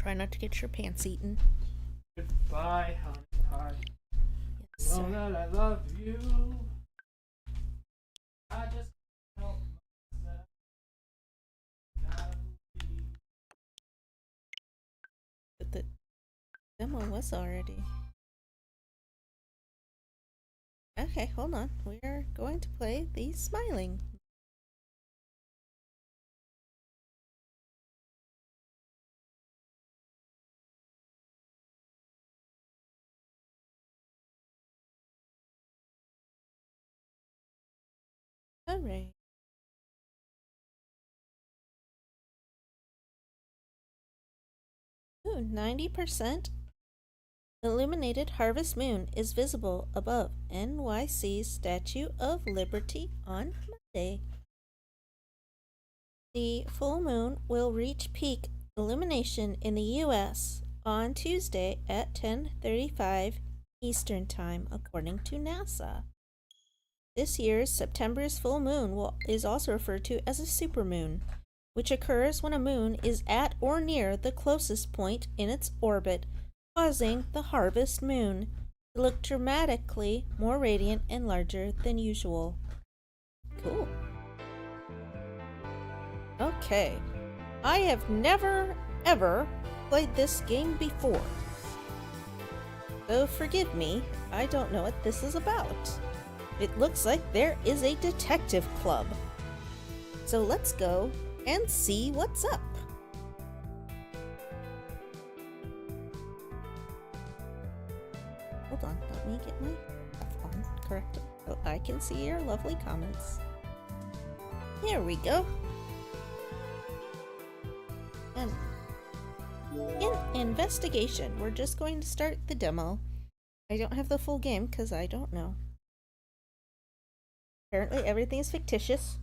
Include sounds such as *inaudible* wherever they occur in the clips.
Try not to get your pants eaten. Goodbye, honey pie. Yes, Know sir. that I love you. I just can't help myself. Gotta believe. But the demo was already. Okay, hold on. We are going to play the smiling. Alright. Ooh, 90% illuminated harvest moon is visible above NYC's Statue of Liberty on Monday. The full moon will reach peak illumination in the US on Tuesday at 10:35 Eastern Time, according to NASA. This year's September's full moon is also referred to as a supermoon, which occurs when a moon is at or near the closest point in its orbit, causing the harvest moon to look dramatically more radiant and larger than usual. Cool. Okay. I have never, ever played this game before. So forgive me, I don't know what this is about. It looks like there is a detective club. So let's go and see what's up. Hold on, let me get my stuff on correctly so I can see your lovely comments. Here we go. And in investigation, we're just going to start the demo. I don't have the full game because I don't know. Apparently everything is fictitious.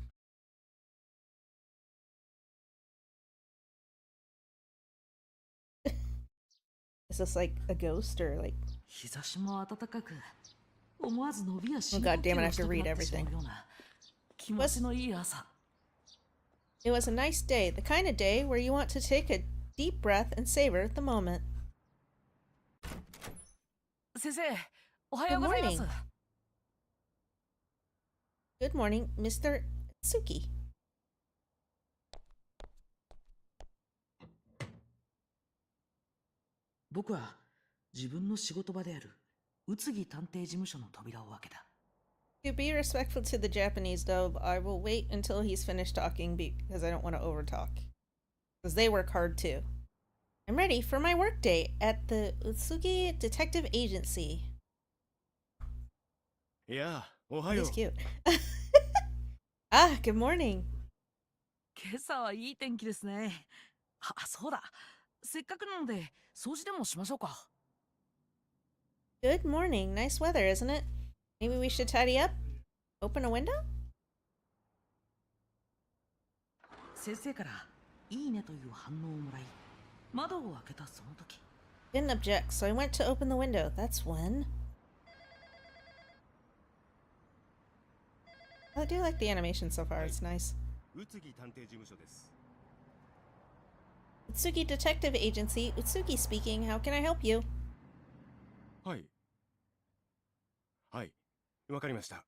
Is this like a ghost or like... Oh god damn it, I have to read everything. It was a nice day, the kind of day where you want to take a deep breath and savor the moment. Good morning. Good morning, Mr. Tsuki. To be respectful to the Japanese dub, I will wait until he's finished talking because I don't want to overtalk. Because they work hard too. I'm ready for my workday at the Utsugi Detective Agency. Yeah, He's cute. Ah, good morning. 今朝はいい天気ですね。あ、そうだ。せっかくなので掃除でもしましょうか。Good morning. Nice weather, isn't it? Maybe we should tidy up? Open a window? 先生からいいねという反応をもらい、窓を開けたその時。Didn't object, so I went to open the window. That's when. I do like the animation so far. It's nice. 宇津木探偵事務所です。 Utsugi Detective Agency. Utsugi speaking. How can I help you? はい。はい、わかりました。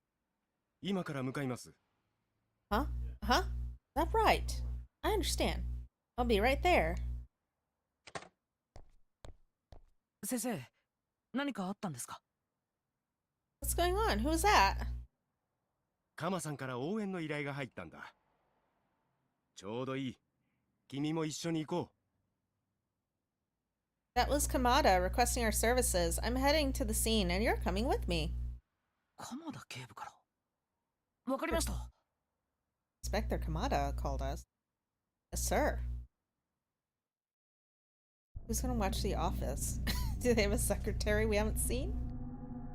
今から向かいます。Huh? Huh? That's right. I understand. I'll be right there. 先生、何かあったんですか？ What's going on? Who's that? カマさんから応援の依頼が入ったんだ。ちょうどいい。君も一緒に行こう。 That was Kamada requesting our services. I'm heading to the scene and you're coming with me. 鎌田警部から。わかりました。Inspector Kamada called us. Yes, sir. Who's gonna watch The Office? Do they have a secretary we haven't seen?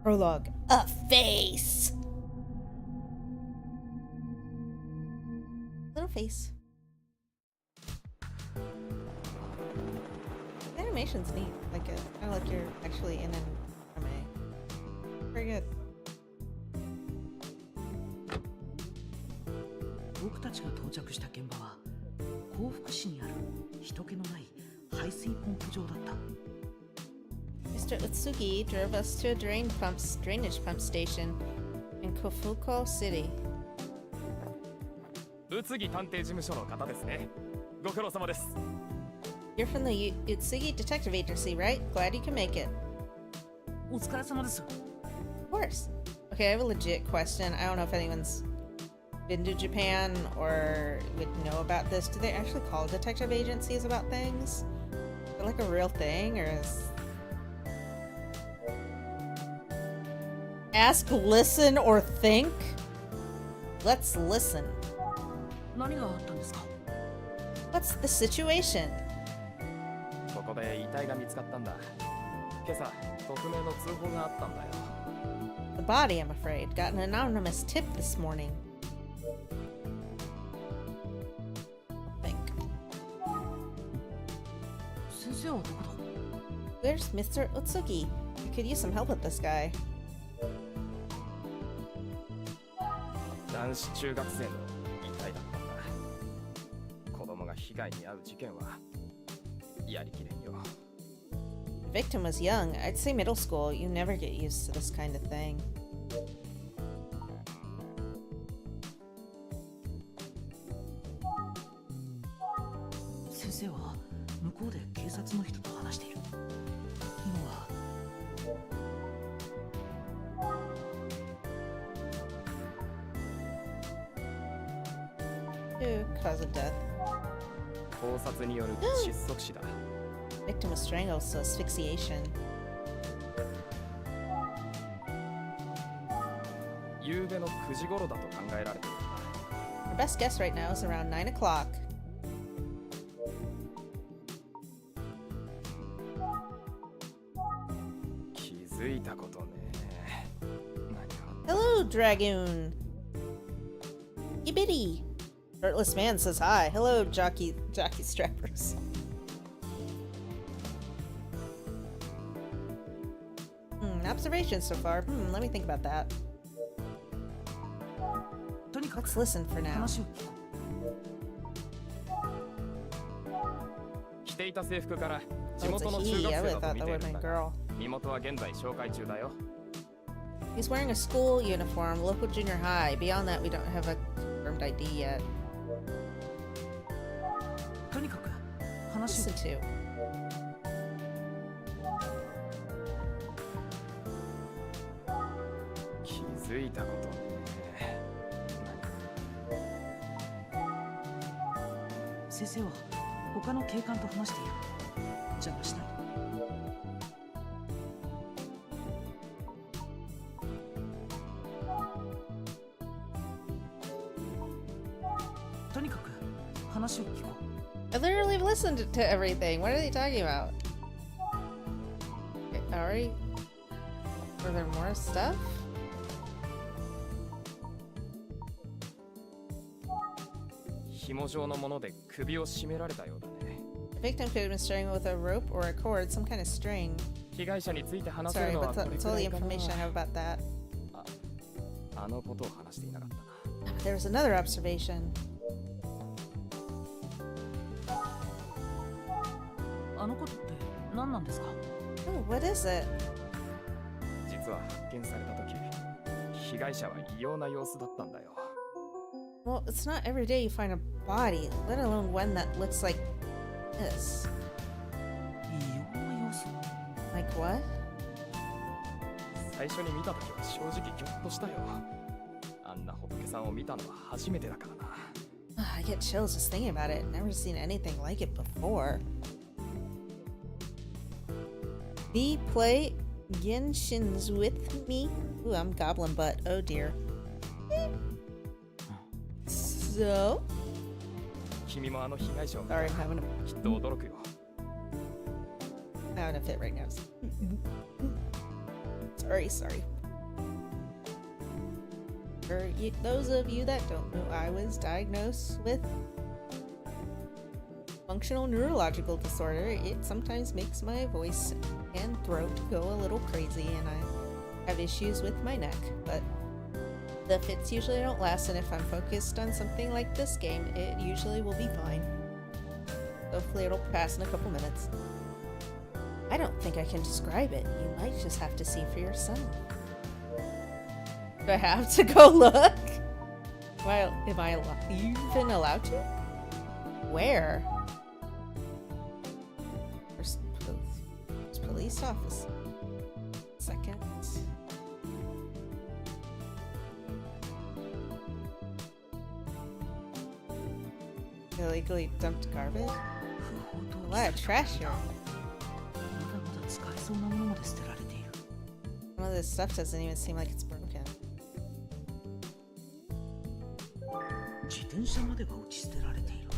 Prologue. A face! Little face. The animation's neat. Like it. Kind of like you're actually in an anime. Very good. 僕たちが到着した現場は、甲府市にある人気のない排水ポンプ場だった。 Mr. Utsugi drove us to a drainage pump station in Kofuko City. 宇津木探偵事務所の方ですね。ご苦労様です。 You're from the Utsugi Detective Agency, right? Glad you can make it. お疲れ様です。 Of course. Okay, I have a legit question. I don't know if anyone's been to Japan or would know about this. Do they actually call detective agencies about things? Is it like a real thing, or is... Ask, listen, or think? Let's listen. 何があったんですか？ What's the situation? ここで遺体が見つかったんだ。今朝、匿名の通報があったんだよ。 The body, I'm afraid, got an anonymous tip this morning. Think. 先生はどこだ？ Where's Mr. Utsugi? We could use some help with this guy. 男子中学生の遺体だったんだ。子供が被害に遭う事件はやりきれんよ。 The victim was young. I'd say middle school. You never get used to this kind of thing. 先生は向こうで警察の人と話している。今は Ew, cause of death. 盗撮による窒息死だ。 Victim was strangled, so asphyxiation. 夕べの9時頃だと考えられているんだ。 Our best guess right now is around 9 o'clock. 気づいたことね。何が Hello, Dragoon! Yibbity! Shirtless man says hi. Hello, jockey strappers. Observations so far. Let me think about that. とにかく Let's listen for now. 話を聞こ着ていた制服から地 Oh, it's 元 a の中 he. 学 I 生 would だ have と thought 見 that てい would る have ん been だ girl. が、身元は現在紹介中だよ。 He's wearing a school uniform, local junior high. Beyond that, we don't have a confirmed ID yet. う。とにかく話を Listen to. 気づいたことね。先生は他の警官と話している。邪魔しない。とにかく話を聞こう。 I literally listened to everything. What are they talking about? Okay, Ari? Are there more stuff? 紐状のもので首を絞められたようだね。 The victim could have been strangled with a rope or a cord, some kind of string. 被害者について話せ Sorry, るの but はこれ that's く all ら the いかな。 information I have about that. あのことを話していなかったな。 There was another observation. あのことって何なんですか？ Oh, what is it? 実は発見された時、被害者は異様な様子だったんだよ。 Well, it's not every day you find a body, let alone one that looks like this. 異様な様子。 Like what? 最初に見た時は正直ギョッとしたよ。あんな仏さんを見たのは初めてだからな。 I get chills just thinking about it. Never seen anything like it before. B play Genshin's with me. Ooh, I'm goblin butt. Oh dear. So? 君もあの被害者を見た Sorry, ら I'm having きっと驚くよ。 a fit right now. Sorry. For those of you that don't know, I was diagnosed with functional neurological disorder. It sometimes makes my voice and throat go a little crazy, and I have issues with my neck, but the fits usually don't last, and if I'm focused on something like this game, it usually will be fine. Hopefully it'll pass in a couple minutes. I don't think I can describe it. You might just have to see for yourself. Do I have to go look? Am I even allowed to? Where? First police office. Second. Illegally dumped garbage? A lot of trash here. まだまだ使えそうなものまで捨てられている。 Some of this stuff doesn't even seem like it's broken. 自転車までが打ち捨てられている。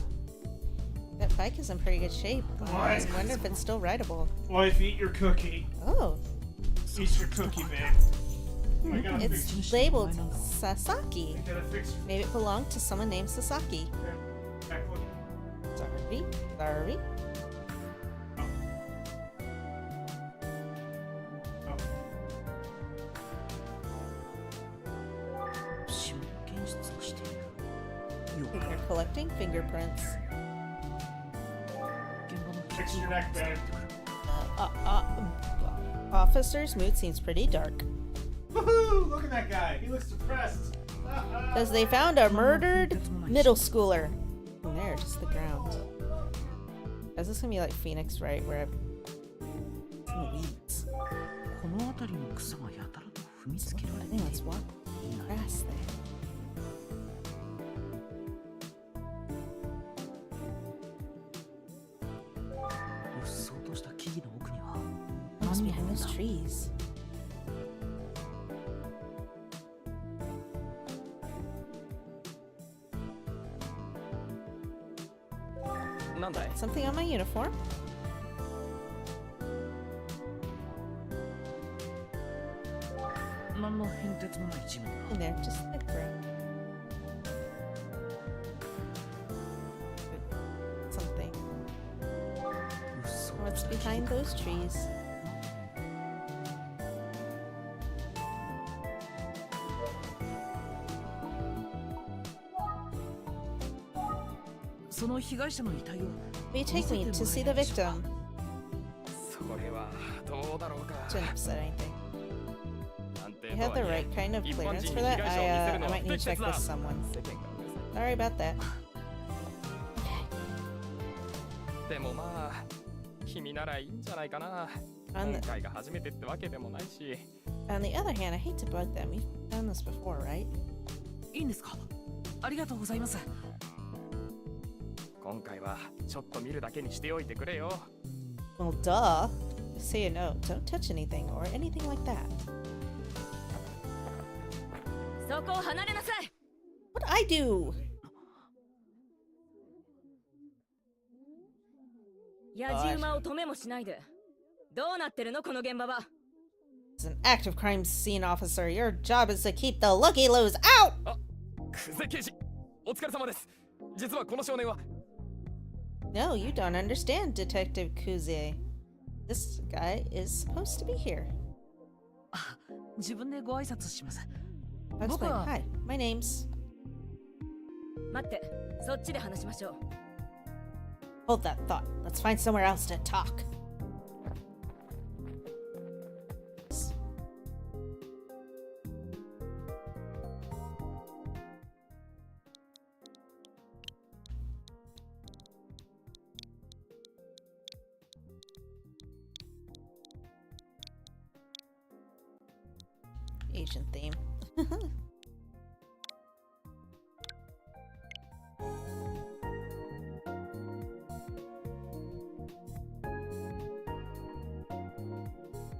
That bike is in pretty good shape. I Why? wonder if it's still rideable. Wife, eat your cookie. Oh, Eat your cookie, babe. I gotta fix. it's labeled Sasaki. I gotta fix. Maybe it belonged to someone named Sasaki. Back look. Sorry. Oh. 指紋検出をしている。 They're collecting fingerprints. 現場の Fix your neck, babe. Officer's mood seems pretty dark. Woohoo! Look at that guy. He looks depressed. Because they found a murdered middle schooler. And there, just the ground. Is this gonna be like Phoenix, right? Where some weeds. この辺りの草がやたらと踏みつけられ I てい think る。 let's walk grass there. うっそうとした木々の奥には What's 何があ behind るん those だ。 trees? Something on my uniform? 何の変哲もない地面だ。 In there, just like brown. Something. うっそうと What's した木 behind 々の those 奥には trees? So その被害者の遺体を Will you take me to see the victim? それはどうだろうか。 Shouldn't have said anything. 探偵 You と have は the いえ right kind of 一般 clearance 人 for に that. 被害者を見せ I るのは might 不 need to 適 check 切 with だ。 someone. 世間がうるさい。 Sorry about that. でもまあ君ならいいんじゃないかな。 On 今 the, 回が初めてってわけでもないし。 on the other hand, I hate to bug them. You've done this before, right? いいんですか。ありがとうございます。今回はちょっと見るだけにしておいてくれよ。 Well, duh. Just say a no. Don't touch anything or anything like that. そこを離れなさい。 What'd I do? やじ馬を止めもしないで。どうなってるのこの現場は。 As an active crime scene officer, your job is to keep the looky loos out! 久世刑事、お疲れ様です。実はこの少年は No, you don't understand, Detective Kuze. This guy is supposed to be here. 自分でご挨拶します。 I'll 僕 explain. は Hi, my name's... 待って、そっちで話しましょう。 Hold that thought. Let's find somewhere else to talk. Asian theme.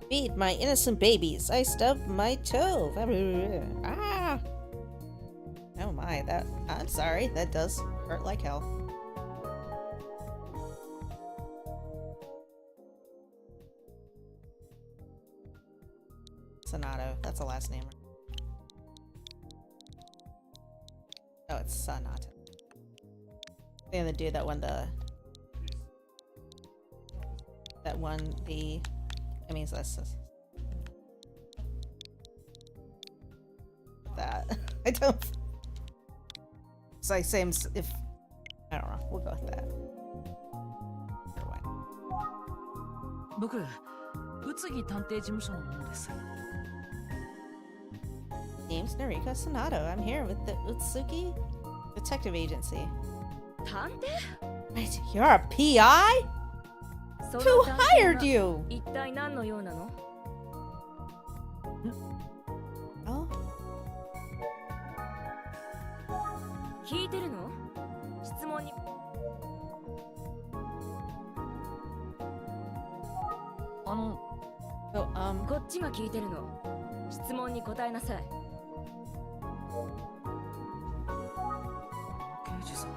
Feed my innocent babies. I stubbed my toe. Ah! Oh my, I'm sorry. That does hurt like hell. Sonato. That's a last name. Oh, it's Sonato. And the dude that won the... I mean, that's just... That. I don't... So I say if... I don't know. We'll go with that. 僕宇津木探偵事務所の者です。 Name's Noriko Sonato. I'm here with the Utsugi Detective Agency. 探偵？ Wait, you're a PI? そ Who の探偵 hired が you? 一体何の用なの？ Oh, 聞いてるの？質問に。so, こっちが聞いてるの。質問に答えなさい。刑事さん、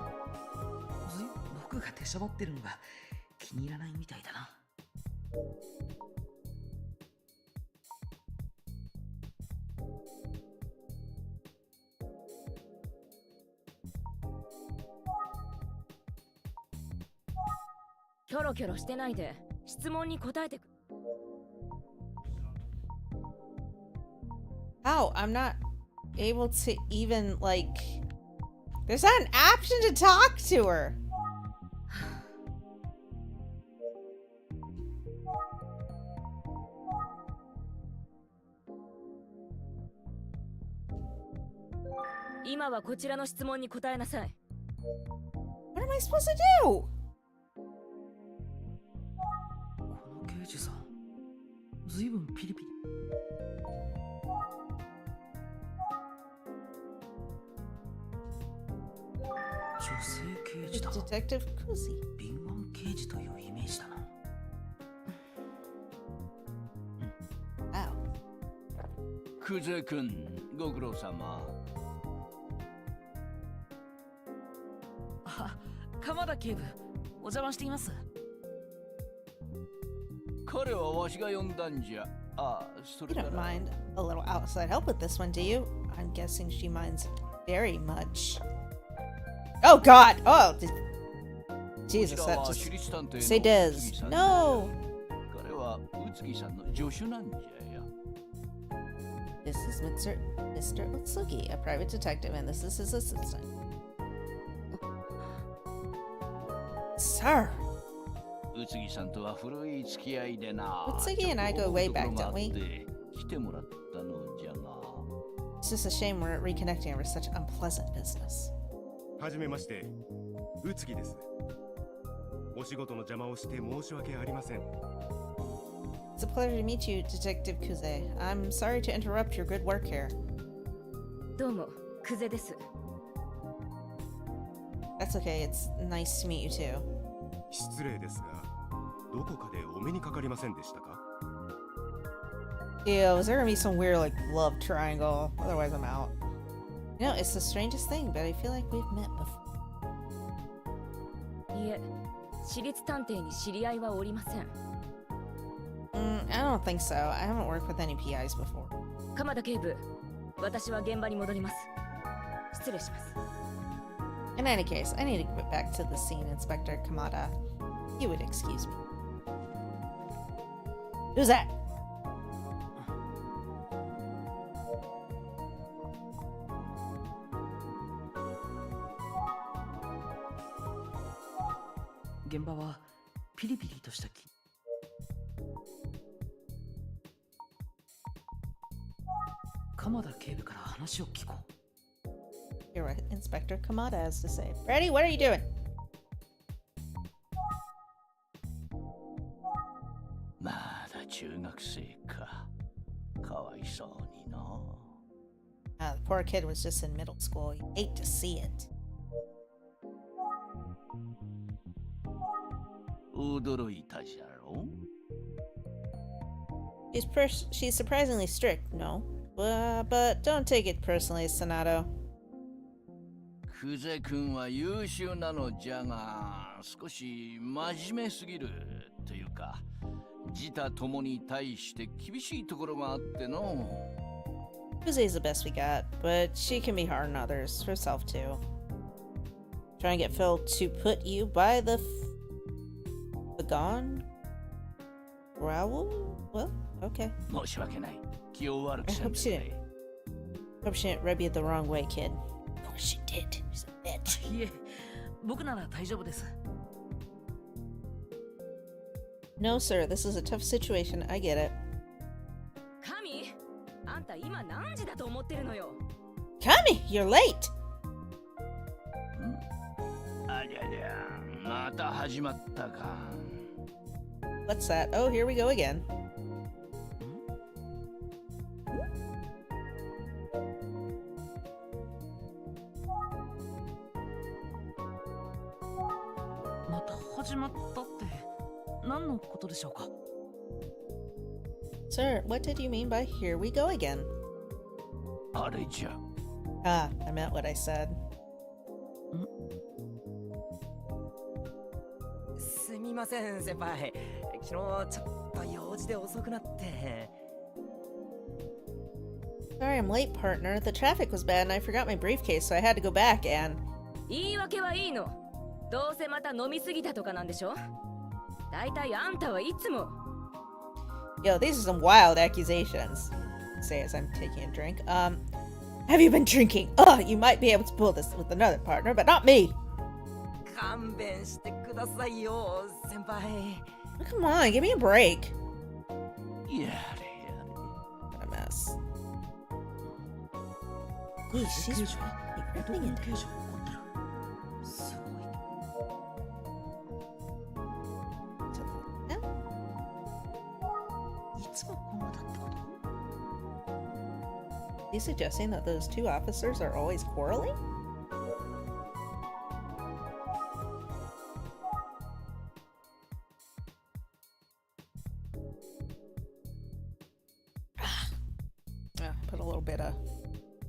僕が出しゃばってるのが気に入らないみたいだな。キョロキョロしてないで質問に答えてく。 how? I'm not able to even, like... There's not an option to talk to her. 今はこちらの質問に答えなさい。 What am I supposed to do? この刑事さん、ずいぶんピリピリ。女性刑 It's 事だ。 Detective Kuzi. 敏腕刑事というイメージだな。 Wow. クゼ君、ご苦労様。あ、鎌田警部、お邪魔しています。彼はわしが呼んだんじゃ。あ、そ You れか don't ら。 mind a little outside help with this one, do you? I'm guessing she minds very much. Oh God! Oh, Jesus, こちら that は just 私立探偵の say 宇津 does. 木さん No! 彼は宇津木さんの助手なんじゃよ。 This is Mr. Utsugi, a private detective, and this is his assistant. Sir! 宇津木さんとは古い付き合いでな。宇津木 and I go way back, don't we? 来てもらったのじゃが。 It's just a shame we're reconnecting over such unpleasant business. はじめまして、宇津木です。お仕事の邪魔をして申し訳ありません。 It's a pleasure to meet you, Detective Kuze. I'm sorry to interrupt your good work here. どうも、クゼです。 That's okay, it's nice to meet you too. 失礼ですが、どこかでお目にかかりませんでしたか？ Ew, is there gonna be some weird, like, love triangle? Otherwise, I'm out. You know, it's the strangest thing, but I feel like we've met before. いえ、私立探偵に知り合いはおりません。 I don't think so. I haven't worked with any PIs before. 鎌田警部、私は現場に戻ります。失礼します。 In any case, I need to get back to the scene, Inspector Kamada. You would excuse me. Who's that?「現場はピリピリとした気。鎌田警部から話を聞こう。 Hear what Inspector Kamada has to say. Freddy, what are you doing? まだ中学生か。かわいそうにな。 The poor kid was just in middle school. You hate to see it. 驚いたじゃろ。 She's surprisingly strict, no? But don't take it personally, Sonato. クゼ君は優秀なのじゃが、少し真面目すぎるというか、自他ともに対して厳しいところがあっての。 Kuze's the best we got, but she can be hard on others, herself too. Try and get Phil to put you by the gone growl? Well, okay. 申し訳ない。気を悪く I せん hope で she く didn't. れ。 Hope she didn't rub you the wrong way, kid. Of course she did. She's a bitch. いえ、僕なら大丈夫です。No, sir, this is a tough situation. I get it. 神あんた今何時だと思ってるのよ Kami, you're late! ありゃりゃ、また始まったか。What's that? Oh, here we go again. また始まったって何のことでしょうか？ Sir, what did you mean by here we go again? あれじゃ。Ah, I meant what I said. すみません先輩、昨日ちょっと用事で遅くなって。 Sorry I'm late, partner. The traffic was bad and I forgot my briefcase, so I had to go back and... 言い訳はいいのどうせまた飲みすぎたとかなんでしょだいたいあんたはいつも Yo, these are some wild accusations. Say as I'm taking a drink. Have you been drinking? You might be able to pull this with another partner, but not me. 勘弁してくださいよ先輩。 Come on, give me a break. やれやれ。 What a mess. 刑 Hey, 事 she's が really 男 ripping の it. 刑事が怒ってる。すごい。 Yeah? いつもこんなだったこと？ Are you suggesting that those two officers are always quarreling? Put a little bit of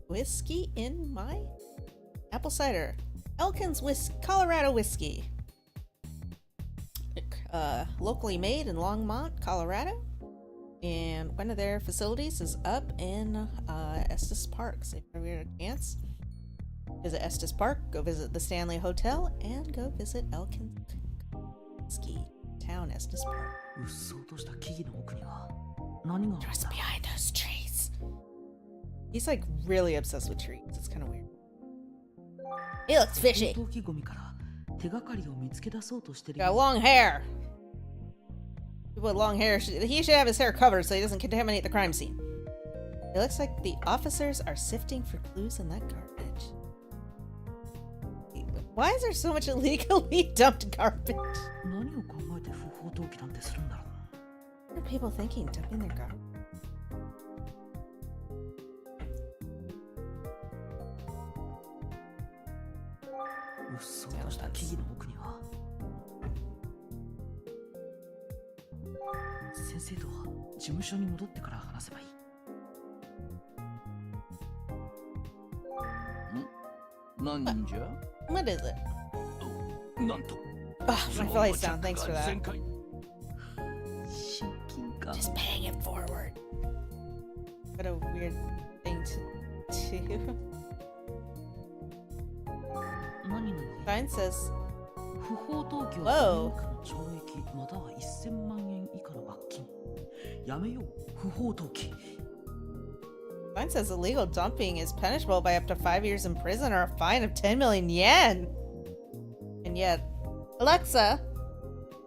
whiskey in my apple cider. Elkins Colorado whiskey. Locally made in Longmont, Colorado. And one of their facilities is up in Estes Park. So if you ever get a chance, visit Estes Park, go visit the Stanley Hotel, and go visit Elkins Ski Town, Estes Park. うっそうとした木々の奥には何があるん Just だ？ behind those trees. He's like really obsessed with trees. It's kind of weird. He looks fishy. 不法投棄ゴミから手がかりを見つけ出そうとしてる Got よ。 long hair. People with long hair, he should have his hair covered so he doesn't contaminate the crime scene. It looks like the officers are sifting for clues in that garbage. Why is there so much illegally dumped garbage? 何を考えて不法投棄なんてするんだろ What are people thinking dumping their garbage? う。うっそうとした木々の奥には先生とは事務所に戻ってから話せばいい。 なんじゃ。 What is it? なんと。 Ah, my flight sound. Thanks for that. 全開。親近感。 Just paying it forward. What a weird thing to do. 何々 Fine says, 不法投棄 Whoa. は5年以下の懲役または1000万円以下の罰金。やめよう不法投棄。 Fine says illegal dumping is punishable by up to 5 years in prison or a fine of 10 million yen. And yet, Alexa,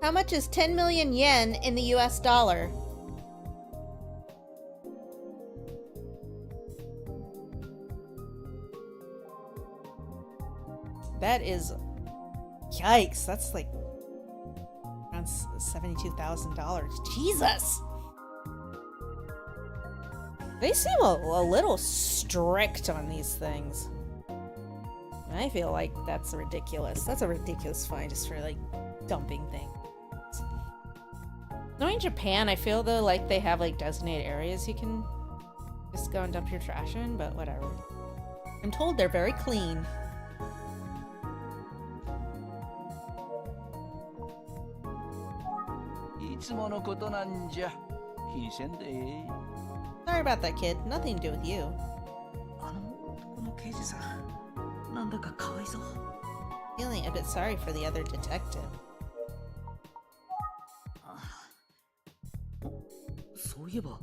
how much is 10 million yen in the US dollar? That is, yikes, that's like around $72,000. Jesus! They seem a little strict on these things. I feel like that's ridiculous. That's a ridiculous fine just for like dumping things. Knowing Japan, I feel though like they have like designated areas you can just go and dump your trash in, but whatever. I'm told they're very clean. Sorry about that, kid. Nothing to do with you. あの男の刑事さん、なんだかかわいそう。 Feeling a bit sorry for the other detective. そういえば、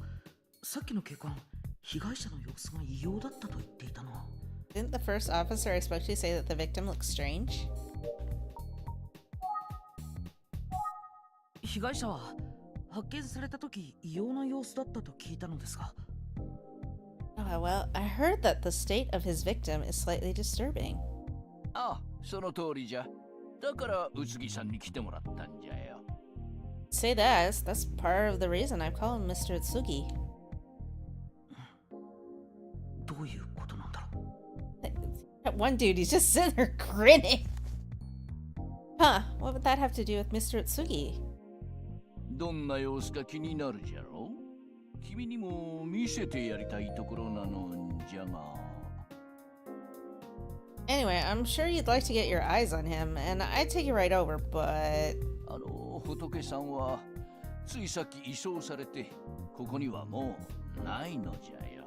さっきの警官、被害者の様子が異様だったと言っていたな。 Didn't the first officer I spoke to say that the victim looks strange? 被害者は発見された時異様な様子だったと聞いたのですが。 Oh, well, I heard that the state of his victim is slightly disturbing. ああ、その通りじゃ。だから宇津木さんに来てもらったんじゃよ。Say that, that's part of the reason I call him Mr. Utsugi. どういうことなんだろう。 That one dude, he's just sitting there grinning. Huh, what would that have to do with Mr. Utsugi? どんな様子か気になるじゃろ。君にも見せてやりたいところなのじゃが。Anyway, I'm sure you'd like to get your eyes on him, and I'd take you right over, but... 仏さんはついさっき移送されて、ここにはもうないのじゃよ。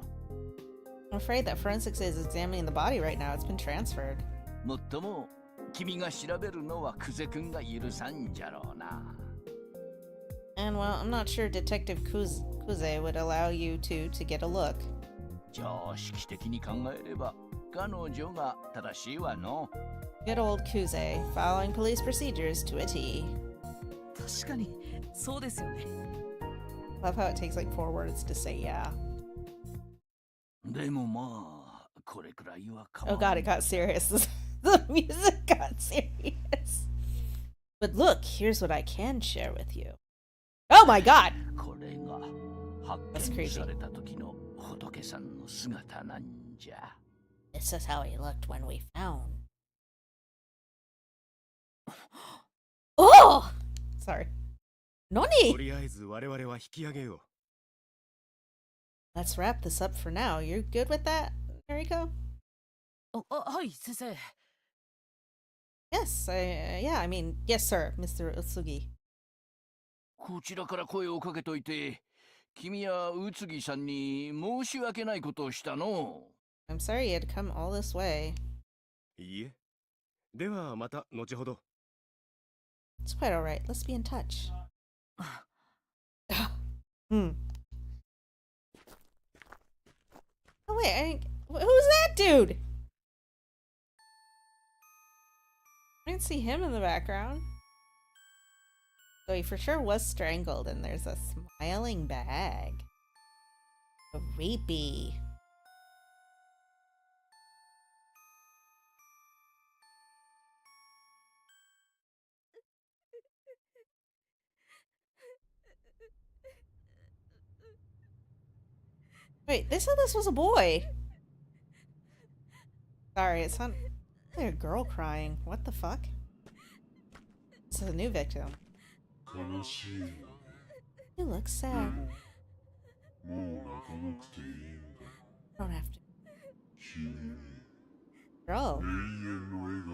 I'm afraid that forensics is examining the body right now. It's been transferred. もっとも、君が調べるのは久世君が許さんじゃろうな。And well, I'm not sure Detective Kuze would allow you to get a look. 常識的に考えれば、彼女が正しいわの。Good old Kuze, following police procedures to a T. 確かにそうですよね。 Love how it takes like 4 words to say yeah. でもまあ、これくらいはか Oh god, it got serious. The music got serious. But look, here's what I can share with you. Oh my god! これが発見された時の仏さんの姿なんじゃ。This is how he looked when we found. Oh! Sorry. と Nani? りあえず我々は引き上げよ Let's wrap this up for now. You're good with that, Nariko? はい先生。 Yes, yeah, I mean, yes, sir, Mr. Utsugi. こちらから声をかけといて、君や宇津木さんに申し訳ないことをしたの。I'm sorry you had to come all this way. う。いいえ。ではまた後ほど。 It's quite alright. Let's be in touch. Hmm. Oh, wait, who's that dude? I didn't see him in the background. So he for sure was strangled, and there's a smiling bag. Creepy. Wait, they said this was a boy. Sorry, it's not like a girl crying. What the fuck? This is a new victim. You look sad. Don't have to. Girl,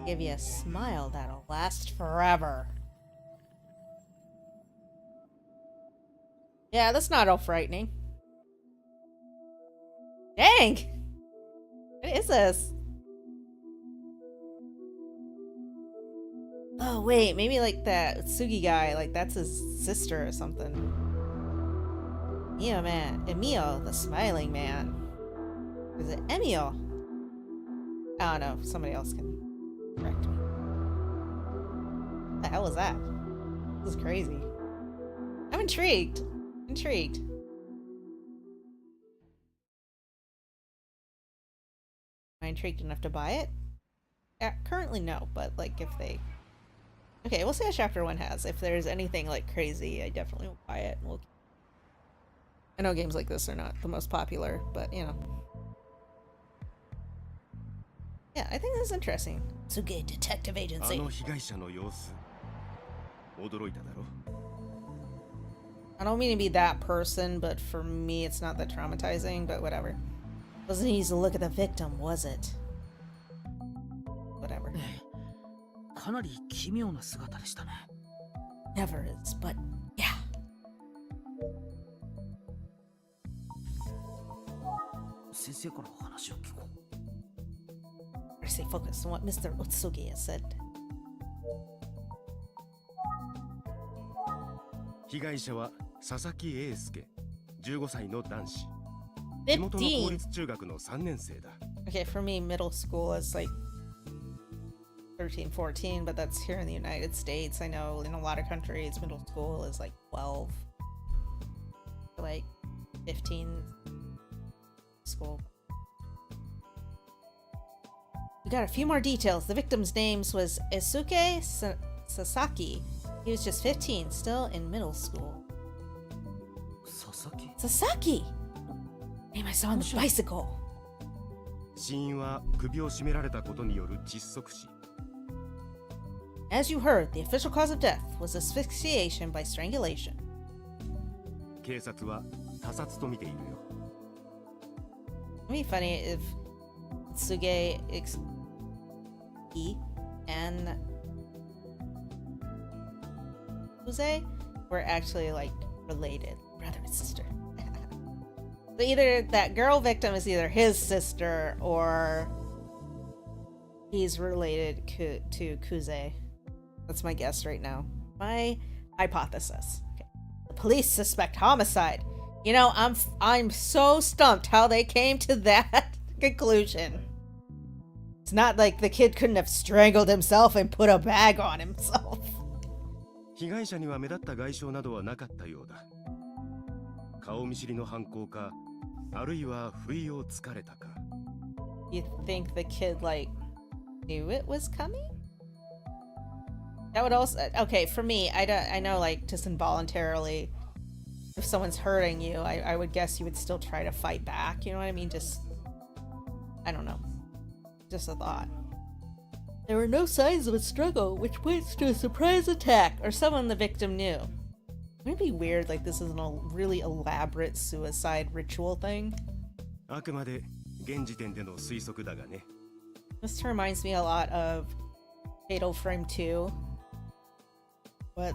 give you a smile that'll last forever. Yeah, that's not all frightening. Dang! What is this? Oh, wait, maybe like that Tsugi guy, like that's his sister or something. Emio, the smiling man. Is it Emio? I don't know, somebody else can correct me. What the hell was that? This is crazy. I'm intrigued. Intrigued. Am I intrigued enough to buy it? Currently no, but like if they... Okay, we'll see how chapter 1 has. If there's anything like crazy, I definitely will buy it. I know games like this are not the most popular, but you know. Yeah, I think this is interesting. Tsuge Detective あ Agency. の被害者の様子、驚いただろ I don't mean to be that person, but for me it's not that traumatizing, but whatever. Wasn't easy to look at the victim, was it? Whatever. かなり奇妙な姿でしたね。 Never is, but yeah. 先生からお話を聞こう。 Better stay focused on what Mr. Utsugi has said. 被害者は佐々木英介、15歳の男子。地元の公15. 立中学の3年生だ。 Okay, for me, middle school is like 13, 14, but that's here in the United States. I know in a lot of countries, middle school is like 12. like 15 school. We got a few more details. The victim's name was Isuke Sasaki. He was just 15, still in middle school. Sasaki? Sasaki! Name I saw on the bicycle. 死因は首を絞められたことによる窒息死。 As you heard, the official cause of death was asphyxiation by strangulation. 警察は他殺と見ているよ。 It'd be funny if Tsuge and Uze were actually like related, brother and sister. So either that girl victim is either his sister or he's related to Kuze. That's my guess right now. My hypothesis. Okay. The police suspect homicide. You know, I'm so stumped how they came to that conclusion. It's not like the kid couldn't have strangled himself and put a bag on himself. 被害者には目立った外傷などはなかったようだ。顔見知りの犯行か、あるいは不意をつかれたか。You think the kid like knew it was coming? That would also okay for me. I know like just involuntarily, if someone's hurting you, I would guess you would still try to fight back. You know what I mean? Just I don't know. Just a thought. There were no signs of a struggle, which points to a surprise attack or someone the victim knew. Wouldn't it be weird like this is a really elaborate suicide ritual thing? あくまで現時点での推測だがね。 This reminds me a lot of Fatal Frame 2. But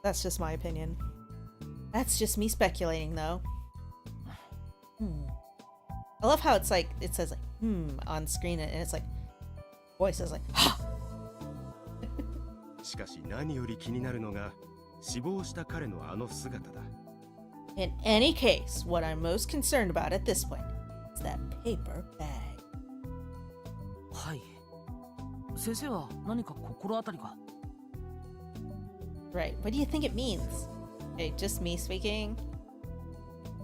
that's just my opinion. That's just me speculating though. I love how it's like it says like on screen and it's like voice is like しかし何より気になるのが死亡した彼のあの姿だ。 In any case, what I'm most concerned about at this point is that paper bag. はい。先生は何か心当たりが？ Right. What do you think it means? Okay, just me speaking.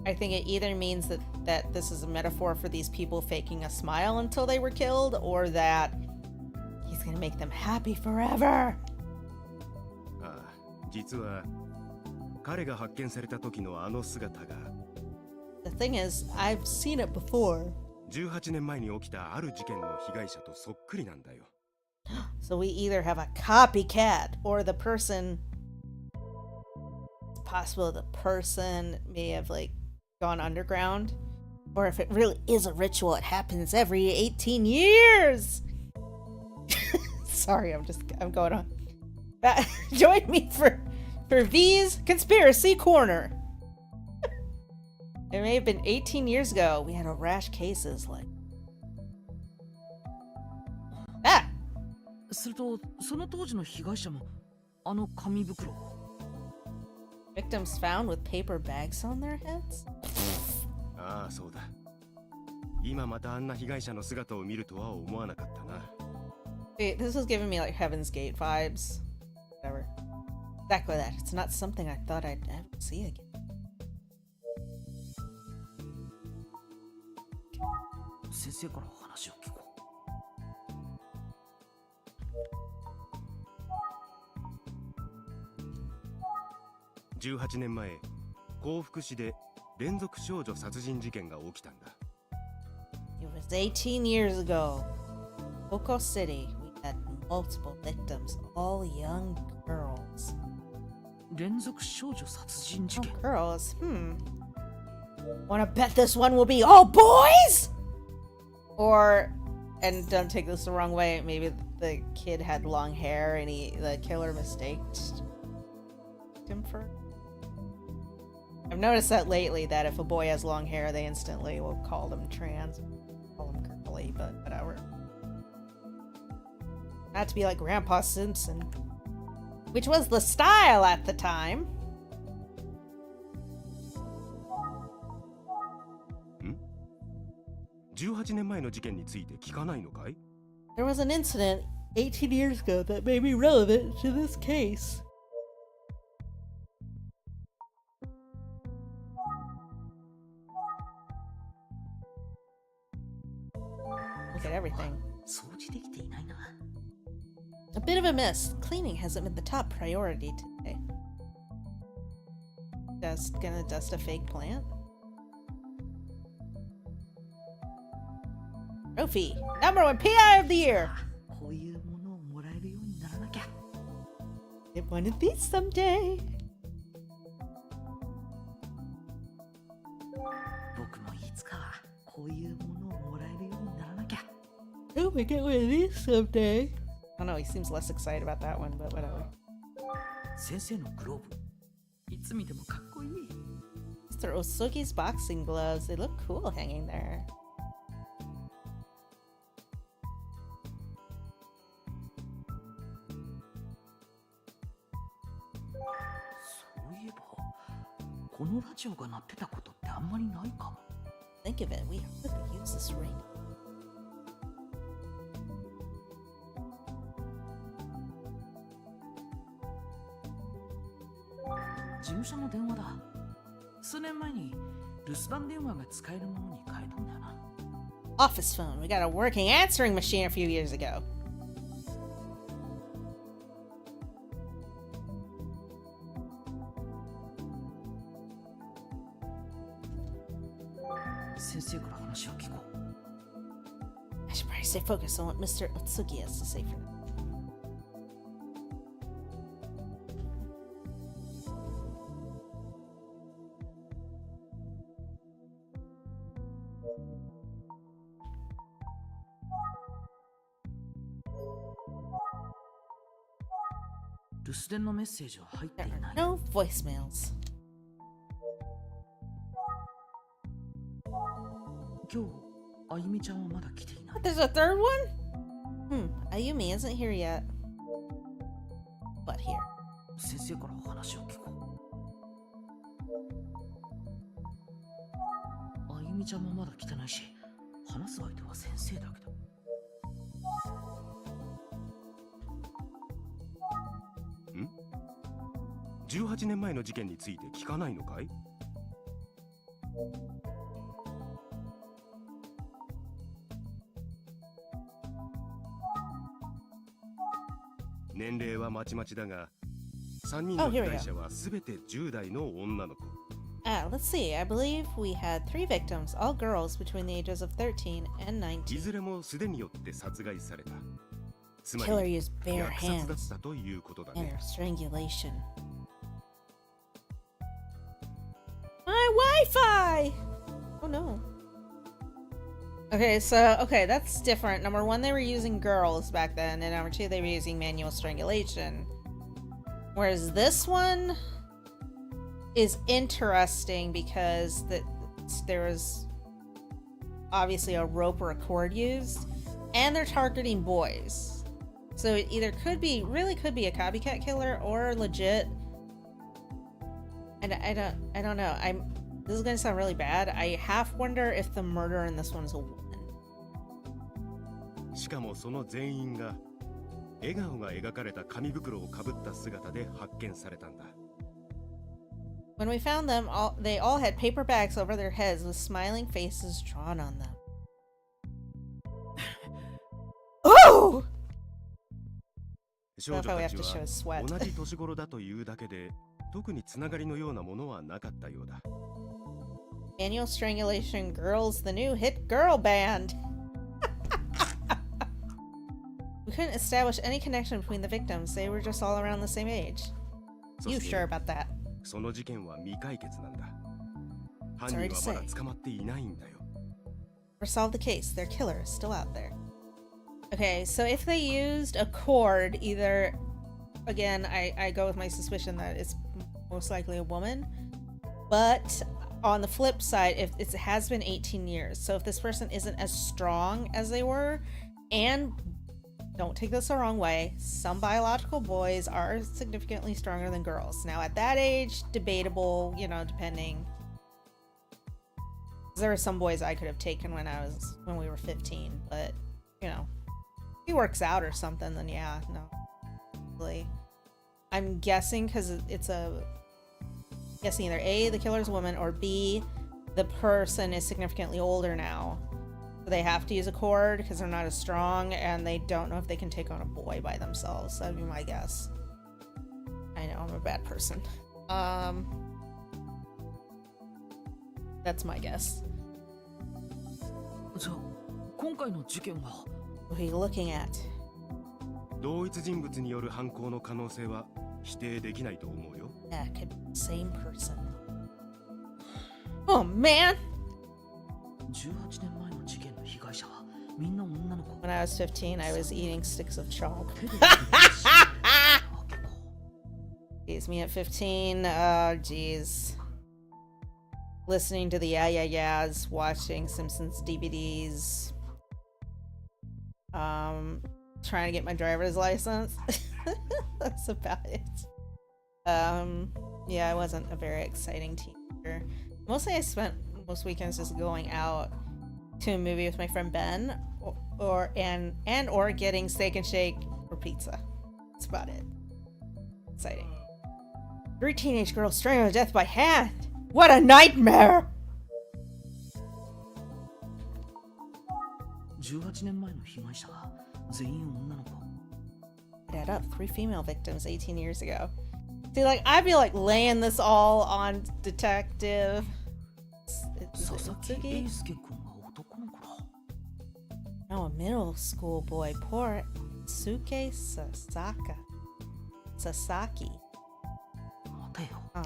I think it either means that this is a metaphor for these people faking a smile until they were killed, or that he's gonna make them happy forever. ああ、実は彼が発見された時のあの姿が The thing is, I've seen it before. 18年前に起きたある事件の被害者とそっくりなんだよ。 So we either have a copycat, or the person... It's possible the person may have, like, gone underground. Or if it really is a ritual, it happens every 18 years! Sorry, I'm going on. Join me for V's Conspiracy Corner. It may have been 18 years ago. We had a rash cases like... Ah! するとその当時の被害者もあの紙袋を。 Victims found with paper bags on their heads? ああ、そうだ。今またあんな被害者の姿を見るとは思わなかったな。 Wait, this was giving me like Heaven's Gate vibes. Whatever. Exactly that. It's not something I thought I'd ever see again. 先生から話を聞こう。 18年前、幸福市で連続少女殺人事件が起きたんだ。 It was 18 years ago. Hoko City, we had multiple victims, all young girls. 連続少女殺人事 Oh, 件。 girls. Wanna bet this one will be all boys? Or, and don't take this the wrong way, maybe the kid had long hair and the killer mistaked him for... I've noticed that lately, that if a boy has long hair, they instantly will call them trans, call them curly, but whatever. Not to be like Grandpa Simpson, which was the style at the time. 18年前の事件について聞かないのかい？ There was an incident 18 years ago that may be relevant to this case. everything. 掃除できていないな。 A bit of a miss. Cleaning hasn't been the top priority today. Just gonna dust a fake plant? Trophy! #1 PI of the year! こういうものをもらえるようにならなきゃ。 Get one of these someday. 僕もいつかはこういうものをもらえるようにならなきゃ。 Oh, we get one of these someday. I don't know, he seems less excited about that one, but whatever. 先生のグローブ、いつ見てもかっこいい。 These are Osugi's boxing gloves. They look cool hanging there. そういえば、このラジオが鳴ってたことってあんまりないかも。 Think of it, we could use this ring. 事務所の電話だ。数年前に留守番電話が使えるものに変えたんだよな。 Office phone. We got a working answering machine a few years ago. 先生から話を聞こう。 I should probably stay focused on what Mr. Otsugi has to say for now.留守電のメッセージは入ってい There な are い。 no voicemails. 今日、あゆみちゃんはまだ来ていない。 There's a third one? Ayumi isn't here yet. But here. 先生からお話を聞こう。あゆみちゃんもまだ来てないし、話す相手は先生だけど。 18年前の事件について聞かないのかい？年齢はまちまちだが、3人の被害者はすべて10代の女の子。Let's see. I believe we had 3 victims, all girls between the ages of 13 and い 19. ずれも素手によって殺害された。つま Killer り used bare 虐殺だっ hands たということだ and ね。 strangulation. My Wi-Fi! Oh no. Okay, that's different. Number 1, they were using girls back then, and number 2, they were using manual strangulation. Whereas this one is interesting because there was obviously a rope or a cord used, and they're targeting boys. So it either really could be a copycat killer or legit. And I don't know. This is gonna sound really bad. I half wonder if the murderer in this one is a woman. しかもその全員が笑顔が描かれた紙袋をかぶった姿で発見されたんだ。 When we found them, they all had paper bags over their heads with smiling faces drawn on them. Oh! 少女たち I have to show は sweat. 同じ年頃だというだけで特につながりのようなものはなかったようだ。 Manual Strangulation Girls, the new hit girl band. We couldn't establish any connection between the victims. They were just all around the same age. そ You して sure about that? その事件は未解決なんだ。犯 Sorry 人 to はまだ say. 捕まっていないんだよ。 Or solve the case. Their killer is still out there. Okay, so if they used a cord, either again, I go with my suspicion that it's most likely a woman. But on the flip side, if it has been 18 years, so if this person isn't as strong as they were, and don't take this the wrong way, some biological boys are significantly stronger than girls. Now, at that age, debatable, depending. There were some boys I could have taken when we were 15, but if he works out or something, then yeah, no. Really. I'm guessing because guessing either A, the killer's a woman, or B, the person is significantly older now. They have to use a cord because they're not as strong, and they don't know if they can take on a boy by themselves. That'd be my guess. I know, I'm a bad person. That's my guess. じゃあ今回の事件は What are you looking at? 同一人物による犯行の可能性は否定できないと思うよ。 Yeah, it could be the same person. Oh man! 18年前の事件の被害者はみんな女の子 When I was 15, I was eating sticks of chalk. Jeez, me at 15, oh jeez. Listening to the yeah yeah yeahs, watching Simpsons DVDs. Trying to get my driver's license. That's about it. Yeah, I wasn't a very exciting teenager. Mostly I spent most weekends just going out to a movie with my friend Ben, or getting Steak and Shake or pizza. That's about it. Exciting. 3 teenage girls strangled to death by hand. What a nightmare! 18年前の被害者は全員女の子 Add up 3 female victims 18 years ago. See, like, I'd be like laying this all on Detective 佐々木 Tsugi? 英介君が男の子だ No, a middle school boy. Poor Suke Sasaki. 待てよ Ah.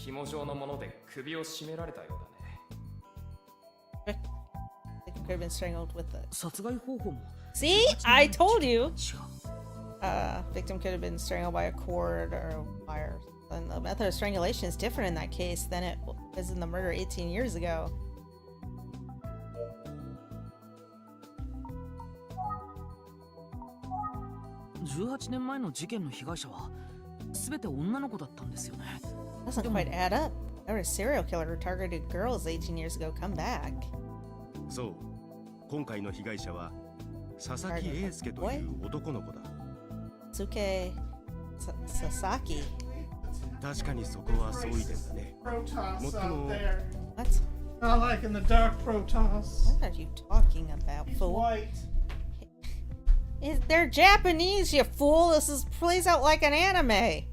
紐状のもので首を絞められたようだね。 They could have been strangled with it. 殺害方法も See? I told you! 違う Victim could have been strangled by a cord or a wire. And the method of strangulation is different in that case than it was in the murder 18 years ago. 18年前の事件の被害者は全て女の子だったんですよね Doesn't quite add up. There was a serial killer who targeted girls 18 years ago. Come back. そう、今回の被害者は佐々木英介という男の子だ。 Suke Sasaki. 確かにそこは相違点だね。 Protoss What out the- there. What? Not like in the dark Protoss. What are you talking about, He's fool? white. They're Japanese, you fool. This plays out like an anime.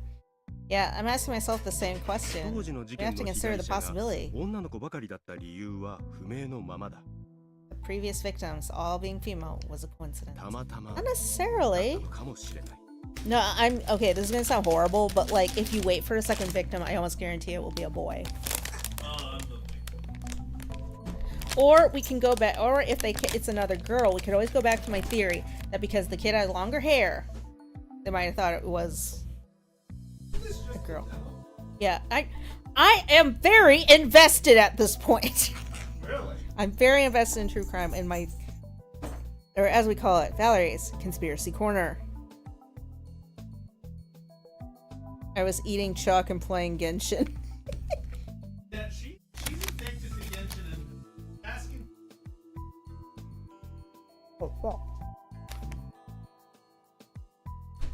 Yeah, I'm asking myself the same 当 question. 時の事 We 件 have to の被 consider 害 the 者が possibility. 女の子ばかりだった理由は不明のままだ。 The previous victims, all being female, was a coincidence. たまたま Not だった necessarily. のかもしれない。 No, I'm okay. This is gonna sound horrible, but like, if you wait for a second victim, I almost guarantee it will be a boy. Or we can go back, or if it's another girl, we could always go back to my theory that because the kid had longer hair, they might have thought it was a girl. Yeah, I am very invested at this point. Really? I'm very invested in true crime in my, or as we call it, Valerie's Conspiracy Corner. I was eating chalk and playing Genshin. Yeah, she's addicted to Genshin and asking.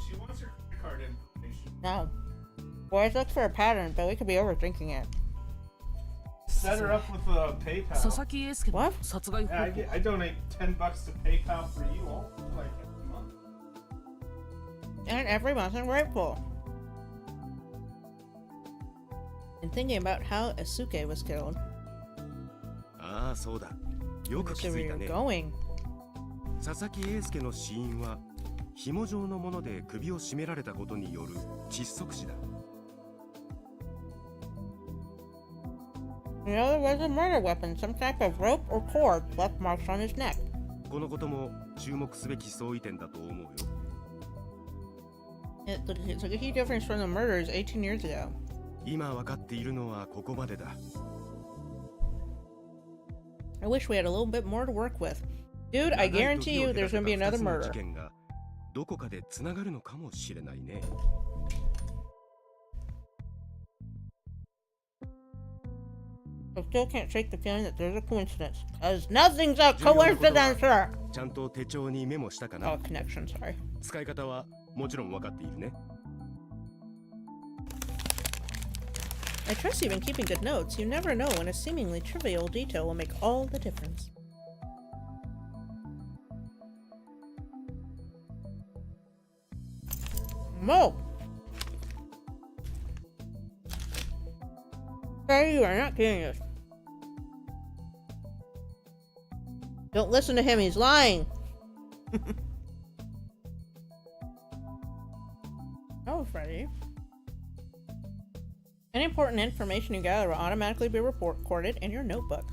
She wants her credit card information. No. Boys look for a pattern, but we could be overthinking it. Set her up with a PayPal. 佐々木英介の What? 殺害方 Yeah, 法 I donate $10 to PayPal for you all like every month. And every month I'm grateful. And thinking about how Asuke was killed. ああ、そうだ。よく気 So づ we いた were ね。 going. 佐々木英介の死因は紐状のもので首を絞められたことによる窒息死だ。 You know, there was a murder weapon, some type of rope or cord left marks on his neck. このことも注目すべき相違点だと思うよ。 It's like a huge difference from the murders 18 years ago. 今分かっているのはここまでだ。 I wish we had a little bit more to work with. Dude, I 長い guarantee 時を you 経 there's た gonna be 二 another つの murder. 事件がどこかでつながるのかもしれないね。 I still can't shake the feeling that there's a coincidence. Because nothing's a 重要なことは coincidence, sir! ちゃんと手帳にメモしたかな。 Oh, connection, sorry. 使い方はもちろん分かっているね。I trust you've been keeping good notes. You never know when a seemingly trivial detail will make all the difference. Mo! Hey, you are not getting this. Don't listen to him, he's lying! Oh, Freddy. Any important information you gather will automatically be recorded in your notebook.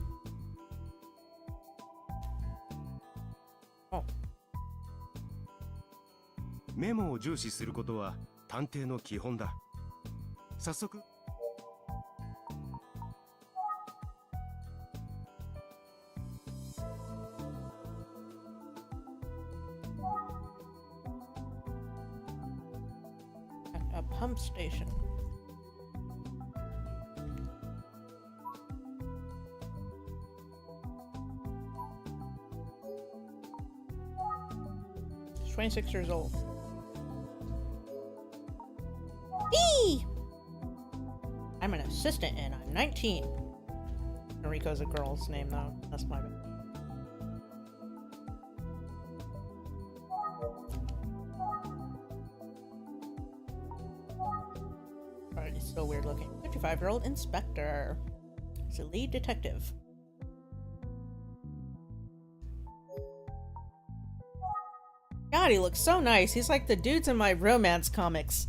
Oh. メモを重視することは探偵の基本だ。早速。A pump station. He's 26 years old. Eee! I'm an assistant and I'm 19. Noriko's a girl's name though. That's my bad. Alright, he's still weird looking. 55-year-old inspector. He's a lead detective. God, he looks so nice. He's like the dudes in my romance comics.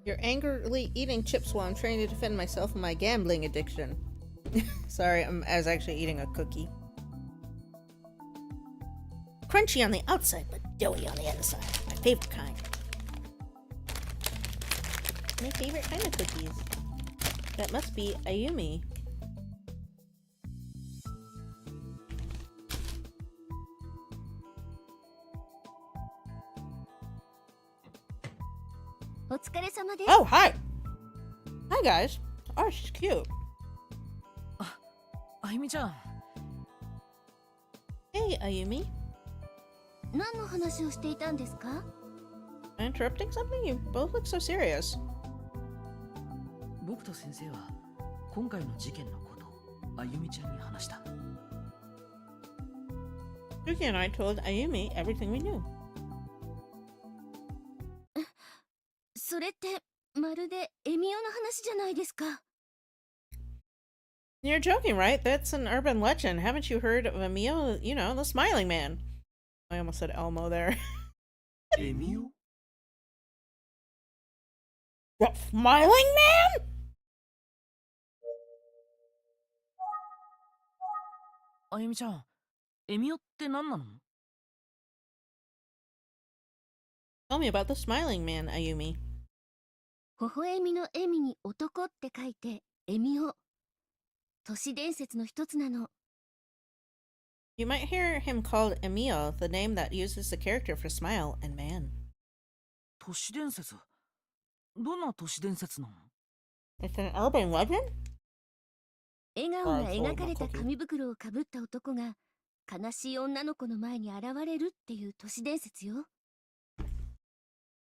You're angrily eating chips while I'm trying to defend myself from my gambling addiction. Sorry, I was actually eating a cookie. Crunchy on the outside, but doughy on the inside. My favorite kind. My favorite kind of cookies. That must be Ayumi. Oh, hi! Hi, guys. Oh, she's cute. Ayumi-chan. Hey, Ayumi. 何の話をしていたんですか? Interrupting something? You both look so serious. 僕と先生は今回の事件のことをAyumi-chanに話した。Yuki and I told Ayumi everything we knew. それってまるでエミオの話じゃないですか。 You're joking, right? That's an urban legend. Haven't you heard of Emio? You know, the smiling man. I almost said Elmo there. Emio? What, smiling man? Ayumi-chan, エミオって何なの? Tell me about the smiling man, Ayumi. 微笑みの笑みに男って書いてエミオ。都市伝説の一つなの。 You might hear him called Emio, the name that uses the character for smile and man. 都市伝説? どんな都市伝説なの? It's an urban legend? 笑顔が描かれた紙袋をかぶった男が悲しい女の子の前に現れるっていう都市伝説よ。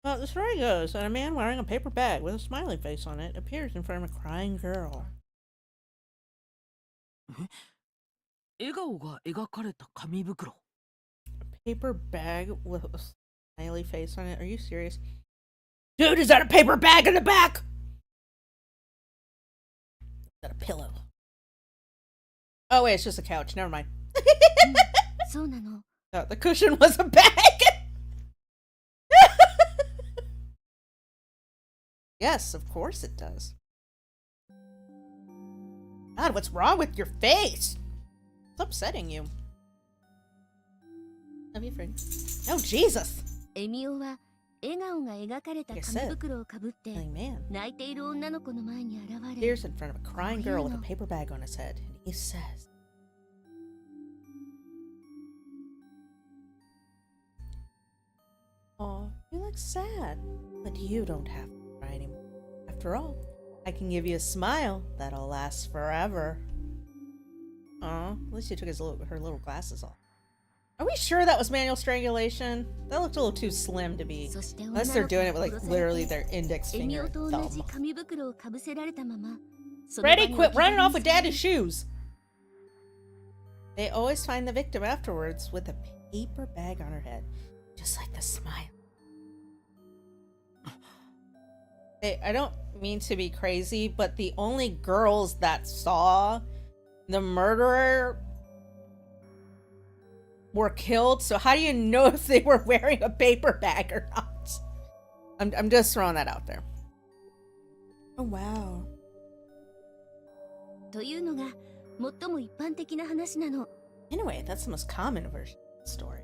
Well, the story goes that a man wearing a paper bag with a smiling face on it appears in front of a crying girl. 笑顔が描かれた紙袋? Paper bag with a smiley face on it? Are you serious? Dude, is that a paper bag in the back? Is that a pillow? Oh wait, it's just a couch. Never mind. そうなの。 Oh, the cushion was a bag! Yes, of course it does. God, what's wrong with your face? It's upsetting you. Love you, friend. Oh, Jesus! エミオは笑顔が描かれた紙袋をかぶって Young man 泣いている女の子の前に現れ appears in front of a crying girl with a paper bag on his head, and he says, Oh, you look sad. But you don't have to cry anymore. After all, I can give you a smile that'll last forever. Aw, at least she took her little glasses off. Are we sure that was manual strangulation? That looked a little too slim to be. そして Unless they're doing it with like literally their index エ finger ミオ and と同じ thumb. 紙袋をかぶせられたままその場 Freddie, に quit 置き去り running に off さ with れ daddy's shoes! They always find the victim afterwards with a paper bag on her head. Just like the smile. I don't mean to be crazy, but the only girls that saw the murderer were killed, so how do you know if they were wearing a paper bag or not? I'm just throwing that out there. Oh wow. というのが最も一般的な話なの。 Anyway, that's the most common version of the story.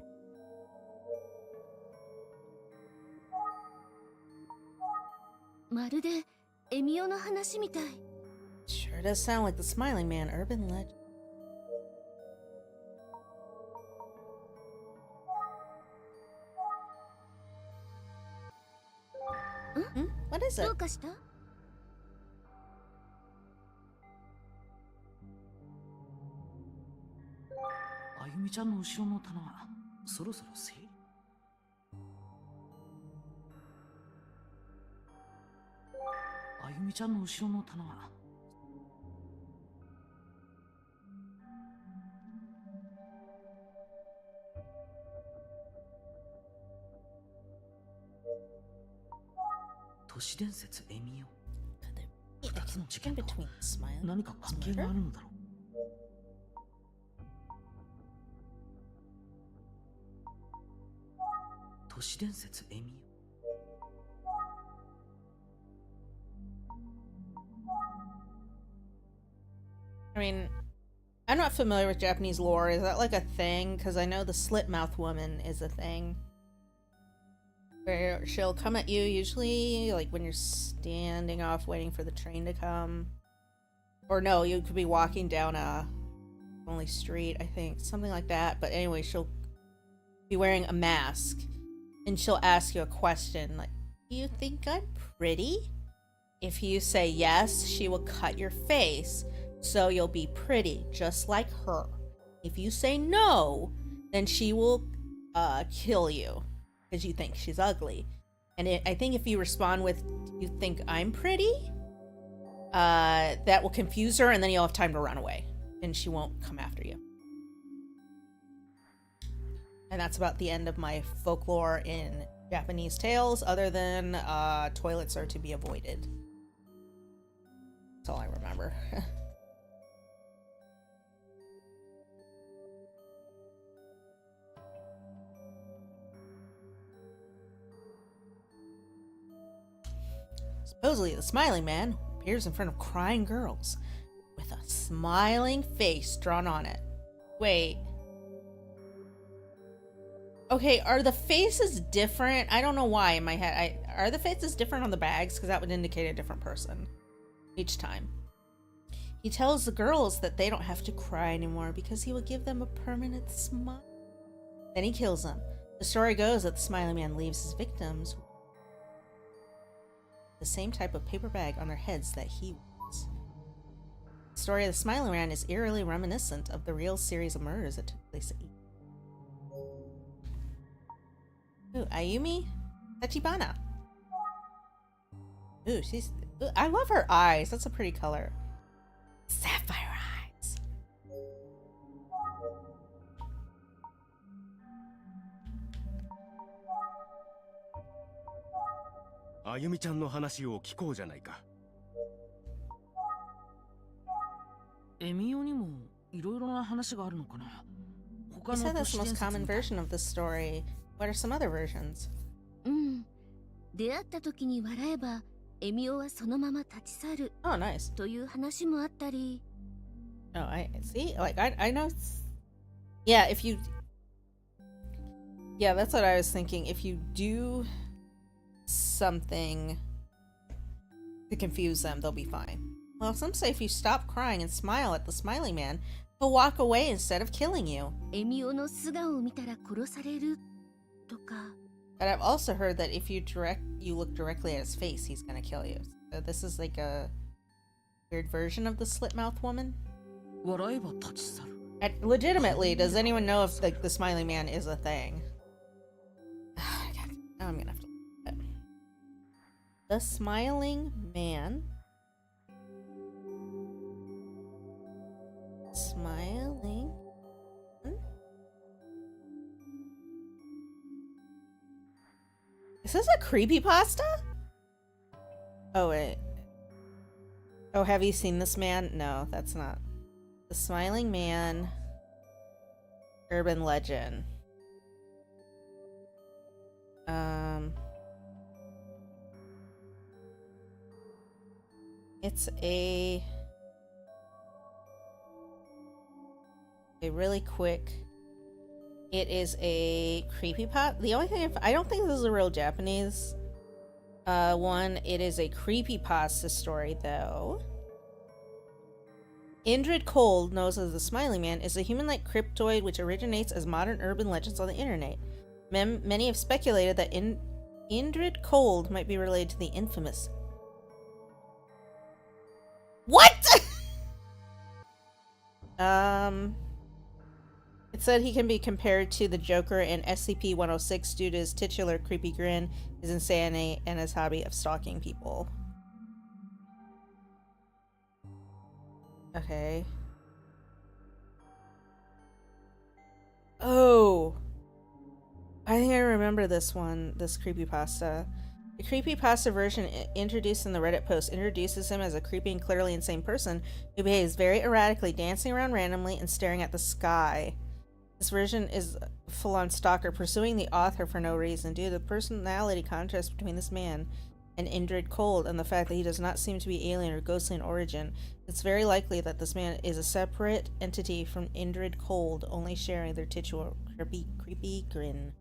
まるでエミオの話みたい。 Sure does sound like the Smiling Man urban legend. What is ど it? うかした？あゆみちゃんの後ろの棚はそろそろ整理。あゆみちゃんの後ろの棚は。都市伝説エミオ。 Could there be a connection between the Smiling 何か関係があるのだろう。都市伝説エミオ。 I mean, I'm not familiar with Japanese lore. Is that like a thing? Because I know the slit mouth woman is a thing. Where she'll come at you usually like when you're standing off waiting for the train to come. Or no, you could be walking down a only street, I think. Something like that. But anyway, she'll be wearing a mask. And she'll ask you a question like, do you think I'm pretty? If you say yes, she will cut your face. So you'll be pretty, just like her. If you say no, then she will kill you because you think she's ugly. And I think if you respond with, you think I'm pretty, that will confuse her and then you'll have time to run away and she won't come after you. And that's about the end of my folklore in Japanese tales, other than toilets are to be avoided. That's all I remember. Supposedly, the Smiling Man appears in front of crying girls with a smiling face drawn on it. Wait. Okay, are the faces different? I don't know why in my head. Are the faces different on the bags? Because that would indicate a different person each time. He tells the girls that they don't have to cry anymore because he will give them a permanent smile. Then he kills them. The story goes that the Smiling Man leaves his victims the same type of paper bag on their heads that he wears. The story of the Smiling Man is eerily reminiscent of the real series of murders that took place at Ooh, Ayumi Tachibana. Ooh, I love her eyes. That's a pretty color. Sapphire eyes. Ayumi ちゃんの話を聞こうじゃないか。エミオにもいろいろな話があるのかな。 You said that's the most common version of the story. What are some other versions? うん。出会った時に笑えばエミオはそのまま立ち去る Oh, nice. という話もあったり。 Oh, I see. Like, I know. Yeah, if you. Yeah, that's what I was thinking. If you do something to confuse them, they'll be fine. Well, some say if you stop crying and smile at the Smiling Man, he'll walk away instead of killing you. エミオの素顔を見たら殺されるとか。But I've also heard that if you look directly at his face, he's gonna kill you. So this is like a weird version of the slit mouth woman. 笑えば立ち去る Legitimately, does anyone know if like the smiling man is a thing? Now I'm gonna have to look at it. The smiling man. Smiling. Is this a creepypasta? Oh wait. Oh, have you seen this man? No, that's not. The Smiling Man. Urban legend. It's a really quick. It is a creepypasta. The only thing I don't think this is a real Japanese one. It is a creepypasta story though. Indrid Cold, known as the Smiling Man, is a human-like cryptoid which originates as modern urban legends on the internet. Many have speculated that Indrid Cold might be related to the infamous. What? It said he can be compared to the Joker in SCP-106 due to his titular creepy grin, his insanity, and his hobby of stalking people. Okay. Oh. I think I remember this one, this creepypasta. The creepypasta version introduced in the Reddit post introduces him as a creepy and clearly insane person who behaves very erratically, dancing around randomly and staring at the sky. This version is a full-on stalker, pursuing the author for no reason due to the personality contrast between this man and Indrid Cold and the fact that he does not seem to be alien or ghostly in origin. It's very likely that this man is a separate entity from Indrid Cold, only sharing their titular creepy grin.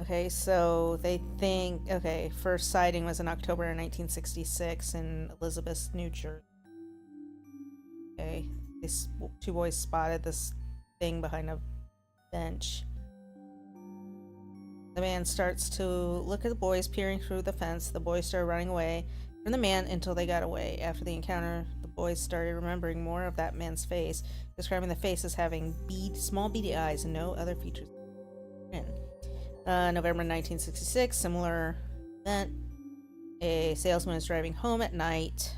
Okay, so they think, okay, first sighting was in October 1966 in Elizabeth, New Jersey. Okay, these two boys spotted this thing behind a bench. The man starts to look at the boys peering through the fence. The boys started running away from the man until they got away. After the encounter, the boys started remembering more of that man's face, describing the face as having small beady eyes and no other features. November 1966, similar event. A salesman is driving home at night.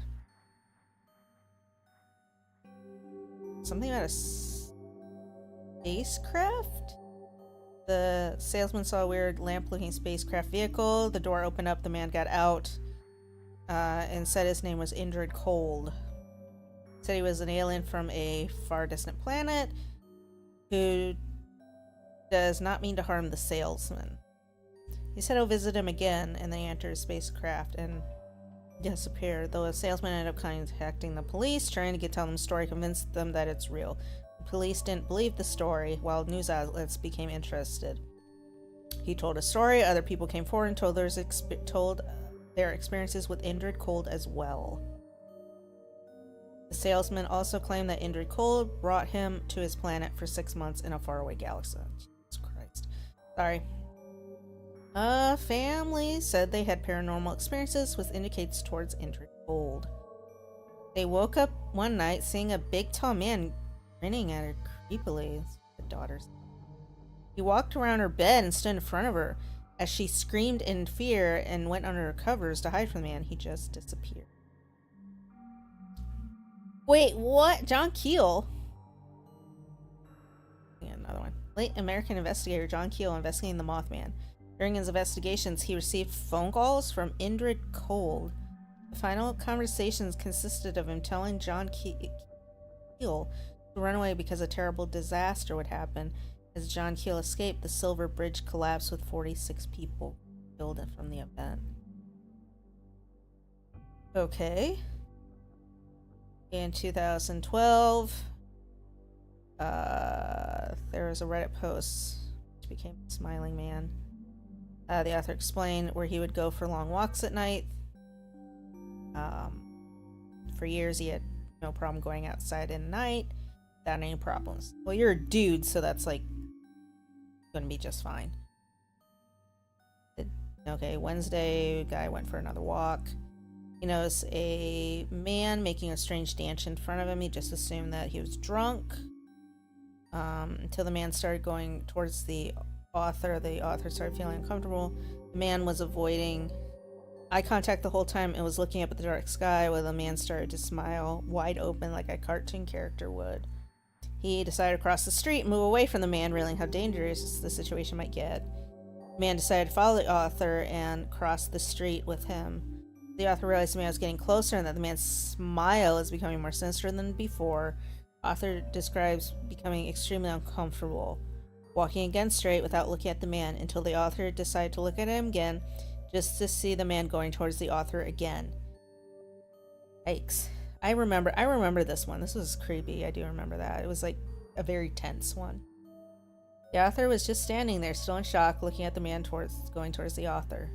Something about a spacecraft? The salesman saw a weird lamp-looking spacecraft vehicle. The door opened up, the man got out, and said his name was Indrid Cold. Said he was an alien from a far distant planet who does not mean to harm the salesman. He said he'll visit him again, and then he entered his spacecraft and disappeared. Though the salesman ended up contacting the police, trying to tell them the story, convinced them that it's real. The police didn't believe the story, while news outlets became interested. He told a story, other people came forward and told their experiences with Indrid Cold as well. The salesman also claimed that Indrid Cold brought him to his planet for 6 months in a faraway galaxy. Jesus Christ. Sorry. Family said they had paranormal experiences, which indicates towards Indrid Cold. They woke up one night seeing a big tall man grinning at her creepily. The daughter's. He walked around her bed and stood in front of her. As she screamed in fear and went under her covers to hide from the man, he just disappeared. Wait, what? John Keel? Yeah, another one. Late American investigator John Keel investigating the Mothman. During his investigations, he received phone calls from Indrid Cold. The final conversations consisted of him telling John Keel to run away because a terrible disaster would happen. As John Keel escaped, the Silver Bridge collapsed with 46 people killed from the event. Okay. In 2012, there was a Reddit post which became Smiling Man. The author explained where he would go for long walks at night. For years, he had no problem going outside at night without any problems. Well, you're a dude, so that's like going to be just fine. Okay, Wednesday, guy went for another walk. He noticed a man making a strange dance in front of him. He just assumed that he was drunk. Until the man started going towards the author. The author started feeling uncomfortable. The man was avoiding eye contact the whole time and was looking up at the dark sky while the man started to smile wide open like a cartoon character would. He decided to cross the street and move away from the man, realizing how dangerous the situation might get. The man decided to follow the author and cross the street with him. The author realized the man was getting closer and that the man's smile is becoming more sinister than before. Author describes becoming extremely uncomfortable, walking again straight without looking at the man until the author decided to look at him again, just to see the man going towards the author again. Yikes. I remember this one. This was creepy. I do remember that. It was like a very tense one. The author was just standing there, still in shock, looking at the man going towards the author.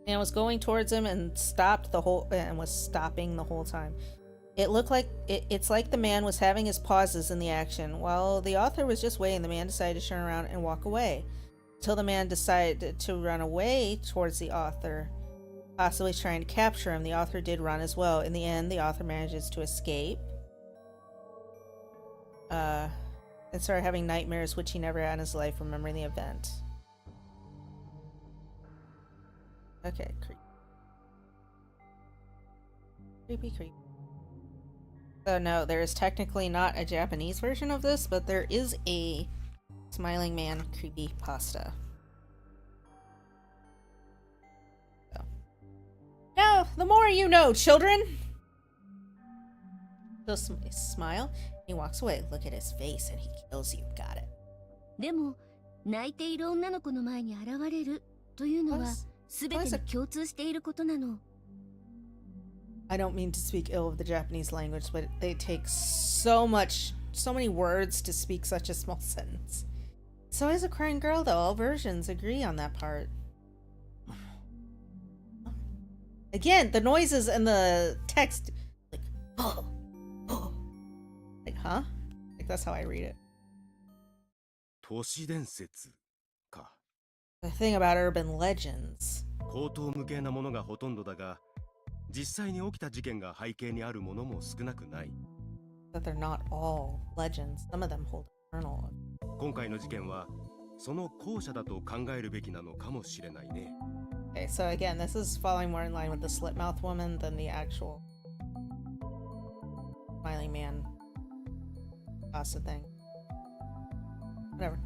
And was going towards him and was stopping the whole time. It looked like it's like the man was having his pauses in the action. While the author was just waiting, the man decided to turn around and walk away. Until the man decided to run away towards the author, possibly trying to capture him. The author did run as well. In the end, the author manages to escape. And started having nightmares, which he never had in his life, remembering the event. Okay, creepy. So no, there is technically not a Japanese version of this, but there is a Smiling Man creepy pasta. So. Now, the more you know, children! He'll smile. He walks away. Look at his face and he kills you. Got it. でも、泣いている女の子の前に現れるというのは、すべてに共通していることなの。I don't mean to speak ill of the Japanese language, but they take so many words to speak such a small sentence. So is a crying girl, though. All versions agree on that part. Again, the noises and the text, like, like, huh? Like, that's how I read it. 都市伝説か。 The thing about urban legends. 口頭無形なものがほとんどだが、実際に起きた事件が背景にあるものも少なくない。That they're not all legends. Some of them hold a kernel of. 今回の事件はその後者だと考えるべきなのかもしれないね。Okay, so again, this is falling more in line with the slit-mouthed woman than the actual smiling man pasta thing. Whatever.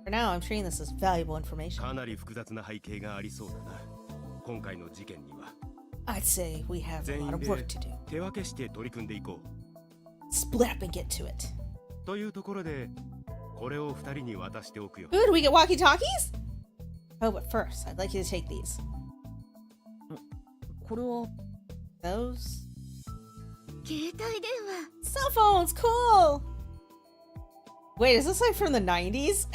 For now, I'm treating this as valuable information. かなり複雑な背景がありそうだな。今回の事件には。 I'd say we have a 全 lot 員 of で work to do. 手分けして取り組んでいこ Split up and get to it. う。というところで、これを二人に渡しておくよ。 Ooh, do we get walkie-talkies? Oh, but first, I'd like you to take these. これは Those? 携帯電話。 Cell phones, cool! Wait, is this like from the 90s?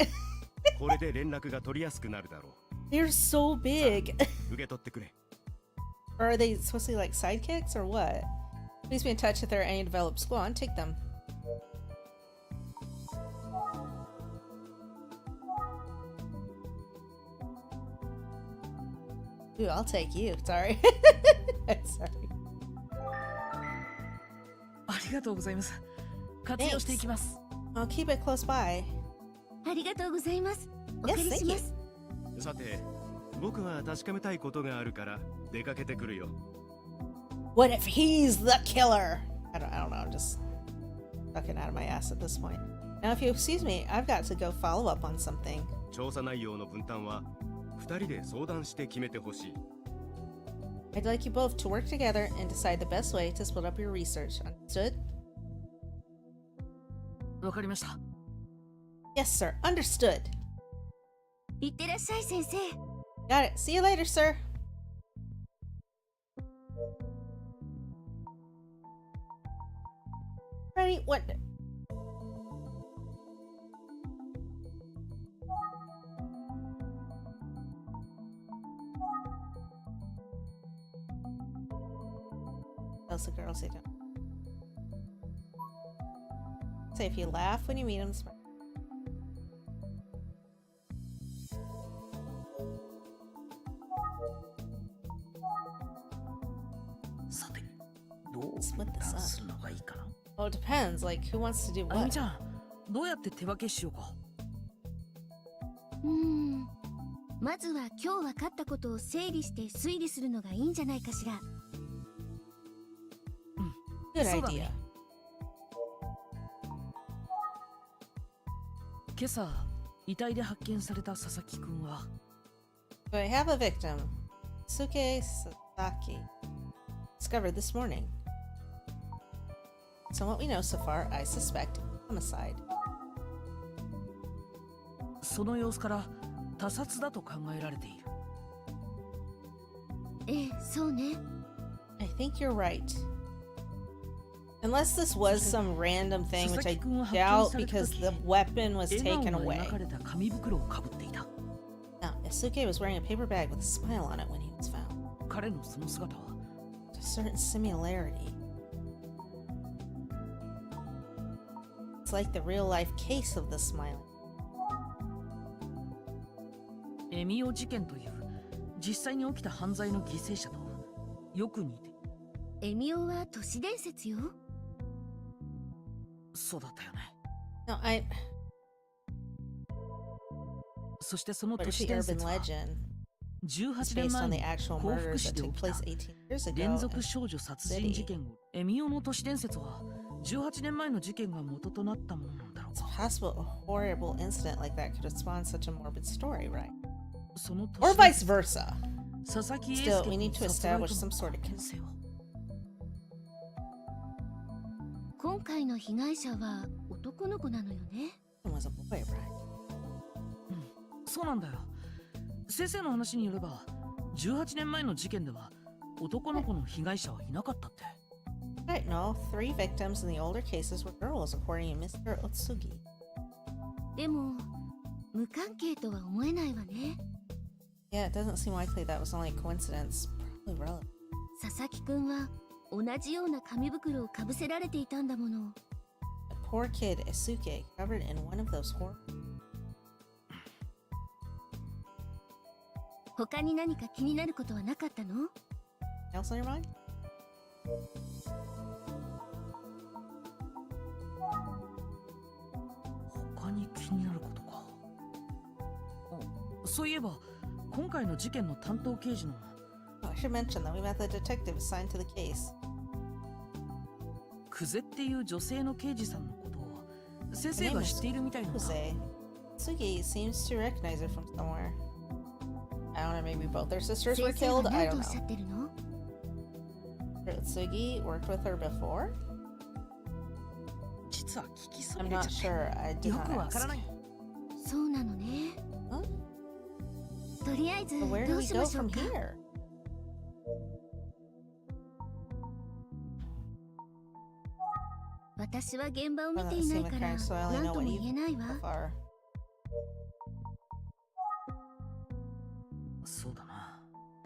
これで連絡が取りやすくなるだろ They're so big. う。受け取ってくれ。 Or are they supposed to be like sidekicks or what? Please be in touch if there are any developed. Go on, take them. Ooh, I'll take you. Sorry. Sorry. ありがとうございます。活用していきます。 I'll keep it close by. ありがとうございます。お Yes, 借り thank し you. ます。さて、僕は確かめたいことがあるから出かけてくるよ。 What if he's the killer? I don't know. I'm just fucking out of my ass at this point. Now, if you excuse me, I've got to go follow up on something. 調査内容の分担は二人で相談して決めてほしい。 I'd like you both to work together and decide the best way to split up your research. Understood? わかりました。 Yes, sir. Understood. いってらっしゃい、先生。 Got it. See you later, sir. Ready? What? Else the girls say don't. Say if you laugh when you meet them. どう split this す up? るのがいいかな。 Well, it depends. Like, who wants to do あゆみ what? ちゃん、どうやって手分けしようか。まずは今日分かったことを整理して推理するのがいいんじゃないかしら。Good そうだ idea. ね。今朝、遺体で発見された佐々木くんは、 So I have a victim, Suke Sasaki, discovered this morning. So what we know so far, I suspect homicide. その様子から他殺だと考えられている。ええ、そうね。I think you're right. Unless this was some random thing, which I doubt because the weapon was 笑顔 taken が away. 描かれた紙袋をかぶっていた。 Now, Isuke was wearing a paper bag with a smile on it when he was found. 彼のその姿は A certain similarity. It's like the real life case of the smiling. エミオ事件という実際に起きた犯罪の犠牲者とよく似て。エミオは都市伝説よ。そうだったよね。 No, I. そしてその But 都 it's 市 the 伝 urban 説は legend. 18 It's 年 based 前 on に the actual 幸 murders 福市 that で took 起きた place 18 years 連 ago. 続少女殺人事件をエミオの都市伝説は18年前の事件が元となったものなんだろう It's か。 possible a horrible incident like that could have spawned such a morbid story, right? その都 Or 市伝 vice 説 versa. 佐々木英 Still, 介 we の need to 殺害 establish と some の sort of 関 connection. 係は。今回の被害者は男の子なのよね。It was a boy, right? そうなんだよ。先生の話によれば18年前の事件では男の子の被害者はいなかったって。 Right, no. 3 victims in the older cases were girls, according to Mr. Otsugi. でも無関係とは思えないわね。 Yeah, it doesn't seem likely that was only a coincidence. Probably relevant. 佐々木くんは同じような紙袋をかぶせられていたんだもの。 The poor kid, Isuke, covered in one of those horror. 他に何か気になることはなかったの？ Else on your mind? 他に気になることか。そういえば今回の事件の担当刑事の Oh, I should mention that we met the detective assigned to the case. クゼっていう女性の刑事さんのことを先生が知っているみたいなんだ。 Jose. Sugi seems to recognize her from somewhere. I don't know, maybe both their sisters 先 were 生は killed? I 何と don't おっしゃ know. ってるの？ Sugi worked with her before? 実は聞きそ I'm びれ not ちゃっ sure. I て did よく not わから ask. ない。そうなのね。Huh? とりあえず So where ど do う we し go ましょう from か。 here? 私は現場を見 Well, て that いない seemed か like ら crime, so I only 何 know と what も you've 言えないわ so。far. そうだな。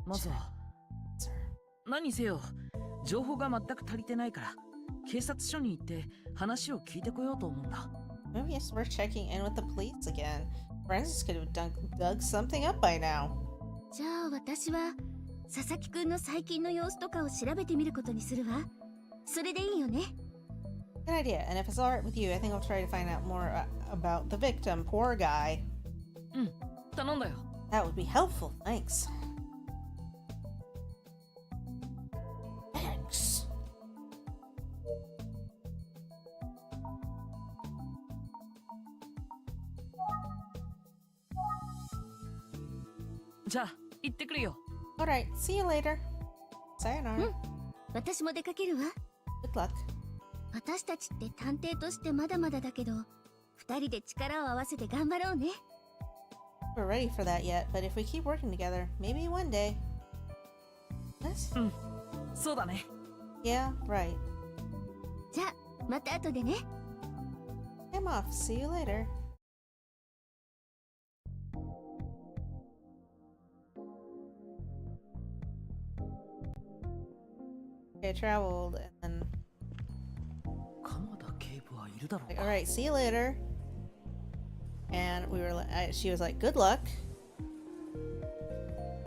まずは Sir. 何にせよ情報が全く足りてないから警察署に行って話を聞いてこようと思うんだ。 Maybe it's worth checking in with the police again. Forensics could have dug something up by now. じゃあ私は佐々木くんの最近の様子とかを調べてみることにするわ。それでいいよね。 Good idea. And if it's alright with you, I think I'll try to find out more about the victim. Poor guy. 頼んだよ。 That would be helpful. Thanks. Thanks. じゃあ行ってくるよ。 Alright, see you later. Sayonara. 私も出かけるわ。 Good luck. 私たちって探偵としてまだまだだけど、二人で力を合わせて頑張ろうね。 We're ready for that yet, but if we keep working together, maybe one day. What? そうだね。 Yeah, right. じゃあまた後でね。 I'm off. See you later. Okay, I traveled and then 鎌田警部はいるだろう like, か。 all right, see you later. And we were, she was like, good luck.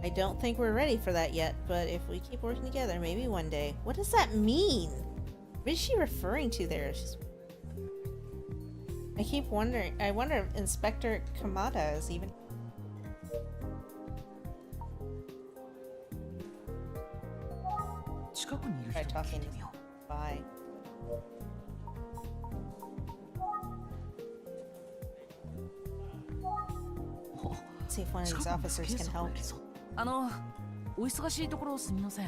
I don't think we're ready for that yet, but if we keep working together, maybe one day. What does that mean? What is she referring to there? I keep wondering. I wonder if Inspector Kamada is even. Try talking. Bye. See if one of these officers can help. お忙しいところすみません。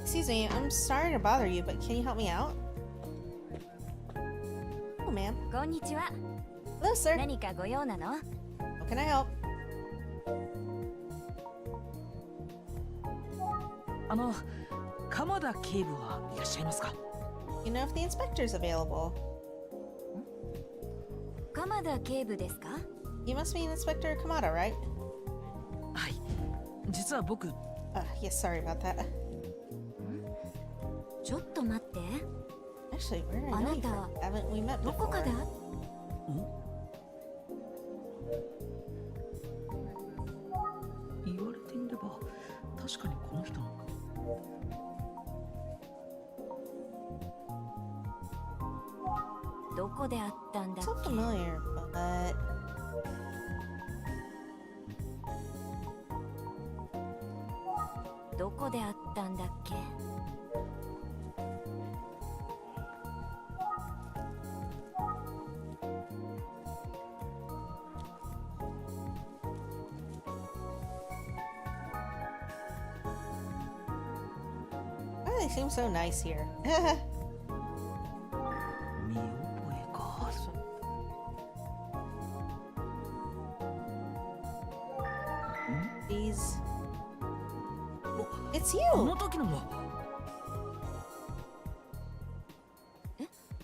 Excuse me, I'm sorry to bother you, but can you help me out? Oh, ma'am. こんにちは。 Hello, sir. 何かご用なの？ How can I help? 鎌田警部はいらっしゃいますか？ You know if the inspector's available. 鎌田警部ですか？ You must mean Inspector Kamada, right? はい。実は僕、Yes, sorry about that. ちょっと待って。 Actually, where do I know you from? Haven't we met どこ before? かだ？言われてみれば確かにこの人なのか。どこで会ったんだっ So け？ familiar, but どこで会ったんだっけ？ oh, they seem so nice here. 見覚えがある。 These. It's こ you. の時のが。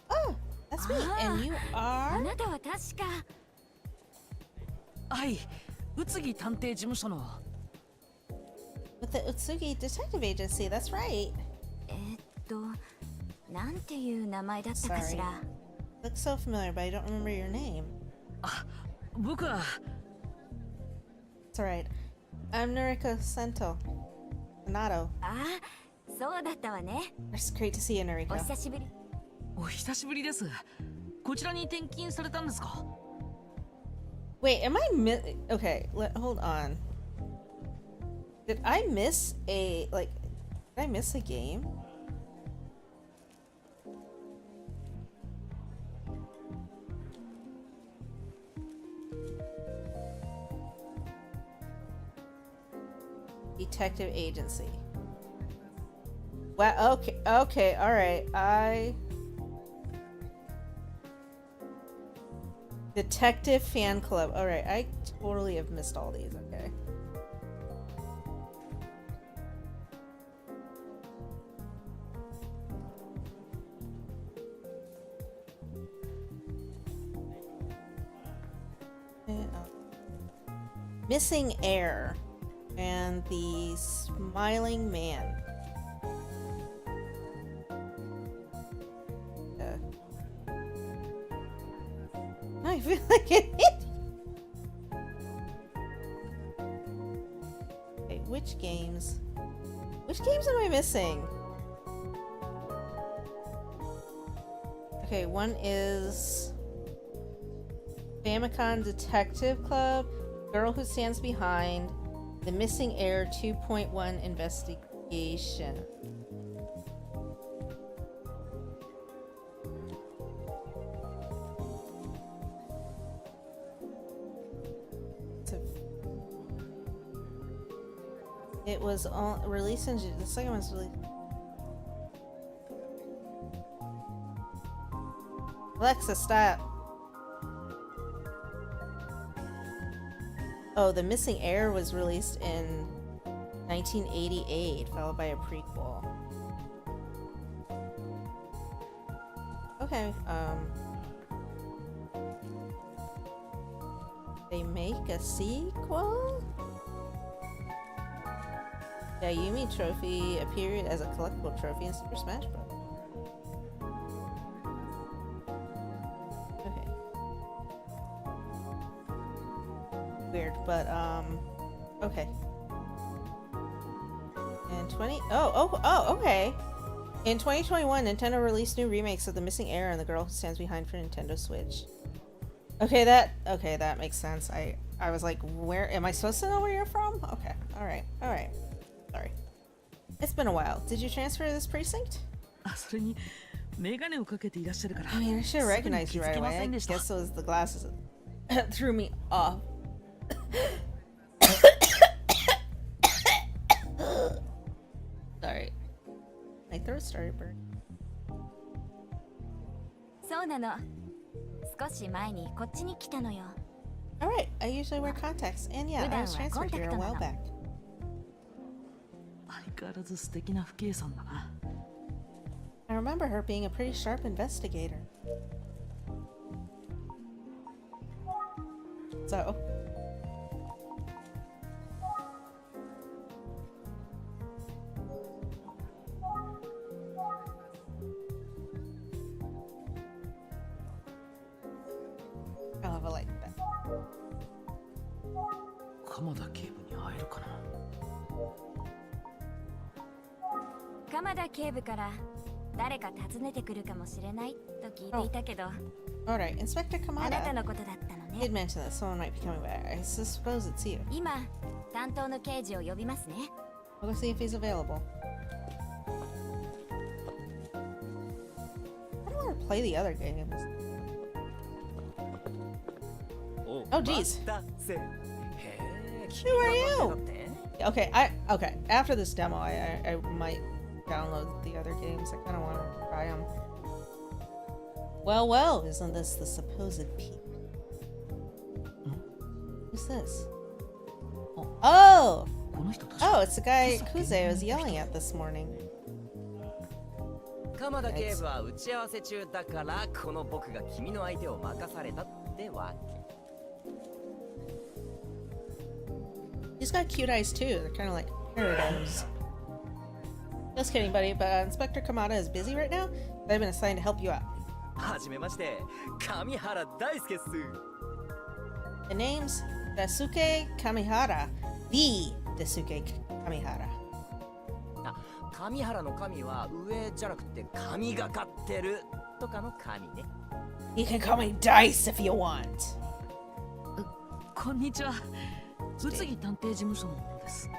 Oh, that's me. And you あ are なたは確か。はい。宇津木探偵事務所の。 with the Utsugi Detective Agency. That's right. なんていう名前だったかしら。 Looks so familiar, but I don't remember your name. 僕は It's alright. I'm Noriko Sento. Anato. ああ、そうだったわね。 It's great to see you, お Noriko. 久しぶり。お久しぶりです。こちらに転勤されたんですか？ Wait, am I okay, hold on. Did I miss a game? Detective Agency. Wow, okay, alright. Detective Fan Club. Alright, I totally have missed all these, okay. Missing Air and the Smiling Man. I feel like it. Okay, which games? Which games am I missing? Okay, one is Famicom Detective Club, Girl Who Stands Behind, The Missing Heir 2.1 Investigation. It was released in the second one's released. Alexa, stop. Oh, The Missing Heir was released in 1988, followed by a prequel. Okay, they make a sequel? The Yumi Trophy appeared as a collectible trophy in Super Smash Bros. Okay. but okay. And okay. In 2021, Nintendo released new remakes of The Missing Heir and The Girl Who Stands Behind for Nintendo Switch. Okay, that makes sense. I was like, where am I supposed to know where you're from? Okay, all right. Sorry. It's been a while. Did you transfer to this precinct? それにメガネをかけていらっしゃるから。 I mean, I should have recognized you right away. I guess it was the glasses that threw me off. Sorry. My throat started burning. そうなの。少し前にこっちに来たのよ。Alright, I usually wear contacts, and yeah, I was transferred here a while back. 相変わらず素敵な不敬さんだな。 I remember her being a pretty sharp investigator. So. I'll have a light back. 鎌田警部に会えるかな。鎌田警部から誰か訪ねてくるかもしれないと聞いていたけど、 Alright, Inspector あなた Kamada のことだったの did ね。 mention that someone might be coming back. I suppose it's you. 今、担当の刑事を呼びますね。 I'll go see if he's available. I don't want to play the other games. Oh, jeez. Who are you? Okay, after this demo, I might download the other games. I kind of want to try them. Well, isn't this the supposed peep? Who's this? Oh! この人確か Oh, it's the guy Kuze was yelling at this morning. 鎌田警部は打ち合わせ中だからこの僕が君の相手を任されたってわけ。 He's got cute eyes too. They're kind of like paradigms. Just kidding, buddy, but Inspector Kamada is busy right now. But I've been assigned to help you out. はじめまして、上原大輔っす。 The name's Dasuke Kamihara. The Dasuke Kamihara. 上原の神は上じゃなくて神がかってるとかの神ね。 You can call me Dice if you want. こんにちは。宇津木探偵事務所の者です。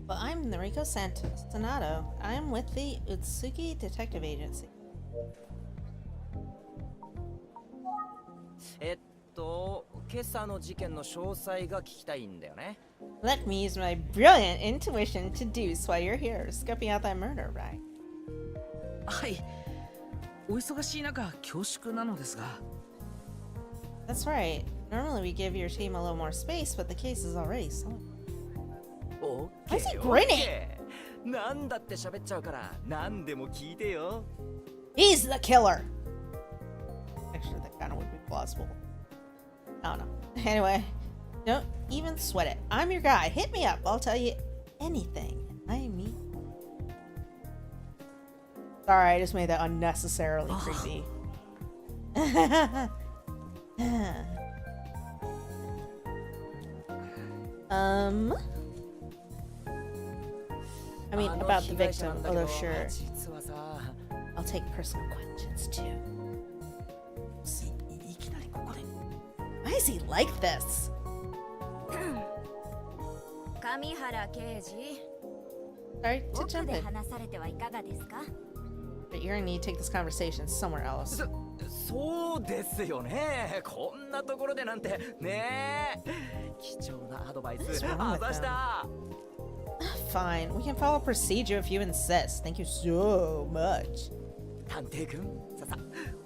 Well, I'm Noriko Sanato. I'm with the Utsuki Detective Agency. 今朝の事件の詳細が聞きたいんだよね。 Let me use my brilliant intuition to deduce why you're here, scoping out that murder, right? はい。お忙しい中、恐縮なのですが。 That's right. Normally we give your team a little more space, but the case is already solved. オッ Why ケ is he ー grinning? なんだって喋っちゃうから何でも聞いてよ。 He's the killer! Actually, that kind of would be plausible. I don't know. Anyway, don't even sweat it. I'm your guy. Hit me up. I'll tell you anything. I mean... Sorry, I just made that unnecessarily creepy. I mean, about the victim, although sure, 実はさ、 I'll take personal questions too. いきなりここで。 Why is he like this? 上原刑事、 Sorry to 奥 jump で in. 話されてはいかがですか？ But you're gonna need to take this conversation somewhere else. そうですよね。こんなところでなんてねえ。貴重なアドバイス What's wrong あ with ざした。 Fine, we can follow procedure if you insist. Thank you so much. 探偵くん、ささ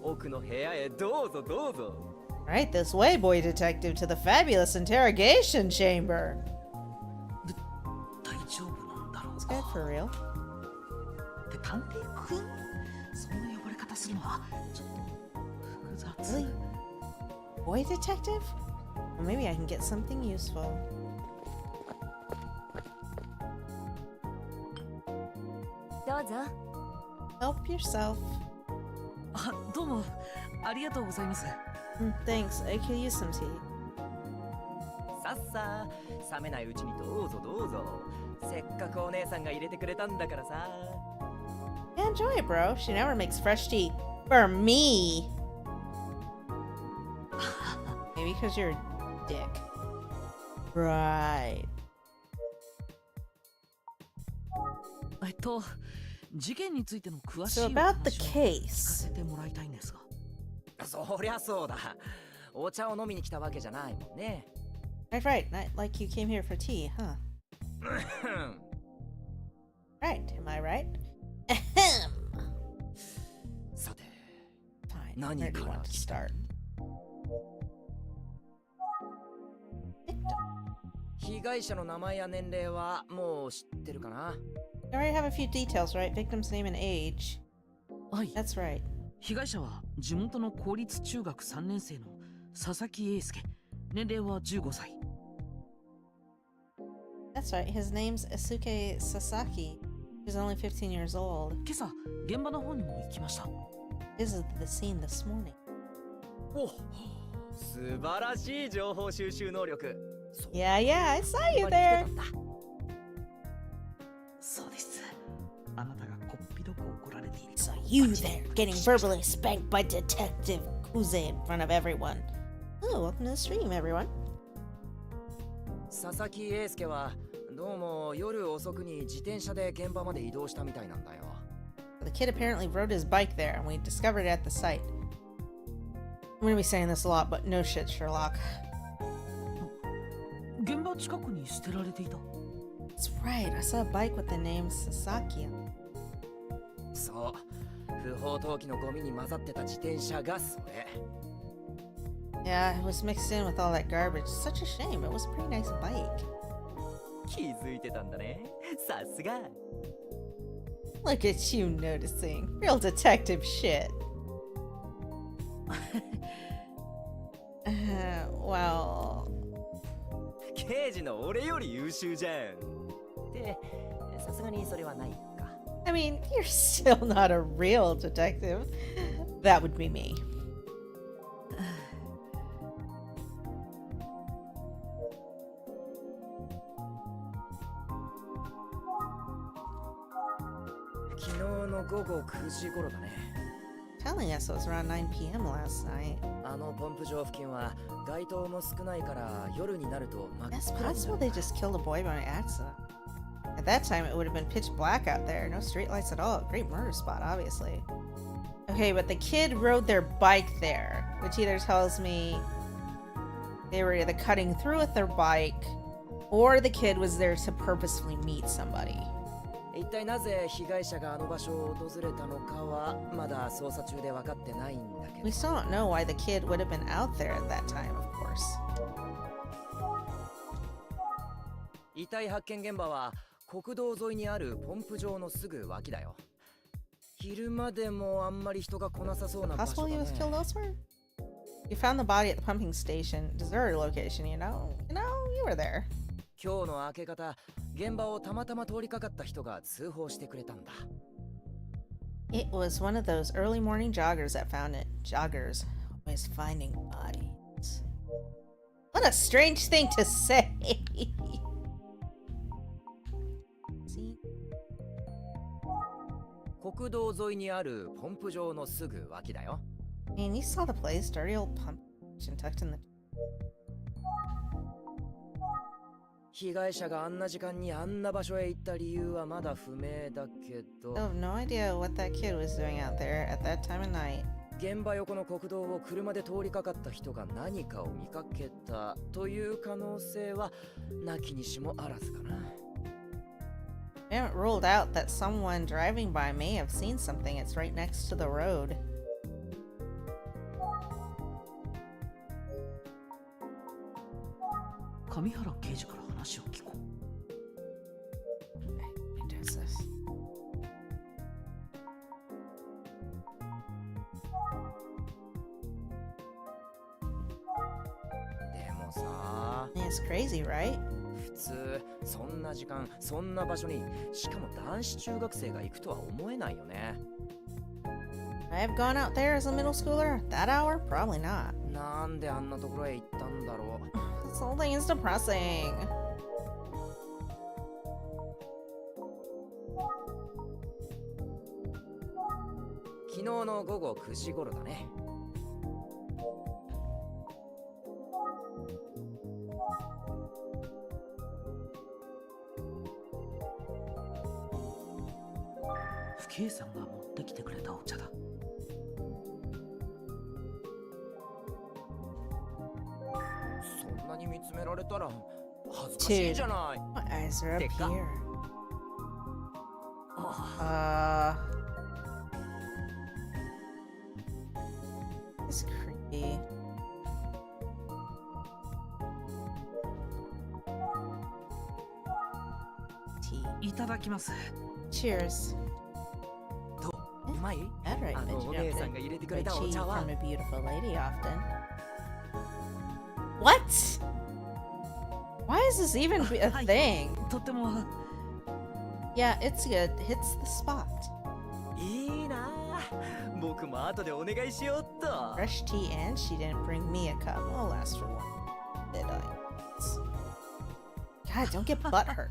奥の部屋へどうぞどうぞ。 Right this way, boy detective, to the fabulous interrogation chamber. 大丈夫なんだろう This guy か。 for real? で探偵くんそんな呼ばれ方するのはちょっと複雑。 Really? Boy detective? Well, maybe I can get something useful. どうぞ。 Help yourself. あ、どうもありがとうございます。 Thanks, I could use some tea. さっさ冷めないうちにどうぞどうぞ。せっかくお姉さんが入れてくれたんだからさ。 Yeah, enjoy it, bro. She never makes fresh tea. For me. Maybe because you're a dick. Right. 事件についての詳しい So お about the 話を聞か case. せてもらいたいんですが。そりゃそうだ。お茶を飲みに来たわけじゃないもんね。 Right. Not like you came here for tea, huh? Right. Am I right? Ahem. さて、 Fine. 何 Where do か you ら want to 来た start? Victim. 被害者の名前や年齢はもう知ってるかな？ You already have a few details, right? Victim's name and age. はい。 That's right. 被害者は地元の公立中学3年生の佐々木英介。年齢は15歳。 That's right. His name's Asuke Sasaki. He's only 15 years old. 今朝現場の方にも行きました。 Visited the scene this morning. お、素晴らしい情報収集能力。 Yeah, I saw you ここまで there. 来てたんだ。そうです。あなたがこっぴどく怒られている。 Saw you there, getting verbally spanked by Detective Kuze in front of everyone. Oh, welcome to the stream, everyone. 佐々木英介はどうも夜遅くに自転車で現場まで移動したみたいなんだよ。 The kid apparently rode his bike there, and we discovered it at the site. I'm gonna be saying this a lot, but no shit, Sherlock. 現場近くに捨てられていた。 That's right, I saw a bike with the name Sasaki. そう、不法投棄のゴミに混ざってた自転車がそれ。 Yeah, it was mixed in with all that garbage. Such a shame, it was a pretty nice bike. 気づいてたんだね。さすが。 Look at you noticing. Real detective shit. Well... 刑事の俺より優秀じゃん。ってさすがにそれはないか。 I mean, you're still not a real detective. That would be me. 昨日の午後9時頃だね。 Telling us it was around 9 p.m. last night. あのポンプ場付近は街灯も少ないから夜になると真っ It's 暗に possible な they る。 just killed a boy by accident. At that time, it would have been pitch black out there. No streetlights at all. Great murder spot, obviously. Okay, but the kid rode their bike there, which either tells me they were either cutting through with their bike or the kid was there to purposefully meet somebody. 一体なぜ被害者があの場所を訪れたのかはまだ捜査中で分かってないんだけ We ど。 still don't know why the kid would have been out there at that time, of course. 遺体発見現場は国道沿いにあるポンプ場のすぐ脇だよ。昼間でもあんまり人が来なさそうな場所 Possible だ he ね。 was killed elsewhere? You found the body at the pumping station, deserted location, you know? You were there. 今日の明け方、現場をたまたま通りかかった人が通報してくれたんだ。 It was one of those early morning joggers that found it. Joggers, always finding bodies. What a strange thing to say! See? 国道沿いにあるポンプ場のすぐ脇だよ。 Man, you saw the place, dirty old pump station tucked in the... 被害者があんな時間にあんな場所へ行った理由はまだ不明だけど、 I have no idea what that kid was doing out there at that time of night. 現場横の国道を車で通りかかった人が何かを見かけたという可能性はなきにしもあらずかな。I haven't ruled out that someone driving by may have seen something. It's right next to the road. 上原刑事から話を聞こう。Who does this? でもさ、 It's crazy, right? 普通そんな時間そんな場所にしかも男子中学生が行くとは思えないよね。 I've gone out there as a middle schooler. That hour? Probably not. なんであんなところへ行ったんだろう。 This whole thing is depressing. 昨日の午後9時頃だね。不敬さんが持ってきてくれたお茶だ。そんなに見つめられたら恥ずかしいじゃない。 My eyes are up Teka. here. It's creepy. Tea. いただきます。 Cheers. どう？うまい？ That right, あの mentioned お you 姉 have さん to が入れてくれ buy たお tea 茶は from a beautiful lady often. What? Why is this even a はい thing? とっても Yeah, it's good. Hits the spot. いいなあ。僕も後でお願いしようっと。 Fresh tea, and she didn't bring me a cup. I'll last for one. Did I? God, don't get butthurt.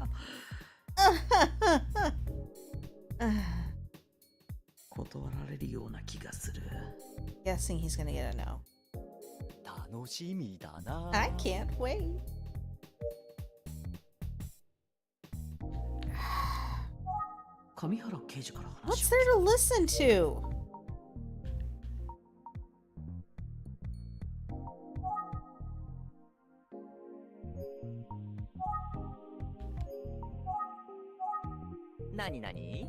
断られるような気がする。 Guessing he's gonna get a no. 楽しみだな。 I can't wait. *sighs* 上原刑事から話 What's を there to listen to? なになに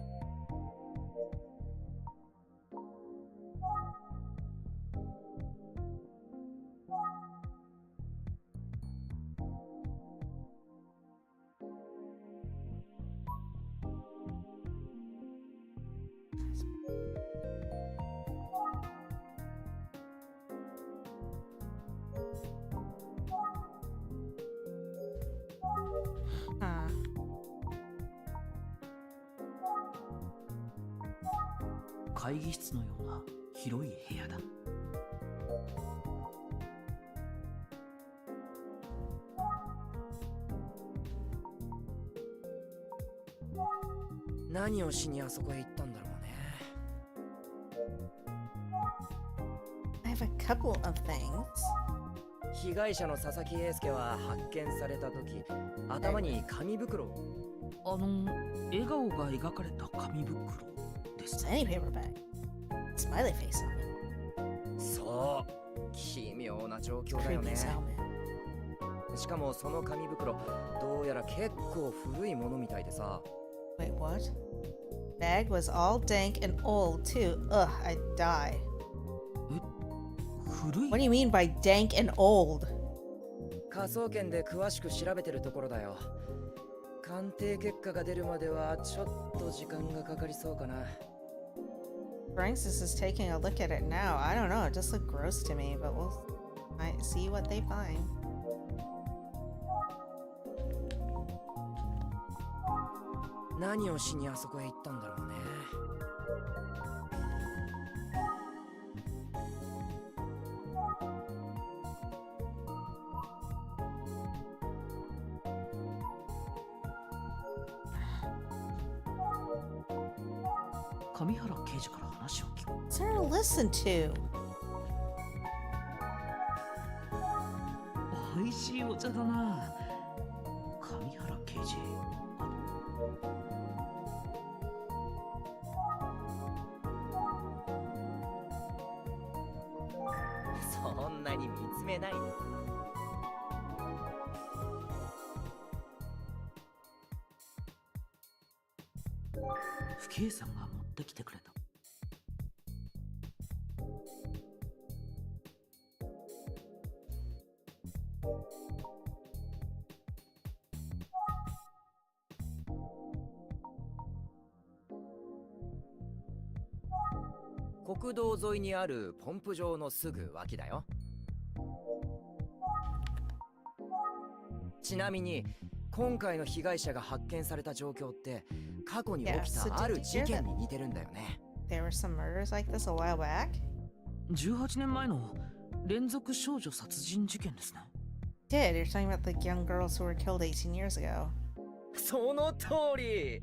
？Huh. 会議室のような広い部屋だ。何をしにあそこへ行ったんだろうね。 I have a couple of things. 被害者の佐々木英介は発見された時、頭に紙袋を。笑顔が描かれた紙袋ですね。 Any paper bag. Smiley face on it. そう奇妙な状況だよ Creepy ね。 as hell, man. しかもその紙袋どうやら結構古いものみたいでさ。 Wait, what? Bag was all dank and old, too. Ugh, I'd die. 古い What do you mean by dank and old? 科捜研で詳しく調べてるところだよ。鑑定結果が出るまではちょっと時間がかかりそうかな。 Francis is taking a look at it now. I don't know, it just looked gross to me, but we'll see what they find. 何をしにあそこへ行ったんだろうね。上原刑事から話を聞こう。 What's there to listen to? 美味しいお茶だな。上原刑事。そんなに見つめない。不敬さんが持ってきてくれた。国道沿いにあるポンプ場のすぐ脇だよ。ちなみに今回の被害者が発見された状況って過去に起き Yes, so た did ある you 事 hear 件 that? に似てるんだよね。 There were some murders like this a while back? 18年前の連続少女殺人事件ですね。 Did you're talking about the young girls who were killed 18 years ago? その通り。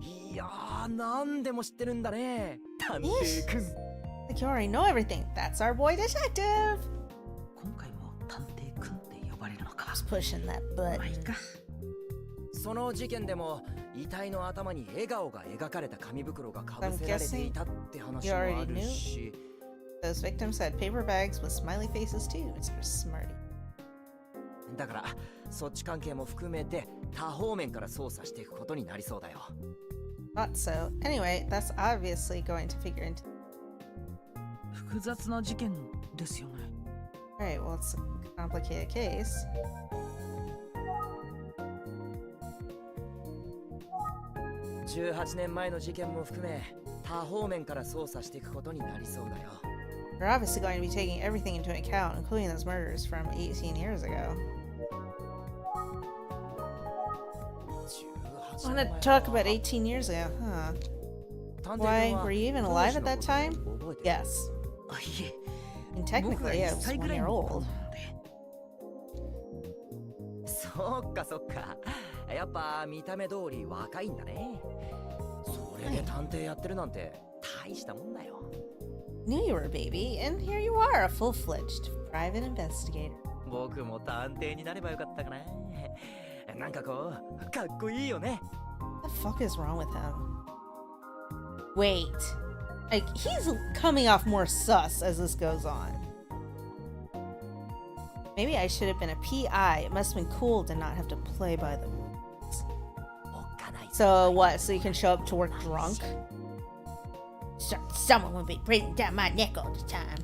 いやー、なんでも知ってるんだね、探偵くん。 Like you already know everything. That's our boy detective. 今回も探偵くんって呼ばれるのか。 Just pushing that まあいい button. か。その事件でも遺体の頭に笑顔が描かれた紙袋がかぶせられていたって話もあるし。 Those victims had paper bags with smiley faces too, Mr. Smarty. だからそっち関係も含めて多方面から捜査していくことになりそうだよ。 Thought so. Anyway, that's obviously going to figure into. 複雑な事件ですよね。 Alright, well, it's a complicated case. 18年前の事件も含め多方面から捜査していくことになりそうだよ。 We're obviously going to be taking everything into account, including those murders from 18 years ago. I want to talk about 18 years ago, huh? Why, were you even alive at that time? Yes. あ、いえ。 And 僕が technically, I 1 was 歳ぐ 1らい year の頃 old. なので。そっかそっか。やっぱ見た目通り若いんだね。それで探偵やってるなんて大したもんだよ。 Knew you were a baby, and here you are, a full-fledged private investigator. 僕も探偵になればよかったかな。なんかこうかっこいいよね。 What the fuck is wrong with him? Wait. Like, he's coming off more sus as this goes on. Maybe I should have been a PI. It must have been cool to not have to play by the rules. So what? So you can show up to work drunk? Someone would be breathing down my neck all the time.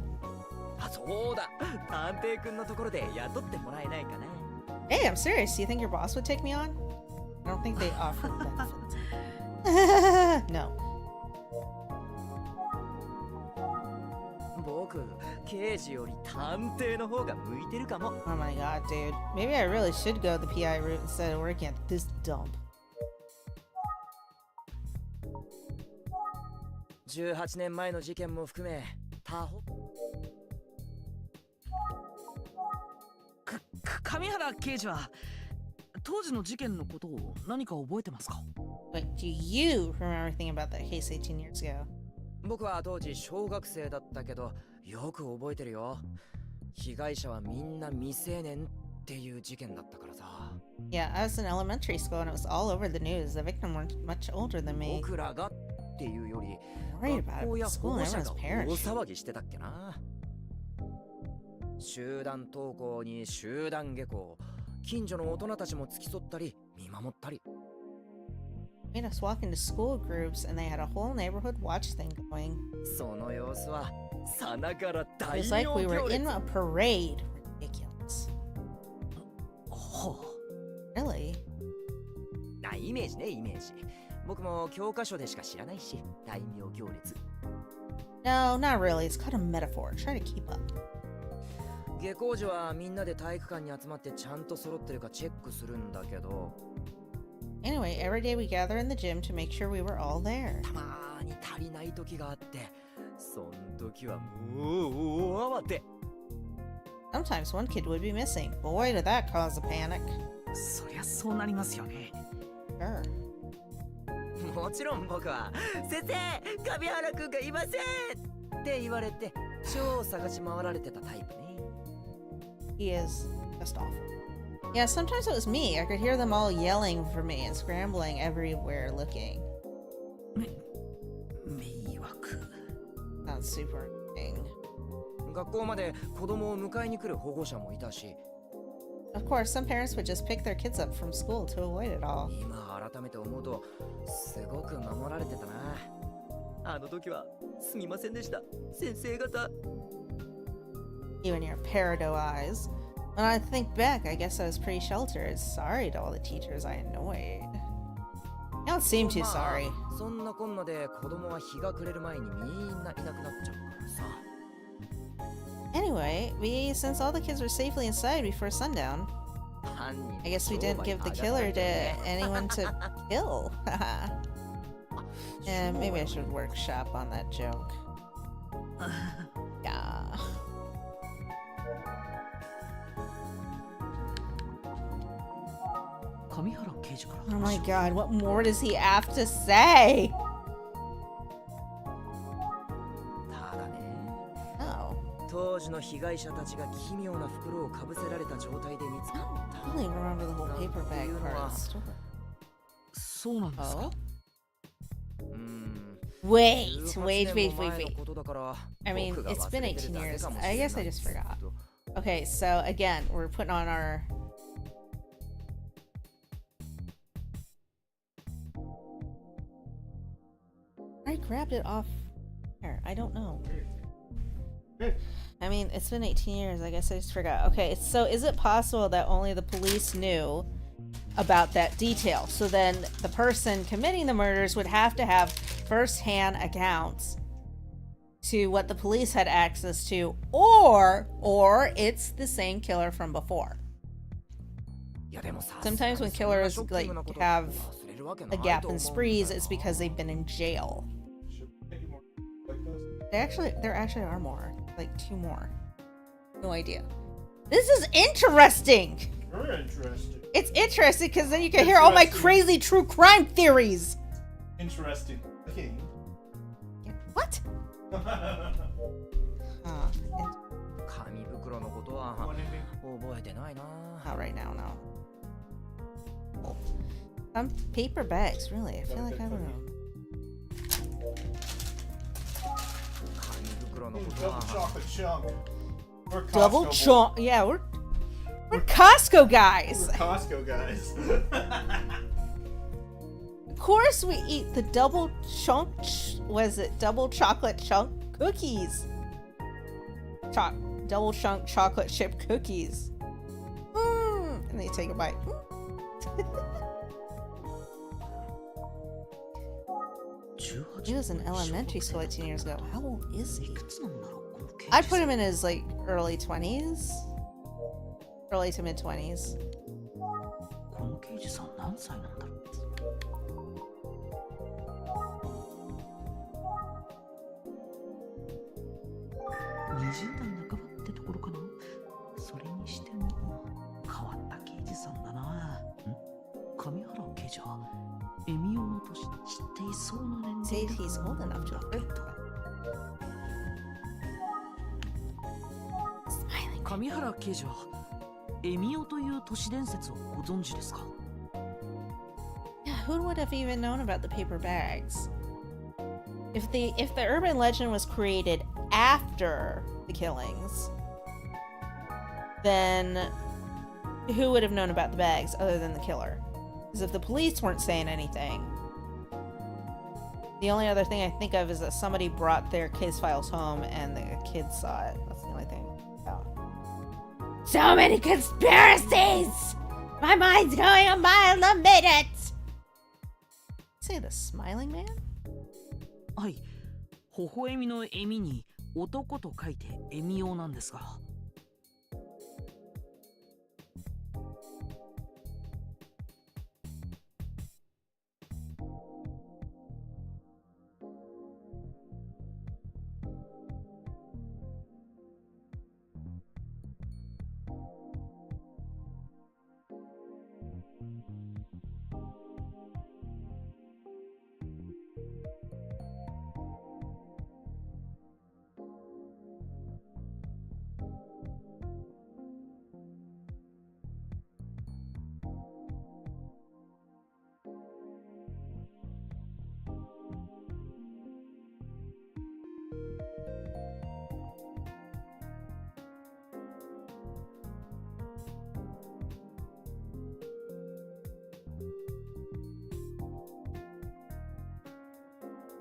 あ、そうだ。探偵くんのところで雇ってもらえないかな。 Hey, I'm serious. Do you think your boss would take me on? I don't think they offer benefits. No. 僕、刑事より探偵の方が向いてるかも。 Oh my god, dude. Maybe I really should go the PI route instead of working at this dump. 18年前の事件も含め、上原刑事は当時の事件のことを何か覚えてますか？ Wait, do you remember anything about that case 18 years ago? 僕は当時小学生だったけど、よく覚えてるよ。被害者はみんな未成年っていう事件だったからさ。 Yeah, I was in elementary school and it was all over the news. The victim weren't much older than me. 僕らがっていうより、 Worried 学 about 校 it や at 保 school 護 and 者 everyone's が parents. 大騒ぎしてたっけな。集団登校に集団下校、近所の大人たちも付き添ったり見守ったり。 Made us walk into school groups and they had a whole neighborhood watch thing going. その様子はさながら It 大 was like 行 we were 列。 in a parade. Ridiculous. ほう。 Really? あ、イメージね、イメージ。僕も教科書でしか知らないし、大名行列。 No, not really. It's called a metaphor. Try to keep up. 下校時はみんなで体育館に集まってちゃんと揃ってるかチェックするんだけど、 Anyway, every day we gather in the gym to make sure we were all there. たまーに足りない時があって、そん時はもう大慌て。 Sometimes one kid would be missing. Boy, did that cause a panic. そりゃそうなりますよね。 Sure. もちろん僕は先生、上原くんがいませんって言われて超探し回られてたタイプね。 He is just awful. Yeah, sometimes it was me. I could hear them all yelling for me and scrambling everywhere looking. 迷惑。 Sounds super annoying. 学校まで子供を迎えに来る保護者もいたし、 Of course, some parents would just pick their kids up from school to avoid it all. 今改めて思うとすごく守られてたな。あの時はすみませんでした、先生方。 Even your peridot eyes. When I think back, I guess I was pretty sheltered. Sorry to all the teachers I annoyed. You don't seem too sorry. まあそんなこんなで子供は日が暮れる前にみんないなくなっちゃうからさ。 Anyway, since all the kids were safely inside before sundown, 犯人 I guess we didn't give the killer to anyone to kill. Yeah, maybe I should workshop on that joke. Yeah. Oh my god, what more does he have to say? ただね、 Oh. 当時の被害者たちが奇妙な袋をかぶせられた状態で見つかった。 I don't even remember the whole paper bag part of the story. そうなんですか。 Oh? 18 Wait. 年も前のことだから、 I mean, 僕が it's been 忘れてる 18だけ years. かもしれ I ない guess I just け forgot. ど。 Okay, so again, we're putting on our... I grabbed it off there. I don't know. I mean, it's been 18 years. I guess I just forgot. Okay, so is it possible that only the police knew about that detail? So then the person committing the murders would have to have first-hand accounts to what the police had access to, or it's the same killer from before. いやでもさ、 Sometimes when そんな killers ショッキン like グなこと have 忘れるわけ a ない gap と思 in うんだ sprees, よ it's because they've been in jail. Should make it more like this. There actually are more, like 2 more. No idea. This is interesting. Very interesting. It's interesting because then you can hear all my Interesting. crazy true crime theories. Interesting. Okay. What? Huh. 紙袋のことは One ending. 覚えてないな。 Not right now, no. Some paper bags, really. I feel like I don't know. 紙袋のこと Double は chocolate chunk. We're Double Costco chunk. Yeah, we're Costco boys. guys. We're Costco guys. Of course, we eat the double chunk. Was it double chocolate chunk cookies? Double chunk chocolate chip cookies. And they take a bite. He was in elementary school 18 years ago. How old is he? I'd put him in his like early 20s, early to mid 20s. この刑事さん何歳なんだろう。20代半ばってところかな。それにしても変わった刑事さんだな。上原刑事はエミオの年知っていそうな年 Say 齢 he's old enough to have heard that. Smiling. 上原刑事はエミオという都市伝説をご存知ですか？ Yeah, who would have even known about the paper bags? If the urban legend was created after the killings, then who would have known about the bags other than the killer? Because if the police weren't saying anything, the only other thing I think of is that somebody brought their case files home and the kids saw it. That's the only thing. Yeah. So many conspiracies! My mind's going a mile a minute! Say the smiling man? はい。微笑みの笑みに男と書いてエミオなんですが。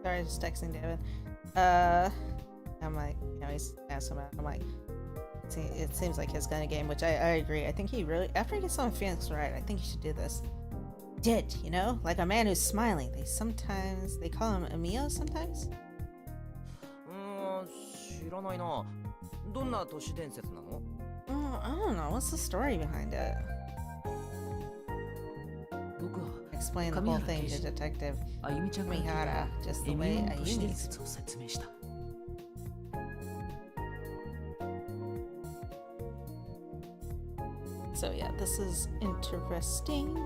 Sorry, just texting David. I'm like, you know, he's asking about. I'm like, it seems like his kind of game, which I agree. I think he really, after he gets on Phoenix right, I think he should do this. Did you know, like a man who's smiling? They call him Emio sometimes. 知らないな。どんな都市伝説なの？ Oh, I don't know. What's the story behind it? 僕は Explain the whole thing to Detective あゆみちゃんが言って Mihara, just た the エ way ミオの都市 Ayumi 伝説を説明した So yeah, this is interesting.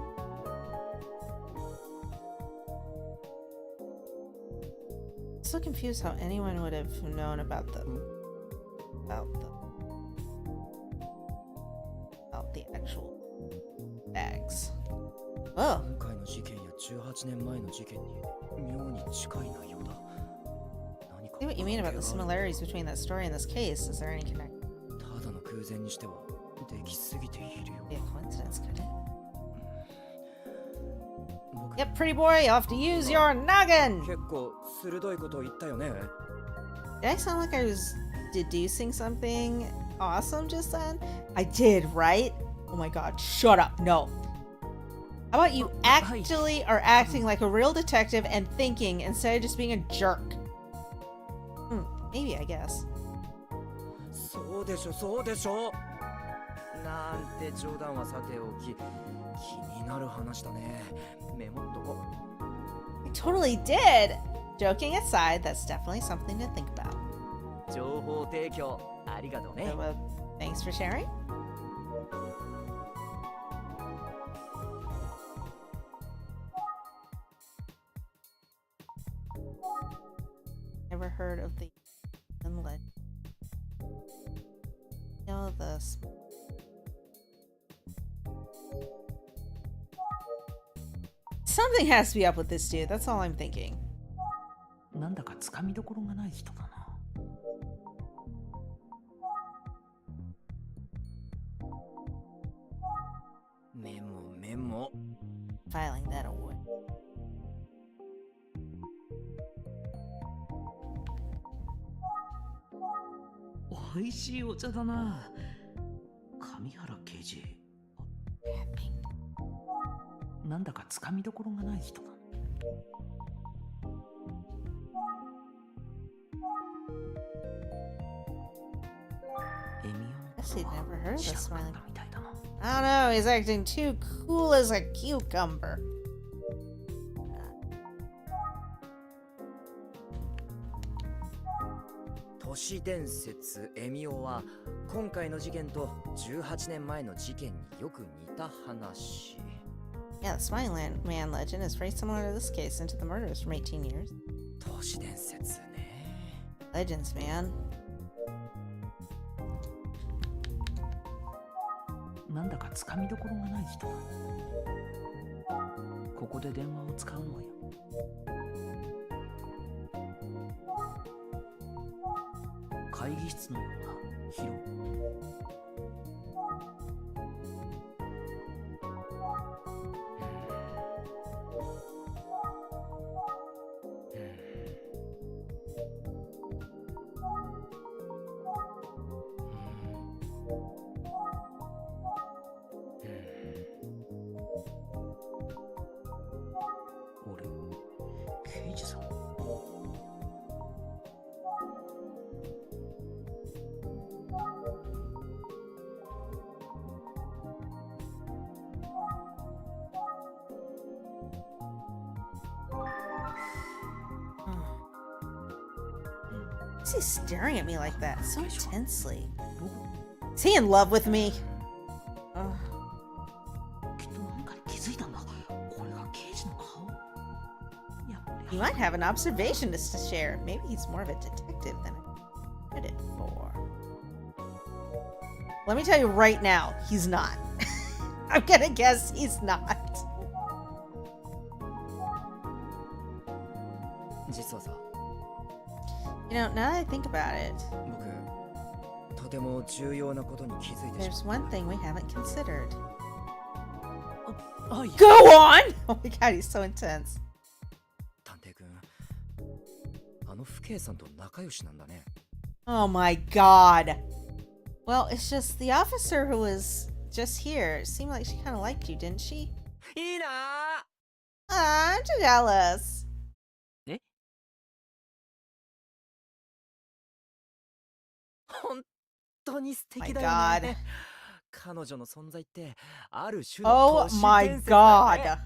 So confused how anyone would have known about the actual bags. Oh, 今回の事件や18年前の事件に妙に近い内容だ。何か see what you mean about the similarities between that story and this case. Is there any connection? ただの偶然にしてはできすぎているよ。 Be a coincidence, could it? 僕 Yep, pretty boy, you'll have to use your noggin! 結構鋭いことを言ったよね。 Did I sound like I was deducing something awesome just then? I did, right? Oh my god, shut up, no. How about you actually are acting like a real detective and thinking instead of just being a jerk? Maybe, I guess. そうでしょ、そうでしょ。なんて冗談はさておき、気になる話だね。メモっとこ。 I totally did! Joking aside, that's definitely something to think about. 情報提供ありがとうね。 So, thanks for sharing. Never heard of the inlet. No, this. Something has to be up with this dude. That's all I'm thinking. なんだかつかみどころがない人だな メモメモ。 Filing that away. Oh, 美味しいお茶だな上原刑事なんだかつかみどころがない人だ Guess he'd never heard of this 知らなか smiling. ったみたいだな I don't know, he's acting too cool as a cucumber. 都市伝説エミオは今回の事件と18年前の事件によく似た話。 Yeah, the Smiling Man legend is very similar to this case and to the murders from 18 years. 都市伝説ね。 Legends, man. なんだかつかみどころがない人だここで電話を使うのよ会議室のような広俺刑事さん Why is he staring at me like that so intensely? Is he in love with me? Ugh. きっとなんかに気づいたんだこれが刑事の顔やっぱり He might have an observation to share. Maybe he's more of a detective than I'm credit for. Let me tell you right now, he's not. I'm gonna guess he's not. 実はさ、 You know, now that I think about it, 僕とても重要なことに気づいてし there's まっ one thing we haven't considered. あいや Go on! Oh my god, he's so intense. た。探偵君、K さんと仲良しなんだね。 Oh my god. Well, it's just the officer who was just here. It seemed like she kind of liked you, didn't she? いいな I'm jealous. ー。本当に素敵だよ My ね。 God. 彼女の存在ってある種の Oh 都市 my 伝説だよね。 god.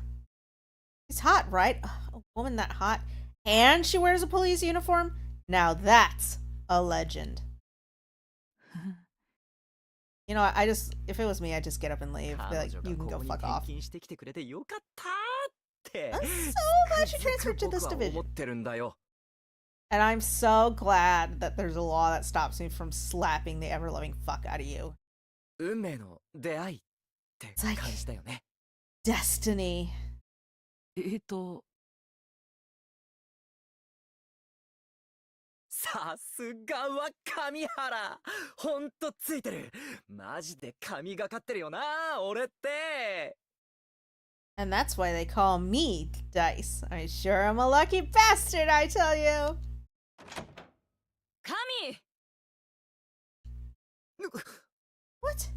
She's hot, right? A woman that hot. And she wears a police uniform? Now that's a legend. You know, if it was me, I'd just get up and leave. Be 彼 like, 女 you が can こ go こに fuck 転 off. 勤してきてくれてよかったって I'm so glad she transferred to this 僕は division. 思ってるんだよ。 And I'm so glad that there's a law that stops me from slapping the ever-loving fuck out of you. 運命の出会いって感じだよね。 Destiny. さすがは神原。ほんとついてる。マジで神がかってるよな、俺って。 And that's why they call me Dice. I sure am a lucky bastard, I tell you. 神 What?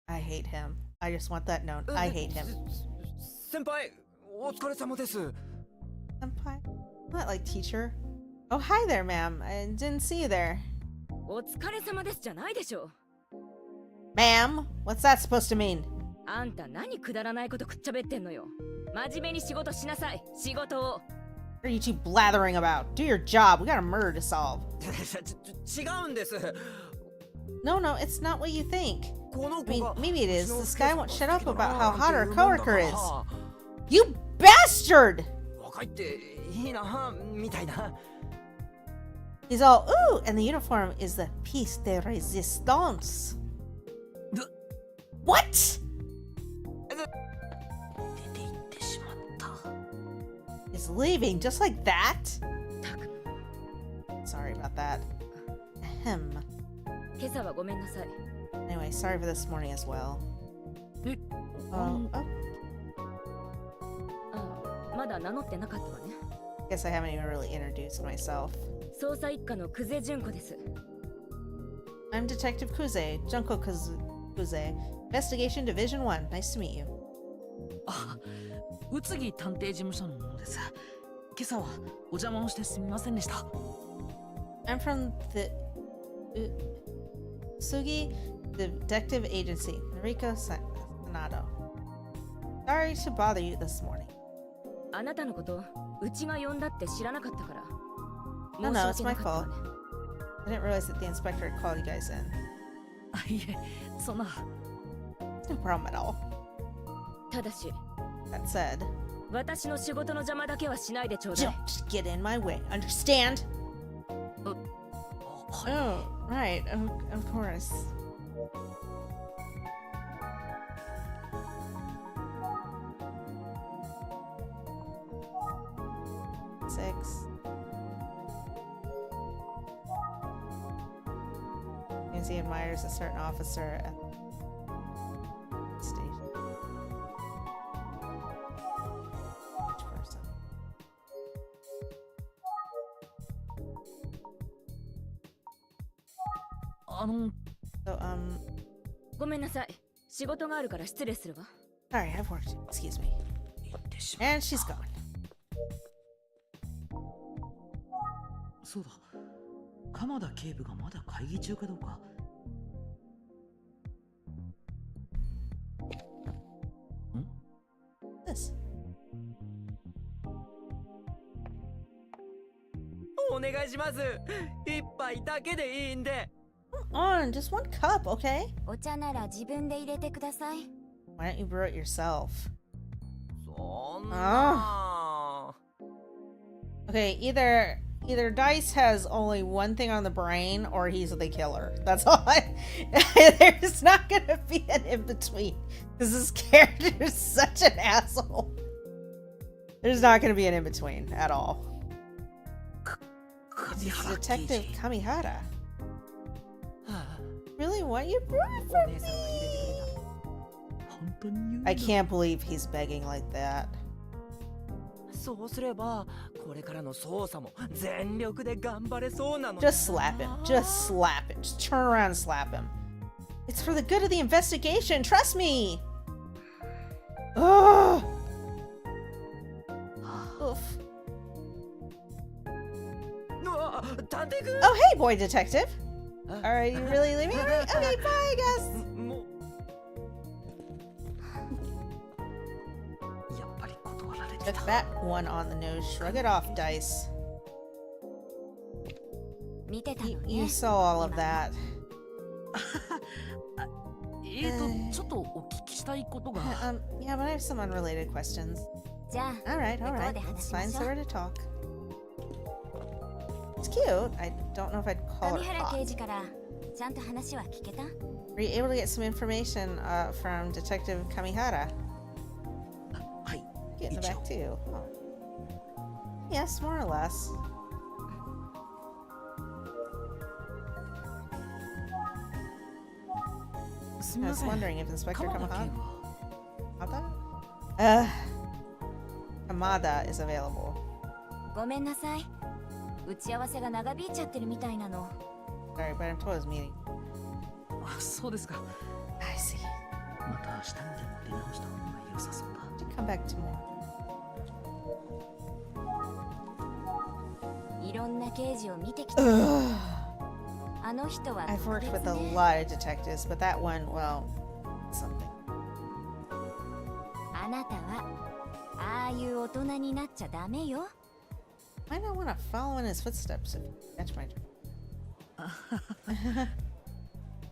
I hate him. I just want that known. I hate him. 先輩、お疲れ様です。 Senpai? Not like teacher. Oh, hi there, ma'am. I didn't see you there. お疲れ様ですじゃないでしょ。 Ma'am? What's that supposed to mean? あんた何くだらないことくっちゃべってんのよ。真面目に仕事しなさい。仕事を。 What are you two blathering about? Do your job. We got a murder to solve. 違うんです。 No, no, it's not what you think. この I 子 mean, が maybe it is. This guy won't shut up 好きだ about な how なん hot て our 言うんだ coworker か is. ら。 You bastard! 若いっていいなみたいな。 He's all, ooh, and the uniform is the piece de resistance. What? 出て行ってしまった。 He's leaving just like that? たく Sorry about that. Ahem. 今朝はごめんなさい。 Anyway, sorry for this morning as well. Oh, oh, あ、まだ名乗ってなかったわね。 guess I haven't even really introduced myself. 捜査一課の久世純子です。 I'm Detective Kuze, Junko Kuze. Investigation Division 1. Nice to meet you. あ、宇津木探偵事務所の者です。今朝はお邪魔をしてすみませんでした。 I'm from the Sugi Detective Agency, Noriko Sanado. Sorry to bother you this morning. あなたのことうちが呼んだって知らなかったから。 No, 申 no, し it's 訳 my なかったわ fault. ね。 I didn't realize that the inspector had called you guys in. あ、いえ、そんな。 No problem at all. ただし、 That said, 私の仕事の邪魔だけはしないでちょうだい。 don't just get in my way. Understand? はい。 Oh, right. Of course. Six. Means he admires a certain officer at the station. Each person. So, ごめんなさい。仕事があるから失礼するわ。 sorry, I've worked. Excuse me. 行ってしまう。 And she's gone. そうだ。鎌田警部がまだ会議中かどうか。 This. お願いします。一杯だけでいいんで。 Come on, just one cup, okay? お茶なら自分で入れてください。 Why don't you brew it yourself? そんな。 Okay, either Dice has only one thing on the brain or he's the killer. That's all. There's not gonna be an in between because this character is such an asshole. There's not gonna be an in between at all. It's 神原刑 Detective 事。 Kamihara. は Really? What you brew あ it お for 姉さんが入れてくれた。 本当に言うんだ。 I can't believe he's begging like that. そうすればこれからの捜査も全力で頑張れそうなの。 Just slap him. Just slap him. Just turn around and slap him. It's for the good of the investigation. Trust me. Ugh. Oof. うわ探偵君 Oh, hey, boy detective. Are you really leaving? Okay, bye, I guess. もうやっぱり断られて Took た。 that one on the nose. Shrug it off, Dice. 見てたの You ね。 saw all of that. ちょっとお聞きしたいことが。 Yeah, but I have some unrelated questions. じゃあ、 All right, all 向こ right. うで Let's 話しま find しょう。 somewhere to talk. It's cute. I don't know if I'd call 上 it 原 hot. 刑事からちゃんと話は聞けた？ Were you able to get some information from Detective Kamihara? はい。 Get in the 一 back 応 too. Oh. Yes, more or less. す I みま was せん。 wondering if Inspector 鎌田 Kamihara 警部は Kamada is available. ごめんなさい。打ち合わせが長引いちゃってるみたいなの。 Sorry, but I'm told his meeting. あ、そうですか。 I see. また明日にでも出直した方が良さそうだ。 Should come back tomorrow. いろんな刑事を見てきた。 Ugh. あの人は I've 特 worked 別 with a ね。 lot of detectives, but that one, well, something. あなたはああいう大人になっちゃダメよ。 Might not want to follow in his footsteps if you catch my drift.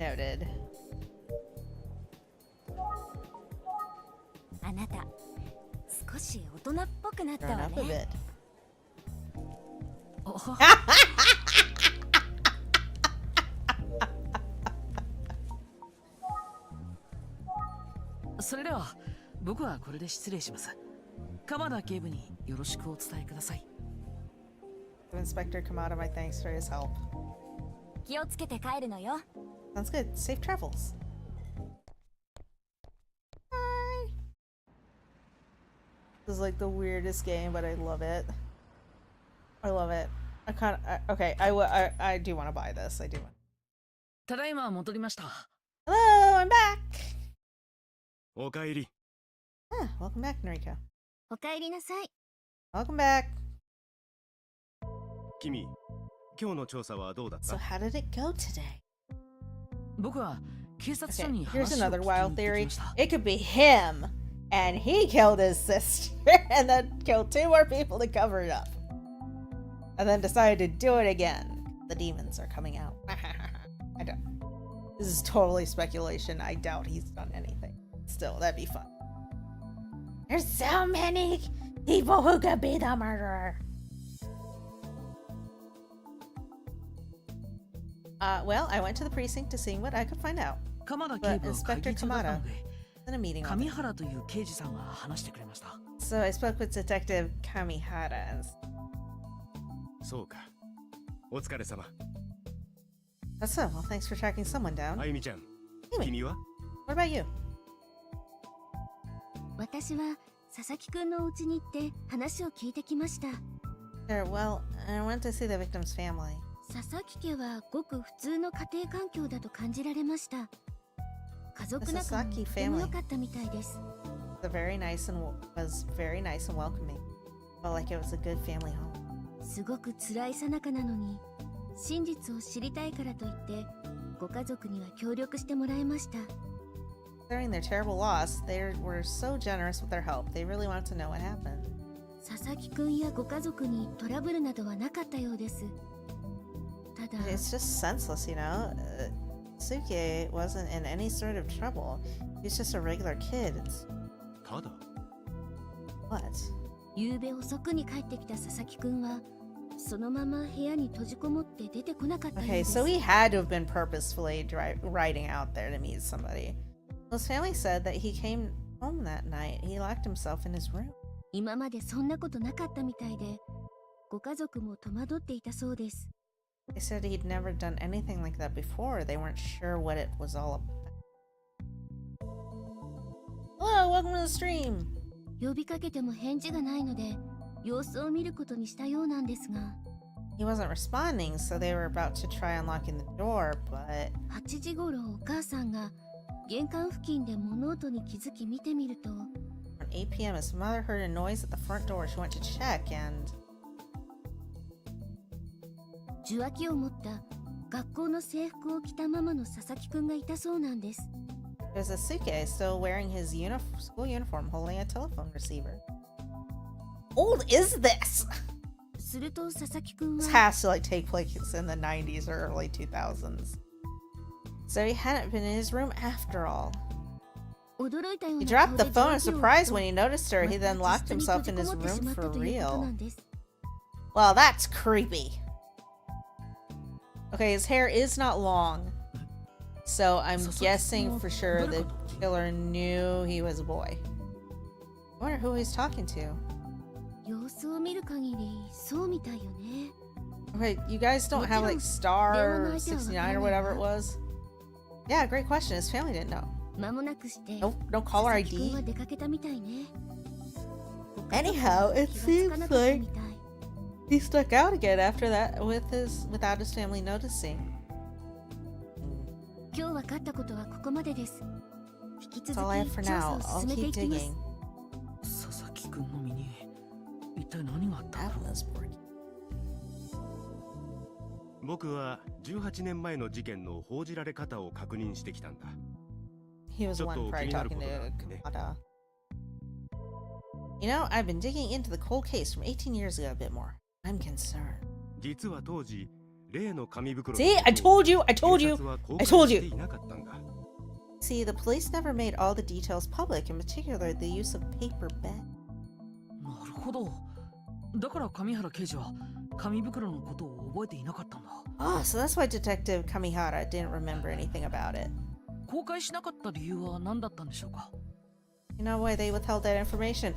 Noted. あなた少し大人っぽくなった Grown わ up a ね。 bit. おそれでは僕はこれで失礼します。鎌田警部によろしくお伝えください。 Give Inspector Kamada my thanks for his help. 気をつけて帰るのよ。 Sounds good. Safe travels. Bye. This is like the weirdest game, but I love it. I love it. I kind of okay. I do want to buy this. I do. ただいま戻りました。 Hello, I'm back. おかえり。 Welcome back, Noriko. おかえりなさい。 Welcome back. 君、今日の調査はどうだっ So た？ how did it go today? 僕は警察署 Okay, に here's 話を聞 another きに wild 行ってき theory. ました。 It could be him, and he killed his sister, and then killed two more people to cover it up, and then decided to do it again. The demons are coming out. I don't. This is totally speculation. I doubt he's done anything. Still, that'd be fun. There's so many people who could be the murderer. Well, I went to the precinct to see what I could find out. 鎌田警部は会議中だったので、 In a meeting with 上 him. 原という刑事さんが話してくれました。 So I spoke with Detective Kamihara. And そうか。お疲れ様。 that's so. Well, thanks for tracking someone down. あゆみちゃん、 Amy, 君は？ what about you? 私は佐々木くんのお家に行って話を聞いてきました。 Sure, well, I went to see the victim's family. 佐々木家はごく普通の家庭環境だと感じられました。家族仲もとても良かったみたいです。 Was very nice and welcoming. Felt like it was a good family home. すごく辛い最中なのに、真実を知りたいからといってご家族には協力してもらいました。 During their terrible loss, they were so generous with their help. They really wanted to know what happened. 佐々木くんやご家族にトラブルなどはなかったようです。ただ、 It's just senseless, you know? Suke wasn't in any sort of trouble. He was just a regular kid. It's ただ。 what? 夕べ遅くに帰ってきた佐々木くんは、そのまま部屋に閉じこもって出てこなかったよう Okay, です。 so he had to have been purposefully riding out there to meet somebody. His family said that he came home that night. He locked himself in his room. 今までそんなことなかったみたいで、ご家族も戸惑っていたそうです。 They said he'd never done anything like that before. They weren't sure what it was all about. Hello, welcome to the stream. 呼びかけても返事がないので、様子を見ることにしたようなんですが、 He wasn't responding, so they were about to try unlocking the door, but 8時頃お母さんが玄関付近で物音に気づき見てみると、 at 8 p.m. his mother heard a noise at the front door. She went to check, and 受話器を持った学校の制服を着たままの佐々木くんがいたそうなんです。 there's a suitcase still wearing his school uniform, holding a telephone receiver. Old is this? すると佐々木くん This は has to like take place in the 90s or early 2000s. So he hadn't been in his room after all. 驚いたよう He な dropped 顔 the で phone in 受話器を surprise 置く when と he noticed her. He また then locked じっとり himself 閉じ in こ his もってし room まった for ということ real. なんです。 Well, that's creepy. Okay, his hair is not long. So I'm guessing for sure the killer knew he was a boy. I wonder who he's talking to. 様子を見る限りそうみたいよね。 Okay, you guys don't have like Star 69 or whatever it was? Yeah, great question. His family didn't know. 間もなくして No caller 佐々木くん ID. は出かけたみたいね。 Anyhow, it 気がつかな seems かった like みたい。 he stuck out again after that without his family noticing. 今日分かったことはここまでです。引き That's 続 all I have き for 調査 now. を I'll 進めて keep いきます。 digging. 佐々木くんの身に一体何があったんだろ Apple う。 is working. 僕は18年前の事件の報じられ方を確認してきたんだ。 He was the one probably talking to Kamada. You know, I've been digging into the cold case from 18 years ago a bit more. I'm concerned. 実は当時、例の紙袋 See, I told you, I told you, 警察は公 I 開 told して you. いなかったんだ。 See, the police never made all the details public, in particular the use of paper bed. なるほど。だから上原刑事は紙袋のことを覚えていなかったんだ。 Oh, so that's why Detective Kamihara didn't remember anything about it. 公開しなかった理由は何だったんでしょうか。 You know why they withheld that information?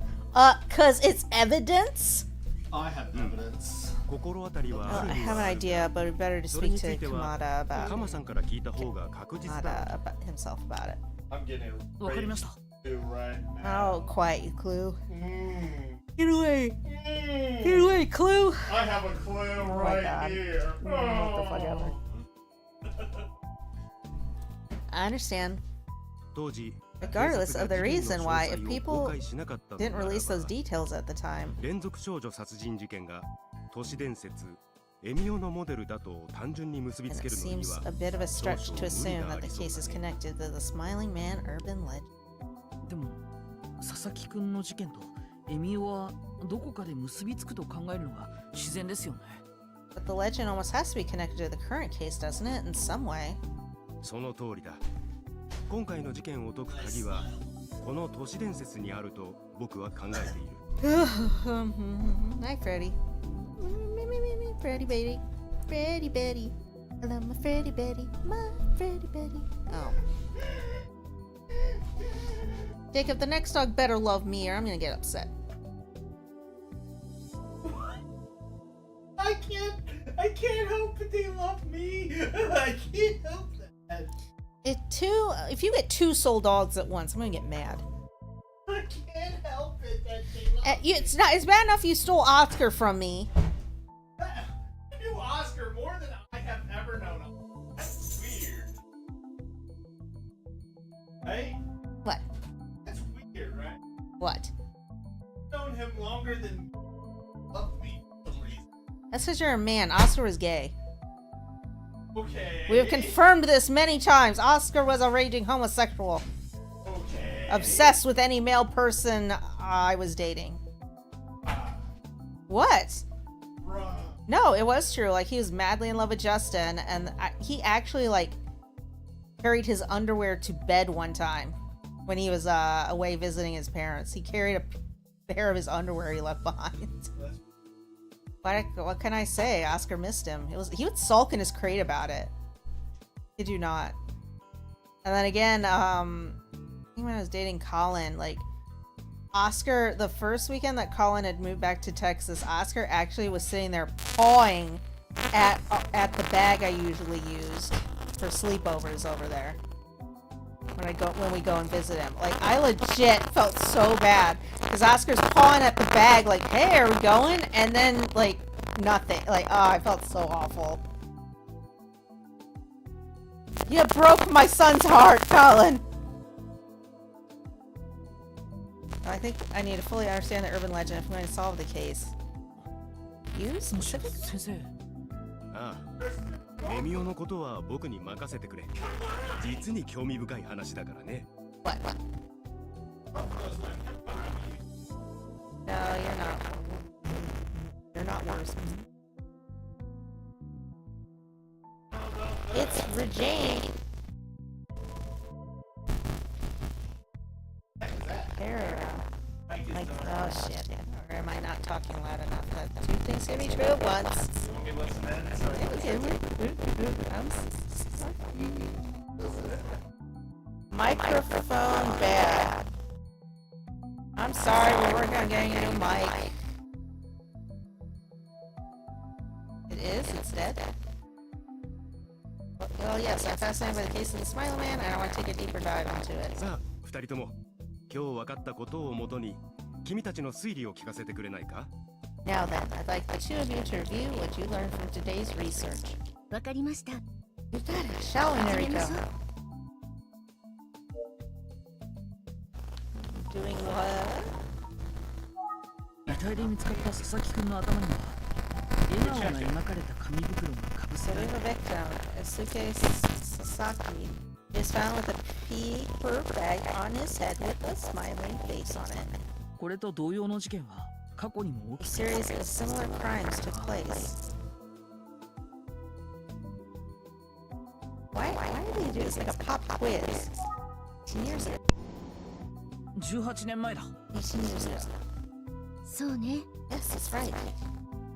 Cause it's evidence? I have evidence. 心当たりは Well, ある I に have は an ある idea, but we better to それに speak つ to いては Kamada about 鎌さんから聞いた方が確実 Kamada だ。 about himself about it. I'm getting わかりました。 ready right now. Oh, quiet, you Clue. Mm. Get away! Mm. Get away, Clue! I have a clue my right God. here. What the fuck ever. I understand. 当時、 Regardless of the 警察 reason が why, 事件 if の詳細を people 公開しなかったの didn't ならば release those details at the time, 連続少女殺人事件が都市伝説エミオのモデルだと単純に結び and つけ it るのに seems は a bit of a stretch to 少々 assume 無理があ that り the そう case is だね。 connected to the Smiling Man urban legend. でも佐々木くんの事件とエミオはどこかで結びつくと考えるのが自然ですよね。 But the legend almost has to be connected to the current case, doesn't it? In some way. その通りだ。今回の事件を解く鍵はこの都市伝説にあると僕は考えている。Hi, Freddy. Freddy Betty. Freddy Betty. I love my Freddy Betty. My Freddy Betty. Oh. Jacob, the next dog better love me or I'm gonna get upset. I can't help it. They love me. I can't help that. If you get two soul dogs at once, I'm gonna get mad. I can't help it that they love me. It's bad enough you stole Oscar from me. I knew Oscar more than I have ever known him. That's weird. Hey? What? That's weird, right? What? I've known him longer than love me, at least. That's because you're a man. Oscar was gay. Okay. We have confirmed this many times. Oscar was a raging homosexual. Okay. Obsessed with any male person I was dating. What? Bruh. No, it was true. Like, he was madly in love with Justin, and he actually, like, carried his underwear to bed one time when he was away visiting his parents. He carried a pair of his underwear he left behind. What can I say? Oscar missed him. He would sulk in his crate about it. Did you not? And then again, I think when I was dating Colin, like, Oscar, the first weekend that Colin had moved back to Texas, Oscar actually was sitting there pawing at the bag I usually used for sleepovers over there. when we go and visit him. Like, I legit felt so bad because Oscar's pawing at the bag, like, "Hey, are we going?" And then like nothing. Like, oh, I felt so awful. You broke my son's heart, Colin. I think I need to fully understand the urban legend if I'm going to solve the case. You specific? 先生、ああ、エミオのことは僕に任せてくれ。実に興味深い話だからね。What? No, you're not. You're not worse. It's Regine. There. Like, oh shit. Or am I not talking loud enough? That two things can be true at once. I'm sorry. Microphone bad. I'm sorry, we're working on getting a new mic. It is? It's dead? Well, yes, I'm fascinated by the case of the Smiley Man, and I want to take a deeper dive into it. さあ、二人とも今日分かったことをもとに君たちの推理を聞かせてくれないか？ Now then, I'd like the two of you to review what you learned from today's research. わかりました。 You got it, shall we, Nariko? Doing what? 遺体で見つかった佐々木くんの頭には笑顔が描かれた紙袋がかぶせ So ら we れ have a victim, Isuke Sasaki, is found with a paper bag on his head with a smiling face on it. これと同様の事件は過去にも A 起きて series of similar crimes took place. Why do they do this like a pop quiz? 10 years ago. 18年前だ。 18 years ago. そうね。 Yes, that's right.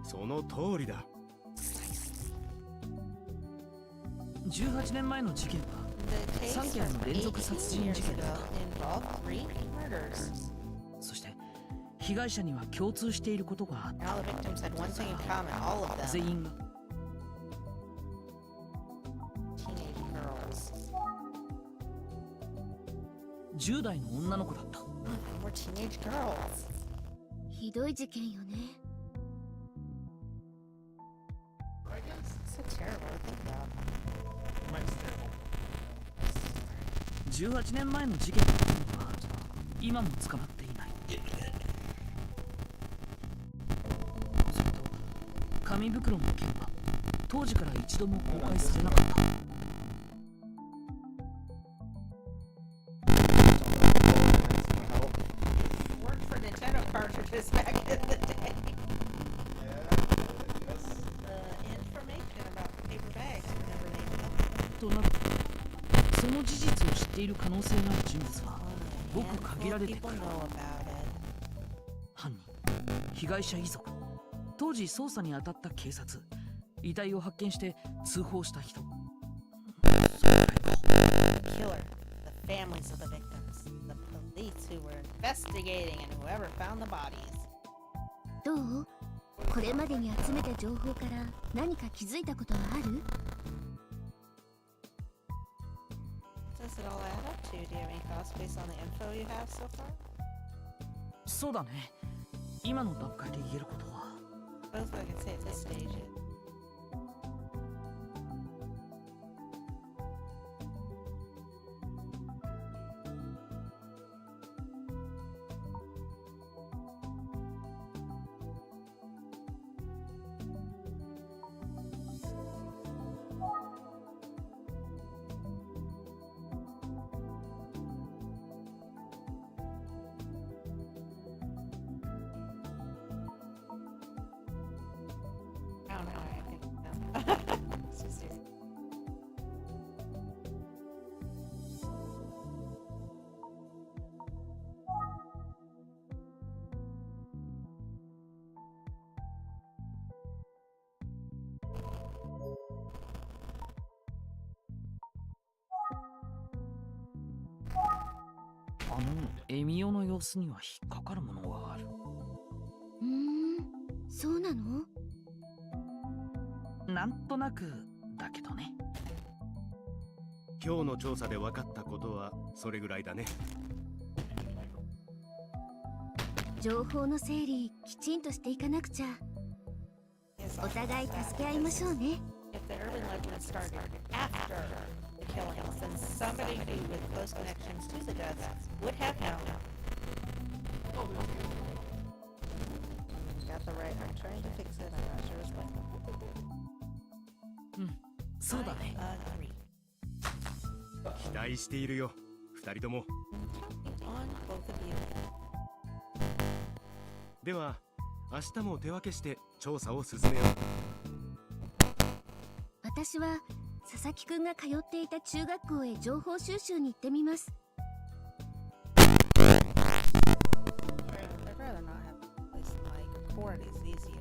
その通りだ。 18年前の事件は The case 3件の連続 from 殺 18 years 人事件だ ago った。 involved 3 murders. そして被害者には共通していることがあっ And all the victims had one thing in common, all of た。 them. 全員が Teenage girls. 10代の女の子だった。 We're teenage girls. ひどい事件よね。So terrible to think about. 18年前の事件の犯人は今も捕まっていない。それと紙袋の件は当時から一度も公開されなかった。 Worked for Nintendo cartridges back in the day. Information about paper bags were never named. となるとその事実を知っている可能性のある人物はごく限られてく People る。 know about it. 犯人、被害者遺族、当時捜査に当たった警察、遺体を発見して通報した人。それくらいか。 The killer, the families of the victims, the police who were investigating, and whoever found the bodies. どう？これまでに集めた情報から何か気づいたことはある？ Does it all add up to? Do you have any thoughts based on the info you have so far? そうだね。今の段階で言えることは。 Both I can say at this stage. Oh no, I think no. It's just easy.「エミオの様子には引っかかるものがある。そうなの？なんとなくだけどね。今日の調査で分かったことはそれぐらいだね。情報の整理きちんとしていかなくちゃ。お互い助け合いましょうね。 If the urban legend started after the killings, then somebody who with close connections to the deaths would have known. Got the right. I'm trying to fix it. I'm not sure it's what. そうだね。 I agree. 期待しているよ、二人とも。 On both of you. では明日も手分けして調査を進めよう。私は佐々木くんが通っていた中学校へ情報収集に行ってみます。 I'd rather not have to place like record is easier.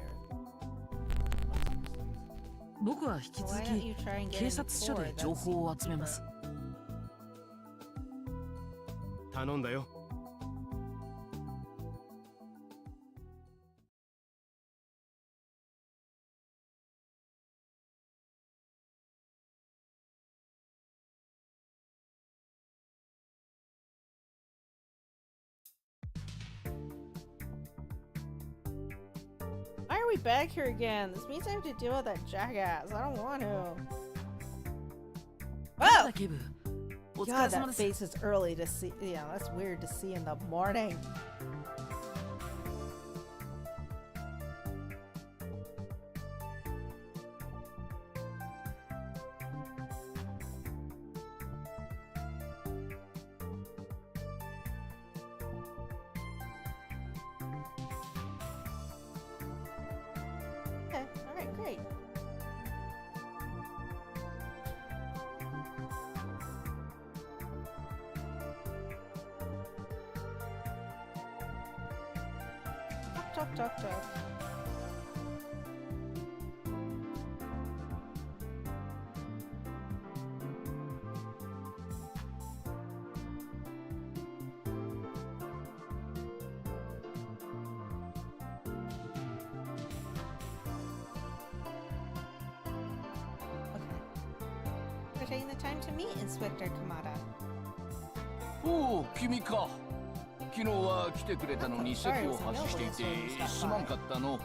僕は引き続 Why don't き you try and get 警 in 察署で Cord? 情 That 報を seems 集めます。 頼んだよ。Why are we back here again? This means I have to deal with that jackass. I don't want to. 原 Oh! 田警部、お疲 God, れ様 that です。 face is early to see. Yeah, that's weird to see in the morning. Okay, alright, great. Talk, talk, talk, talk. Okay. For taking the time to meet Inspector Kamada. おお、君か。昨日は来てくれたのに席を外していてすまんかったの。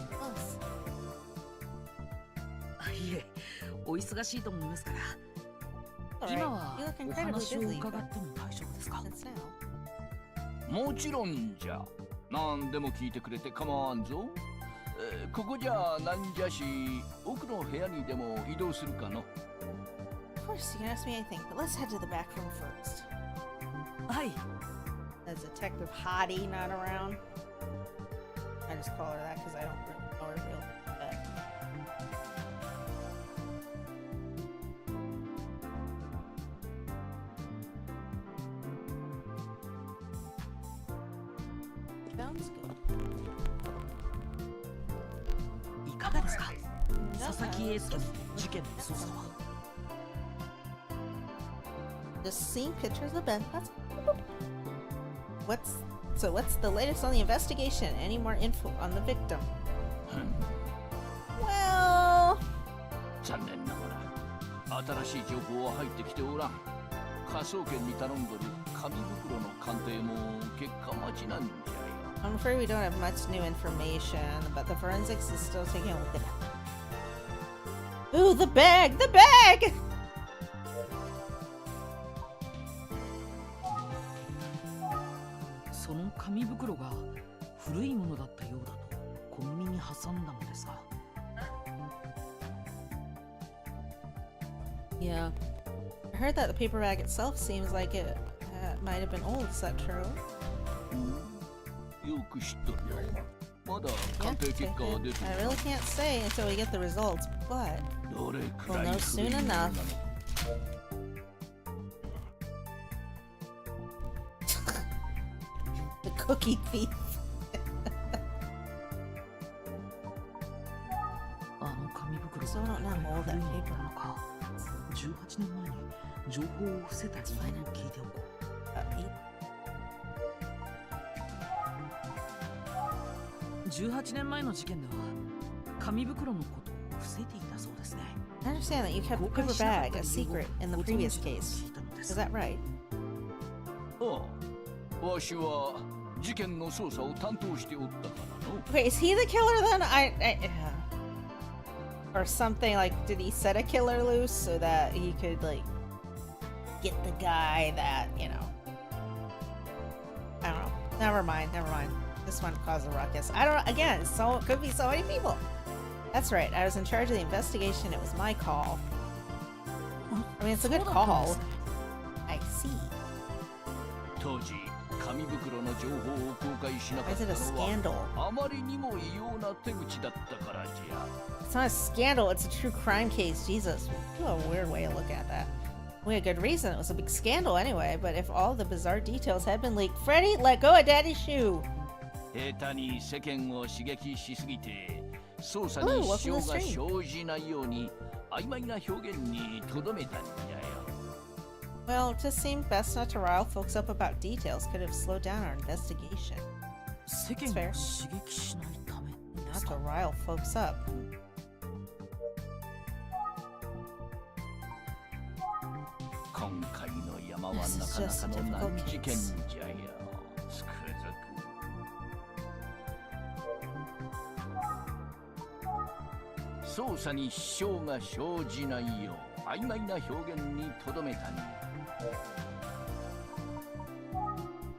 Close. いえ、お忙しいと思いますから。 Alright, 今は you look お incredibly 話を busy. 伺っても大丈夫ですか？ That's now. もちろんじゃ。何でも聞いてくれて構わんぞ。ここじゃなんじゃし、奥の部屋にでも移動するかの。 Of course, you can ask me anything, but let's head to the back room first. はい。 Is Detective Hottie not around? I just call her that because I don't really know her real bad. Sounds good. いかがですか？ No, 佐々木 no, 英介の事件の捜査は。 Just seeing pictures of Ben. What's the latest on the investigation? Any more info on the victim? Well, 残念ながら新しい情報は入ってきておらん。科捜研に頼んどる紙袋の鑑定も結果待ちなんじゃよ。 I'm afraid we don't have much new information, but the forensics is still taking a look at it. Ooh, the bag! The bag! その紙袋が古いものだったようだとコンビニに挟んだのですが。 Yeah. I heard that the paper bag itself seems like it might have been old. Is that true? よく知っとるよ。まだ Yeah, 鑑定結果は出て I ない。 really can't say until we get the results, but どれく we'll らい know 古 soon いものな enough. のか。 The cookie thief. あの紙袋そうなんだ古いもうだのなのか。18年前に情報を伏せた理由を聞いておこう。18年前の事件では紙袋のことを伏せていたそうですね。 I understand that you kept the 公開 paper しなかっ bag た a 理由を secret in the ご存 previous 知だと case. 聞いたのです Is that right? ああ、わしは事件の捜査を担当しておったからの。 Wait, is he the killer then? Or something like, did he set a killer loose so that he could like get the guy that, you know? I don't know. Never mind. This one caused a ruckus. I don't know. Again, so it could be so many people. That's right. I was in charge of the investigation. It was my call. I mean, it's a good call. I see. 当時、紙袋の情報を公開しなか Why っ is it a たの scandal? はあまりにも異様な手口だったからじゃ。 It's not a scandal. It's a true crime case. Jesus. What a weird way of looking at that. We had good reason. It was a big scandal anyway, but if all the bizarre details had been leaked, Freddy, let go of Daddy's shoe. 下手に世間を刺激しすぎて捜査 Ooh, に welcome 支 to 障 the が stream. 生じないように曖昧な表現にとどめたんじゃよ。 Well, it just seemed best not to rile folks up about details. Could have slowed down our investigation. 世間を fair. 刺激しないためで Not す to か。 rile folks up. 今回の山は This な is かな just か a の difficult 難事件 case. じゃよ。つくづく捜査に支障が生じないよう曖昧な表現にとどめたんじゃ。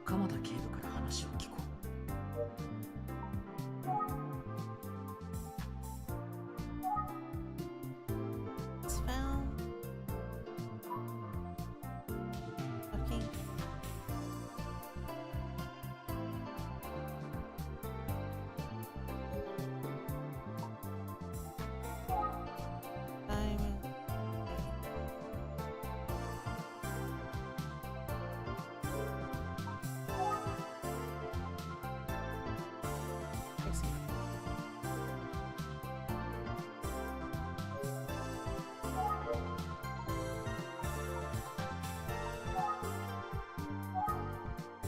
鎌田警部から話を聞こう。 It's found. Okay. I see.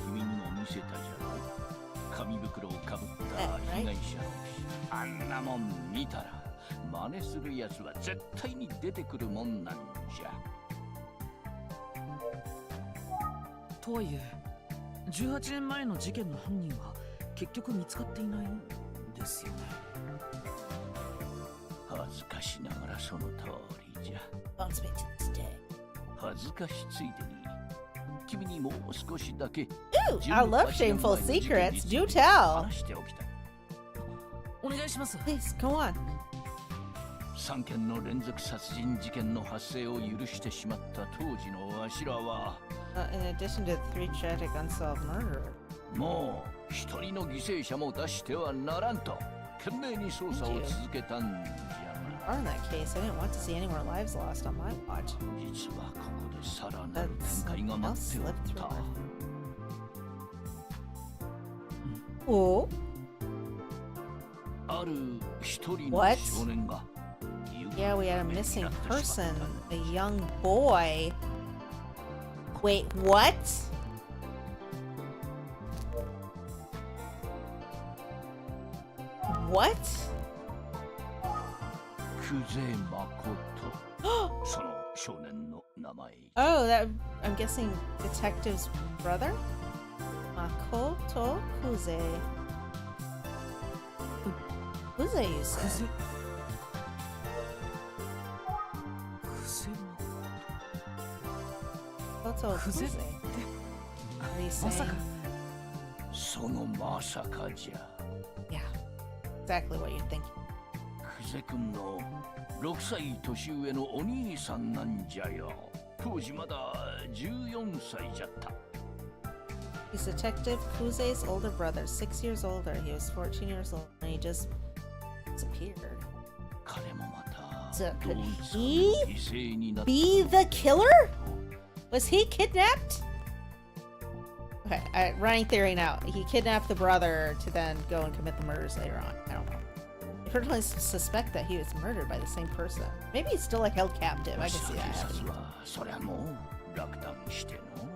君にも見せたじゃろ。紙袋をかぶった被害者のあんなもん見たら真似するやつは絶対に出てくるもんなんじゃ。とはいえ18年前の事件の犯人は結局見つかっていないんですよね。恥ずかしながらその通りじゃ。 Won't speak to this day. 恥ずかしついでに君にもう少しだけ Ooh, I love shameful secrets. Do tell. 話しておきたい。お願いします。 Please, go on. 3件の連続殺人事件の発生を許してしまった当時のわしらは In addition to 3 tragic unsolved murders. もう一人の犠牲者も出してはならんと懸命に捜査を続けたんじゃ In that case, I didn't want to see any more lives lost on my watch. が実はここでさらな But る展開が something 待 else っておっ slipped た。 through. Oh, ある一人の What? 少年が yeah, we had a missing person, a young boy. Wait, what? What? 久世誠その少年の名前 Oh, that I'm guessing detective's brother? Makoto Kuze. Kuze, you ク said. ゼクゼ Makoto クゼ Kuze. って Are you まさ saying? かそのまさかじゃ Yeah, exactly what you're thinking. 久世君の6歳年上のお兄さんなんじゃよ。当時まだ14歳じゃった。He's Detective Kuze's older brother, 6 years older. He was 14 years old when he just disappeared. So could he be the killer? Was he kidnapped? Okay, running theory now. He kidnapped the brother to then go and commit the murders later on. I don't know. I personally suspect that he was murdered by the same person. Maybe he's still like held captive. I can see that happening.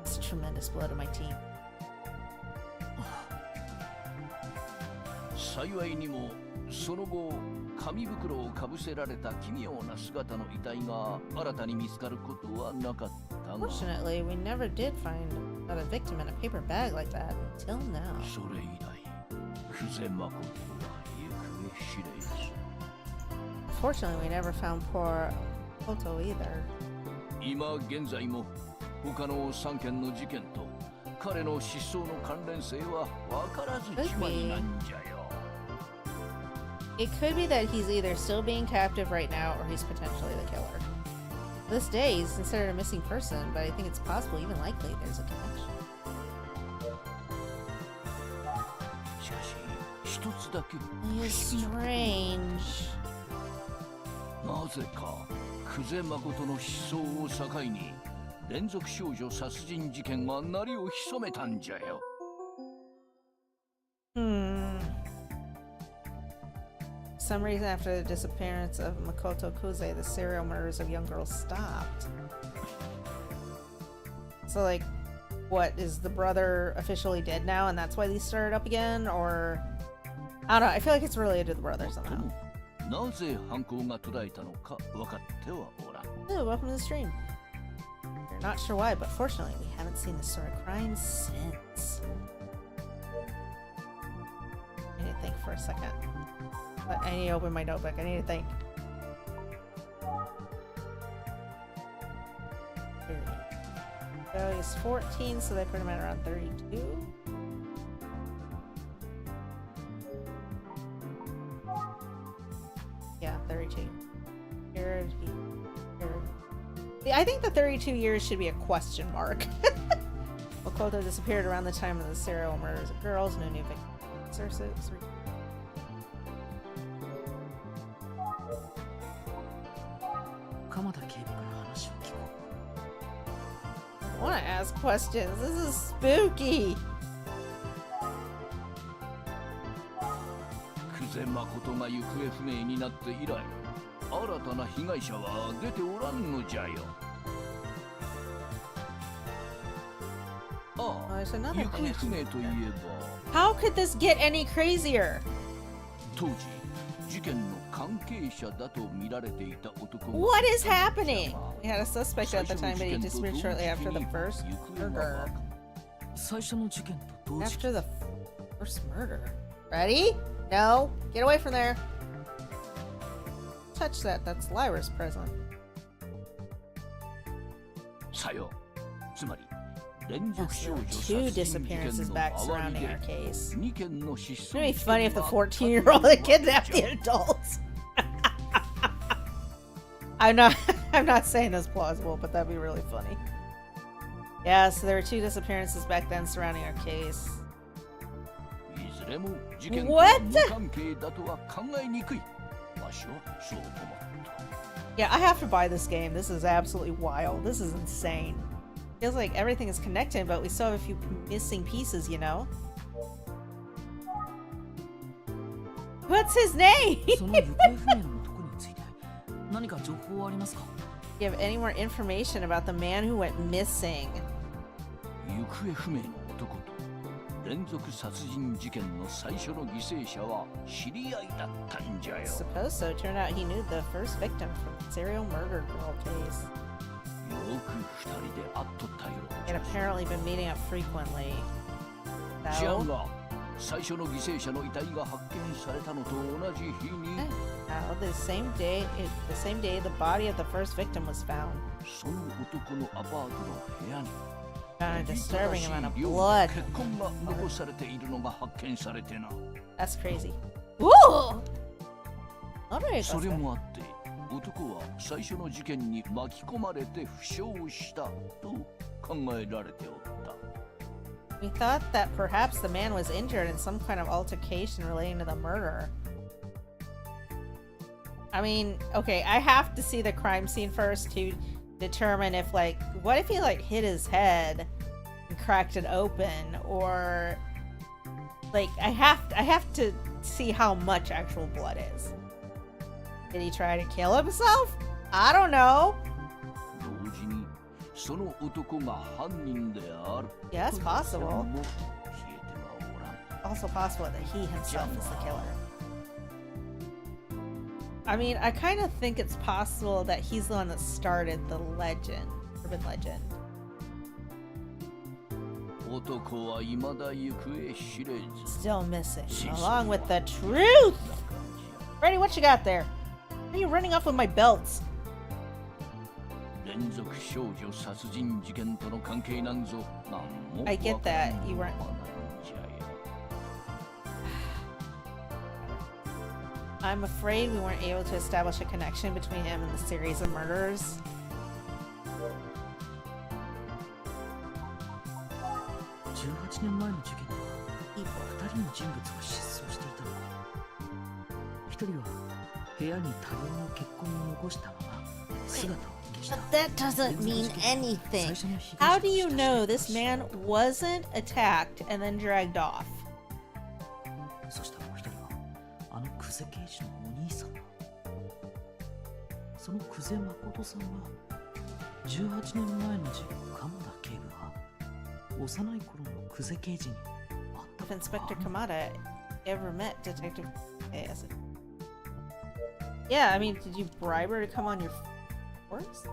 It's a tremendous blow to my team. 幸いにもその後紙袋をかぶせられた奇妙な姿の遺体が新たに見つかることはなかったが Fortunately, we never did find a victim in a paper bag like that until now. それ以来久世誠は行方知れず Fortunately, we never found poor Koto either. 今現在も他の3件の事件と彼の失踪の関連性は分からずじまいなんじゃよ It could be that he's either still being captive right now or he's potentially the killer. To this day, he's considered a missing person, but I think it's possible, even likely, there's a connection. しかし一つだけ He is strange. なぜか久世誠の失踪を境に連続少女殺人事件が鳴りを潜めたんじゃよ For some reason, after the disappearance of Makoto Kuze, the serial murders of young girls stopped. So, like, what, is the brother officially dead now and that's why these started up again? Or, I don't know, I feel like it's related to the brother somehow. なぜ犯行が途絶えたのか分かってはおらん Oh, welcome to the stream. We're not sure why, but fortunately, we haven't seen this sort of crime since. I need to think for a second. But I need to open my notebook. I need to think. So he's 14, so they put him at around 32. Yeah, 32. I think the 32 years should be a question mark. Makoto disappeared around the time of the serial murders of girls. No new victims. I want to ask questions. This is spooky. 久世誠が行方不明になって以来新たな被害者は出ておらんのじゃよああ、 there's 行 another 方 thing. 不明といえば How could this get any crazier? 当時事件の関係者だと見られていた男が What is happening? We had a suspect at the time, but he disappeared shortly after the first murder. After the first murder. Ready? No. Get away from there. Touch that. That's Lyra's present. さよつまり連続 Yes, 少 there 女 were 殺 two 人事 disappearances 件の back 周り surrounding で our case. 2件の失 It'd be 踪 funny if the 14-year-old had kidnapped the adults. I'm not saying that's plausible, but that'd be really funny. Yeah, so there were two disappearances back then surrounding our case. いずれも事件と What? 無関係だとは考えにくい。わしはそう思った。 Yeah, I have to buy this game. This is absolutely wild. This is insane. Feels like everything is connected, but we still have a few missing pieces, you know? What's his name? Do you have any more information about the man who went missing? 行方不明の男と連続殺人事件の最初の犠牲者は知り合いだったんじゃよ。 Suppose so. Turned out he knew the first victim from the serial murder girl case. よく二人で会っとったよう They'd じゃ。 apparently been meeting up frequently. じゃ So, が最初の犠牲者の遺体が発見されたのと同じ日に the same day, the body of the first victim was found. その男のアパートの部屋に Found a disturbing amount of 量の blood. 血痕が残されているのが発見されてな。 That's crazy. Ooh! それもあって男は最初の事件に巻き込まれて負傷したと考えられておった。We thought that perhaps the man was injured in some kind of altercation relating to the murder. I mean, okay, I have to see the crime scene first to determine if, like, what if he, like, hit his head and cracked it open, or, like, I have to see how much actual blood is. Did he try to kill himself? I don't know. Yeah, it's possible. Also possible that he himself is the killer. I mean, I kind of think it's possible that he's the one that started the legend, urban legend. Still missing, along with the truth! Freddy, what you got there? Why are you running off with my belts? I get that, you weren't... I'm afraid we weren't able to establish a connection between him and the series of murders. But that doesn't mean anything. How do you know this man wasn't attacked and then dragged off? If Inspector Kamada ever met Detective Kuze. Yeah, I mean, did you bribe her to come on your force?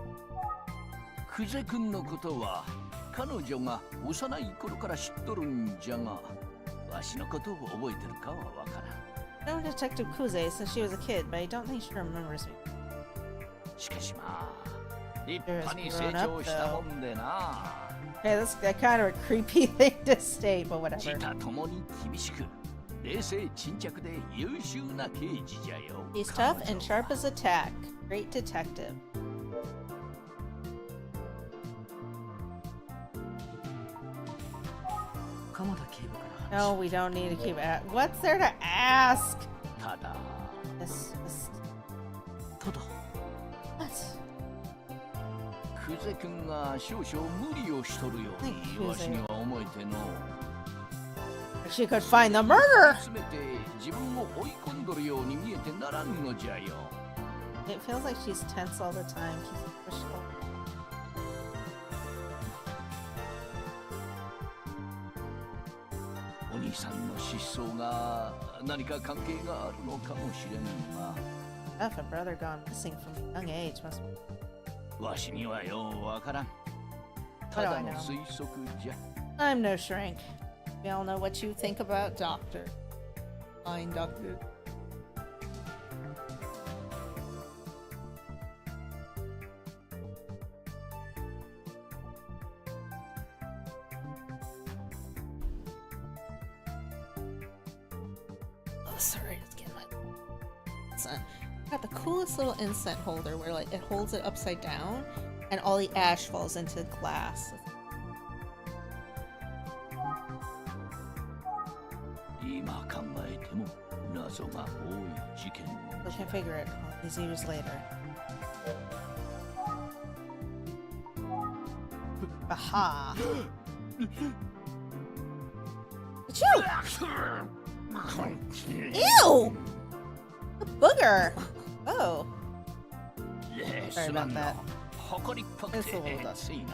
I know Detective Kuze since she was a kid, but I don't think she remembers me. Hey, that's kind of a creepy thing to state, but whatever. He's tough and sharp as a tack. Great detective. No, we don't need to keep at. What's there to ask? This. What? She could find the murderer! It feels like she's tense all the time. She's pushed over. If a brother gone missing from a young age must be... What do I know? I'm no shrink. We all know what you think about Doctor. Fine, Doctor. Oh, sorry, just getting my incense. Got the coolest little incense holder where, like, it holds it upside down and all the ash falls into the glass. We can figure it all these years later. Aha! Ew! A booger! Oh. Sorry about that. It's a little dusty.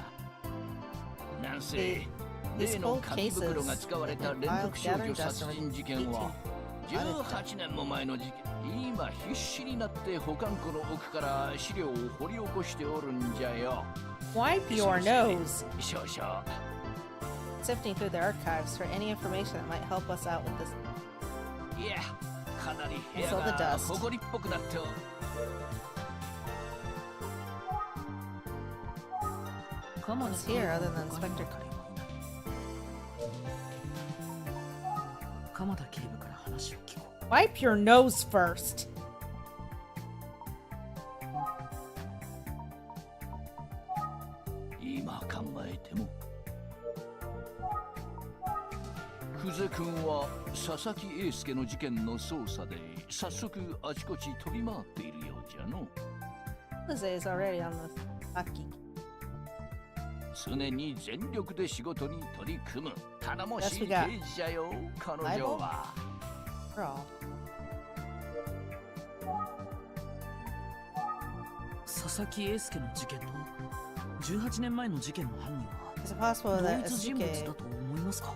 These cold cases have been filed gathering dust over 18 年も前の事件。今必死になって保管庫の奥から資料を掘り起こしておるんじゃよ。Wipe your nose. 少々。Sifting through the archives for any information that might help us out with this. Yeah, かなり部屋が埃っぽくなっておる。Someone's here other than Inspector. 鎌田警部から話を聞こう。Wipe your nose first. 佐々木英介の事件の捜査で早速あちこち飛び回っているようじゃの。Jose is already on the hockey. 常に全力で仕事に取り組む頼もしい Yes, 刑事じゃよ、彼女は。Girl. 佐々木英介の事件と18年前の事件の犯人は Is it possible 同 that 一人物 Asuke だと思いますか？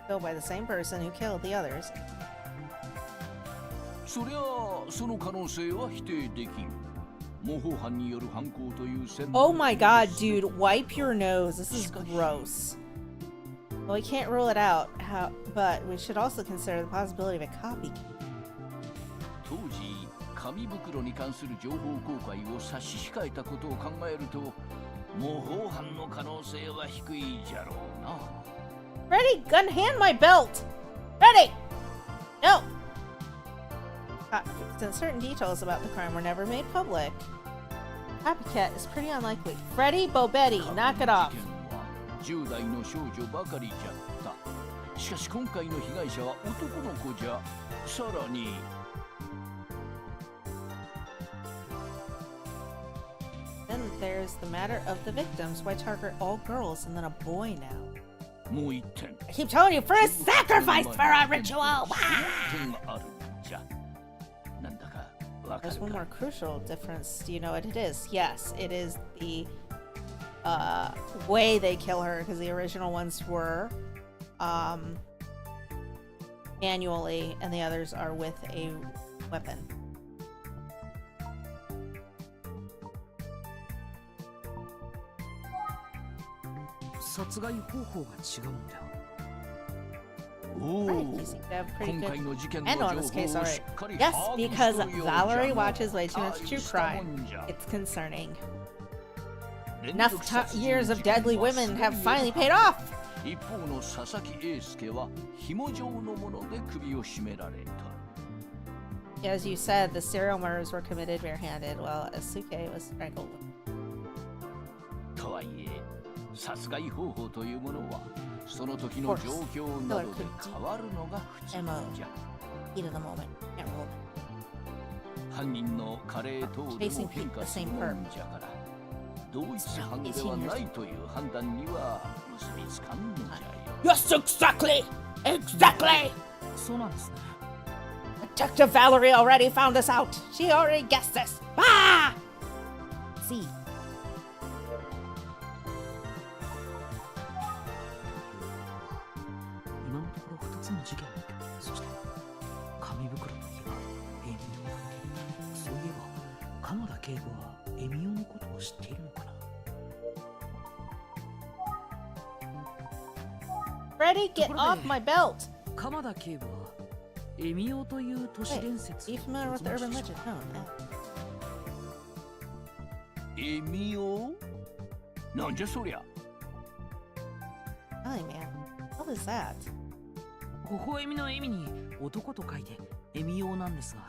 killed by the same person who killed the others? そりゃその可能性は否定できん。模倣犯による犯行という線。 Oh my god, dude, wipe your nose. This is gross. Well, we can't rule it out, but we should also consider the possibility of a copycat. 当時紙袋に関する情報公開を差し控えたことを考えると模倣犯の可能性は低いじゃろうな。 Ready, gun, hand my belt! Ready! No! Since certain details about the crime were never made public, copycat is pretty unlikely. Freddy Bobetti, knock it off. 10代の少女ばかりじゃった。しかし今回の被害者は男の子じゃ。さらに Then there's the matter of the victims. Why target all girls and then a boy now? もう一点。 I keep telling you, for a sacrifice for a ritual! 点があるんじゃ。なんだかわかる There's one か more crucial difference. Do you know what it is? Yes, it is the way they kill her, because the original ones were manually, and the others are with a weapon. 殺害方法が違うんだよ。お Right, お you seem to have pretty 今 good 回の事件の handle 情 on 報 this case を already. しっかり Yes, 把握 because しとるようじゃ Valerie の。 watches way too much 大 true したも crime. んじゃ。 It's concerning. 連 Enough 続殺人 years of 事件 deadly は women すで have に finally paid off! 一方の佐々木英介は紐状のもので首を絞められた。 As you said, the serial murders were committed barehanded, while Asuke was strangled. とはいえ殺害方法というものはその時の状況などで変わるのが普通じゃ。 Heat of the moment. Can't rule it. 犯人の加齢等でも変化するもんじゃから同一犯ではないという判断には結びつかんのじゃよ。 Yes, exactly! Exactly! そうなんですね。 Detective Valerie already found this out. She already guessed this. Ah! See. 今のところ2つの事件の曲、そして紙袋の日はエミオ。そういえば鎌田警部はエミオのことを知っているのかな。 Freddy, get off my belt! 鎌田警部はエミオという都市伝 Are 説 you を familiar ご with the 存知 urban でしょ legend? No. エミオなんじゃそりゃ。 Really, man. What is that? 微笑みの笑みに男と書いてエミオなんですが。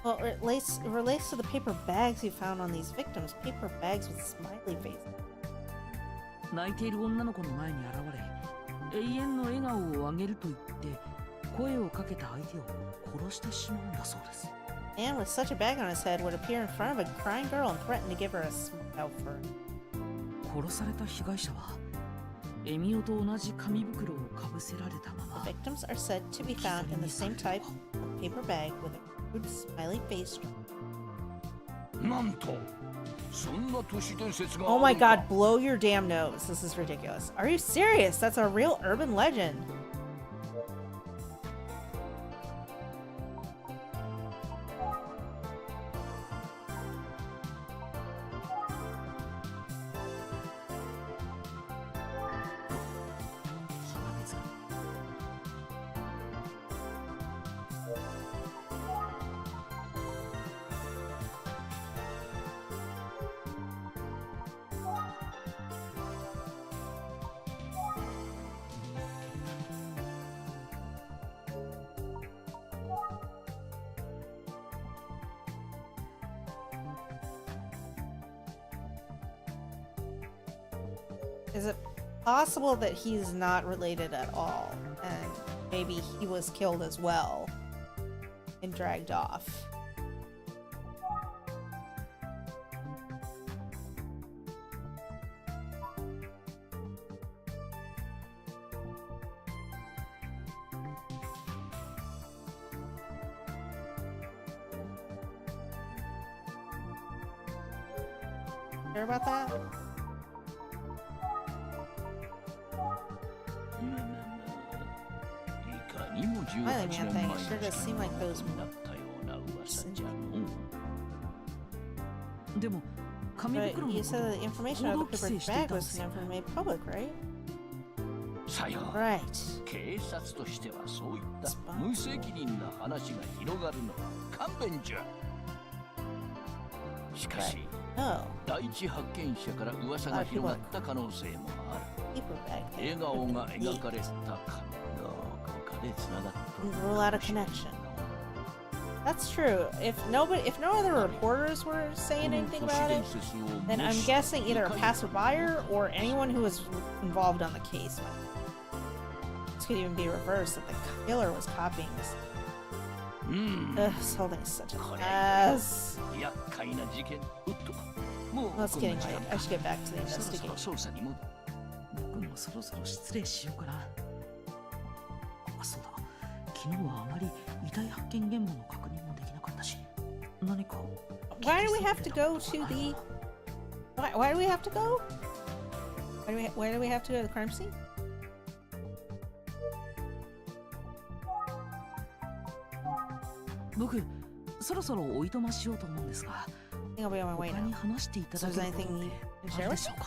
Well, it relates to the paper bags you found on these victims. Paper bags with smiley faces. 泣いている女の子の前に現れ、永遠の笑顔をあげると言って声をかけた相手を殺してしまうんだそうです。 A man with such a bag on his head would appear in front of a crying girl and threaten to give her a smile for. 殺された被害者はエミオと同じ紙袋をかぶせられたまま The victims are said to be found in the same type of paper bag with a crude smiley face. なんとそんな都市伝説が Oh my あるか。 god, blow your damn nose. This is ridiculous. Are you serious? That's a real urban legend. Is it possible that he's not related at all? And maybe he was killed as well and dragged off. Hear about that? Smiling Man thing, it sure does seem like those. でも紙 But 袋の you こと said は that the information 報道 about the 規制 paper してい bag たんで was すよ never made public, right? さよ Right. 警察としてはそういった無責任な話が広がるのは勘弁じゃ。しかし Oh, 第一発見者から噂が広がった可能性もある。 paper bag. 笑顔が描かれた紙がここでつながった Rule out a connection. That's true. If no other reporters were saying anything about it, then I'm guessing either a passerby or anyone who was involved on the case. This could even be reversed, that the killer was copying this. Ugh, this whole thing is such a mess. 厄介な事件。おっと、もう Let's get late. I should get back to the そろそろ investigation. 捜査に戻る。僕もそろそろ失礼しようかな。あ、そうだ。昨日はあまり遺体発見現場の確認もできなかったし、何か。Why do we have to go to the? Why do we have to go? Why do we have to go to the crime scene? 僕、そろそろおいとましようと思うんですが、 I think I'll be on my way 他に now. 話していただ So け is る there こと anything っ you て can あ share るで with しょうか。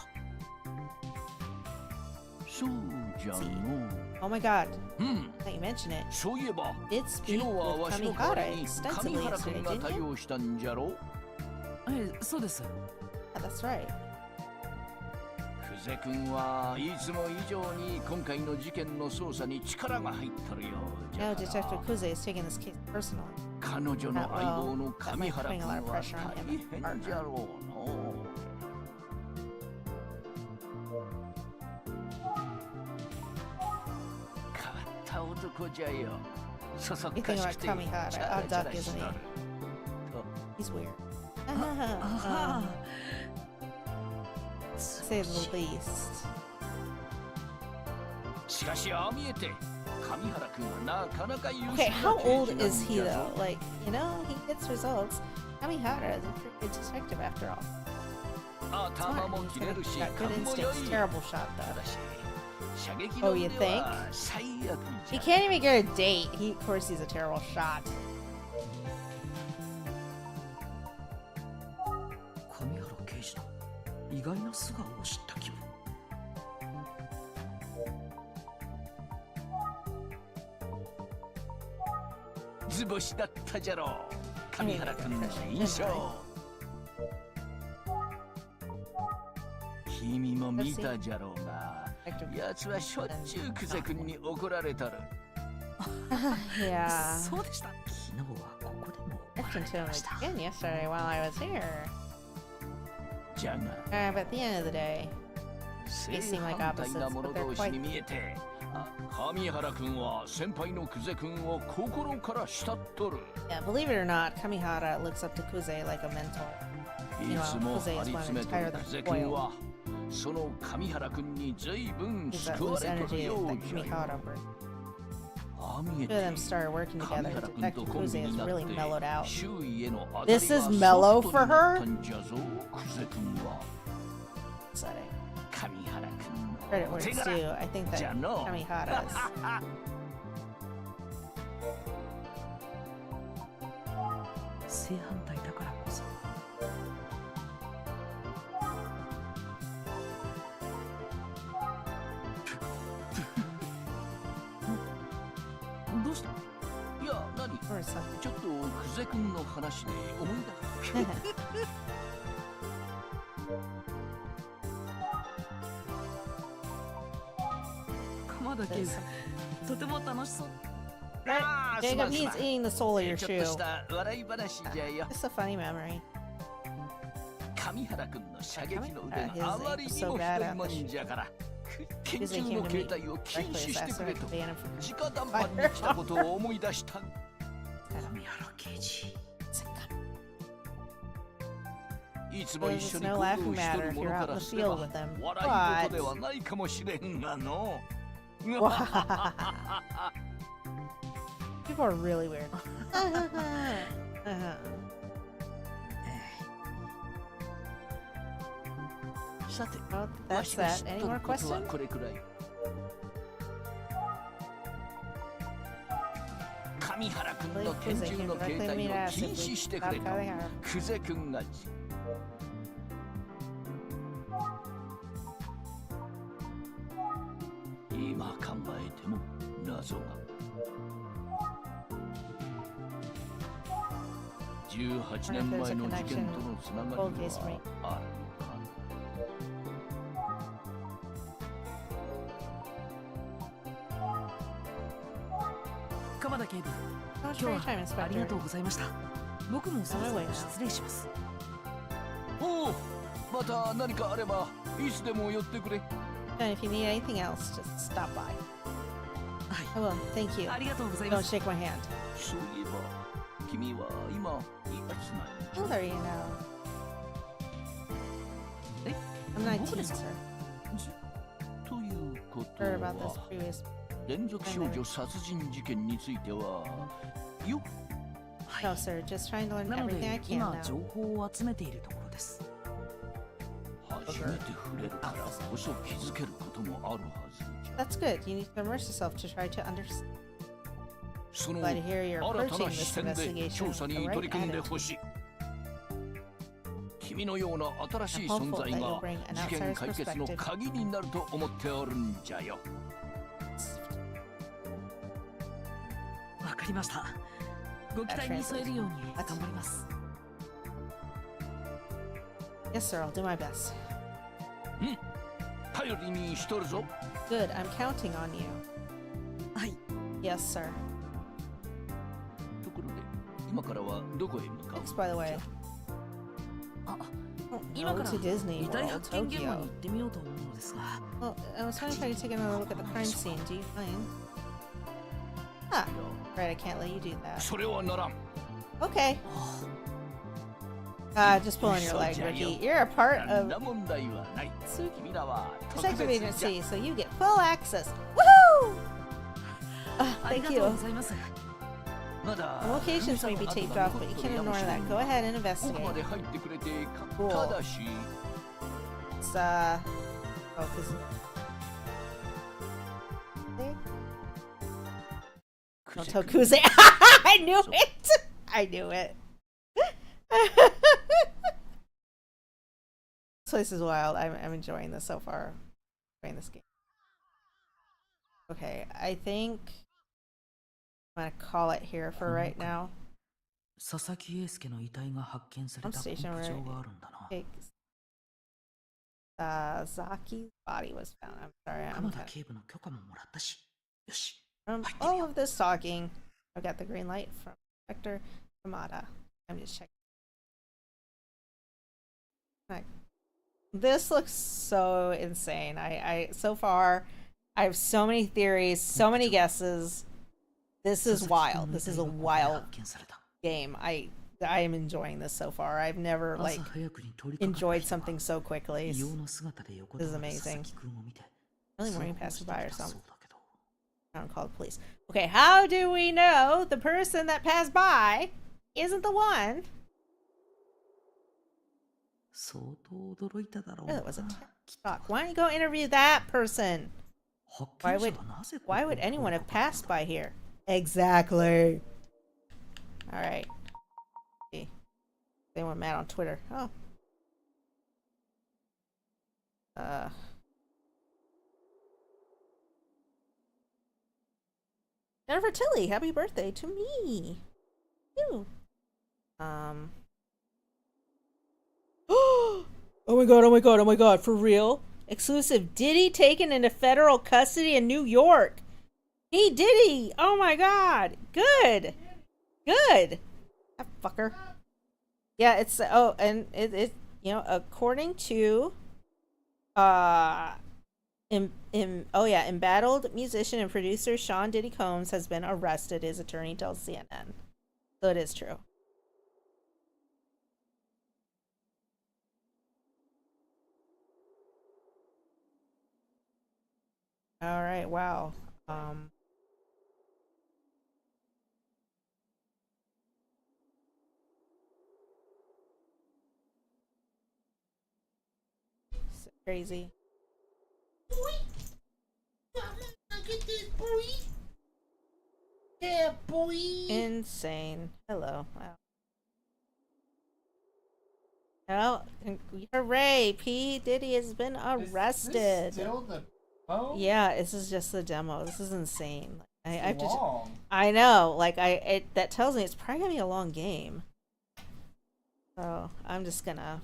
そうじゃの。 Oh my god. うん。 Now you mention it. そういえば、 Did 昨 speak 日は with わしの代わ Kamihara りに extensively 上原 yesterday, 君が didn't 対 you? 応したんじゃろ。そうです。 Yeah, that's right. 久世君はいつも以上に今回の事件の捜査に力が入っとるようじ Now ゃから Detective Kuze is taking this case personally. 彼女の相棒の上原君は大変じゃろうの。変わった男じゃよ。そそっかしくてチャラチャラしとる。 He's weird. あ To say the least. しかしああ見えて上原君はなかなか優秀 Okay, な how 刑 old 事なん is he じゃぞ though? Like, you know, he gets results. Kamihara is a pretty good detective after all. 頭 Smart. も He's 切れ got, るし got 勘 good も良 instincts. い。 Terrible shot た though. だし射撃 Oh, の you 腕 think? は最悪 He じゃ。 can't even get a date. Of course, he's a terrible shot. 上原刑事の意外な素顔を知った気分。図星だったじゃろう上原君の印象。君も見たじゃろうが、奴はしょっちゅう久世君に怒られとる。Yeah. そうでした。昨日はここでも I 怒ら listened れ to て him ました。 again yesterday while I was here. じゃが、 But at the end of the day, 正反対な者同士に見えて、上原君は先輩の久世君を心から慕っとる。 yeah, believe it or not, Kamihara looks up to Kuze like a mentor. いつも張り詰めとる久世君は、その上原君に随分 He's that 救わ loose れとる energy よ that うじゃよ。 Kamihara brings. ああ見え Two of て them started working 上 together. 原君と Detective コン Kuze ビ has になっ really て mellowed out. 周囲への当た This り is がソ mellow フト for になっ her? たんじゃぞ久世君は。 Upsetting. 上原君 Credit の where 手 it's 柄 due. I think that じゃの。 Kamihara is. 正反対だからこそ。どうした？いや、何 Or something. ちょっと久世君の話で思い出した。鎌田刑事、とても楽しそう。ああ、す Jacob, まんす he's まん eating the sole of your ちょっ shoe. とした笑い話じゃよ。 It's a funny memory. 上原君の射撃の腕があまりにもひどいもんじゃから、拳 Because 銃 they の came to 携 meet 帯を禁 directly 止して assassin くれと ban him from 直談判に来たことを思い出した。神原刑事。いつも一緒に There's no 行 laughing 動しと matter る if も you're の out か in ら the すれば field with them. 笑い事ではないかもしれんがの。 People are really weird. さて、 Well, わ that's しが知 that. っ Any と more ることは questions? これくらい。上原君の拳銃の携帯を禁止してくれと久世君が今考えても謎が18年前の事件とのつながりはあるのか。鎌田警部、 How much 今 free 日は time, ありがと Inspector? うございました。僕もそろそろ失礼します。おお、また何かあればいつでも寄ってくれ。 And if you need anything else, just stop by. はい、 I will. Thank you. ありがとうござい Don't ます。 shake my hand. そういえば君は今いくつなの？ How old are you now? え、 I'm 19, 僕ですか？ ということは Heard about this previous. 連続少女殺人事件についてはよ No, sir. Just trying to learn なの everything I で can 今 now. 情報を集めているところです。初めて触れるからこそ気づけることもあるはずじゃ。 That's good. You need to immerse yourself to try to understand. その Glad to hear you're 新た approaching な this 視点で investigation 調査 with the に取 right り組んで attitude. ほしい。君のような新しい I'm 存 hopeful 在 that が you'll bring an 事件 outsider's 解決の perspective. 鍵になると思っておるんじゃよ。わかりました。ご期待に添えるように頑張ります。 Yes, sir. I'll do my best. 頼りにしとるぞ。 Good. I'm counting on you. はい、 Yes, sir. ところで今からはどこへ向かう？ Thanks, by the way. あ、 Oh, 今 no, から to Disney 遺体 World, 発見現場に Tokyo. 行ってみようと思うのですが。 Well, I was wondering if I could take another look at the crime scene. Do you mind? Ah, right. I can't let you do that. それはならん。 Okay. あ Just pulling your leg, Ricky. You're a part 何 of ら問題はない。君らは特 Detective 別じゃ。 Agency, so you get full access. Woohoo! あり Thank がとう you. ございます。まだ The locations may be taped off, but you can ignore that. Go ahead and 奥ま investigate. で入ってくれて Cool. ただし It's oh, cause no, Tokuze. I knew it. I knew it. This place is wild. I'm enjoying this so far. Enjoying this game. Okay, I think I'm gonna call it here for right now. 佐々木英介の遺体が発見されたポンプ場があるんだな。 Okay. Zaki's body was found. I'm sorry. 鎌田警部の許可ももらったし。よし。 From all of this talking, I got the green light from Inspector Kamada. I'm just checking. Like, this looks so insane. I so far I have so many theories, so many guesses. This is wild. This is a wild game. I am enjoying this so far. I've never like enjoyed something so quickly. This is amazing. Early morning passing by or something. I don't call the police. Okay, how do we know the person that passed by isn't the one? 相当驚いただろう Oh, な。 that was a TikTok. Why don't you go interview that person? Why would anyone have passed by here? Exactly. All right. See, they went mad on Twitter. Oh. Jennifer Tilly, happy birthday to me. You. Oh my god, oh my god, oh my god, for real? Exclusive Diddy taken into federal custody in New York. Hey Diddy! Oh my god! Good! Good! That fucker. Yeah, it's and it you know, according to Embattled musician and producer Sean Diddy Combs has been arrested, his attorney tells CNN. So it is true. All right, wow. Crazy. Get this, boy. Yeah, boy. Insane. Hello. Wow. Oh, hooray! P. Diddy has been arrested. Is this still the Yeah, this is just the demo. This is insane. I have to. long. I know. Like that tells me it's probably gonna be a long game. So I'm just gonna.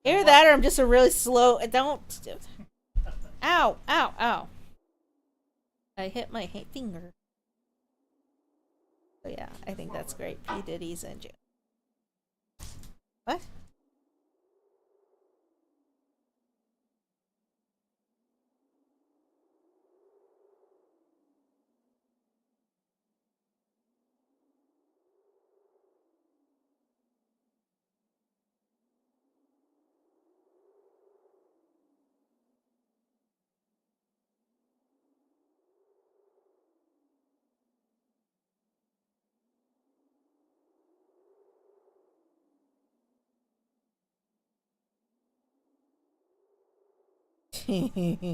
Either that, or I'm just a really slow. Don't. Ow! Ow! Ow! I hit my finger. So yeah, I think that's great. P. Diddy's in jail. What?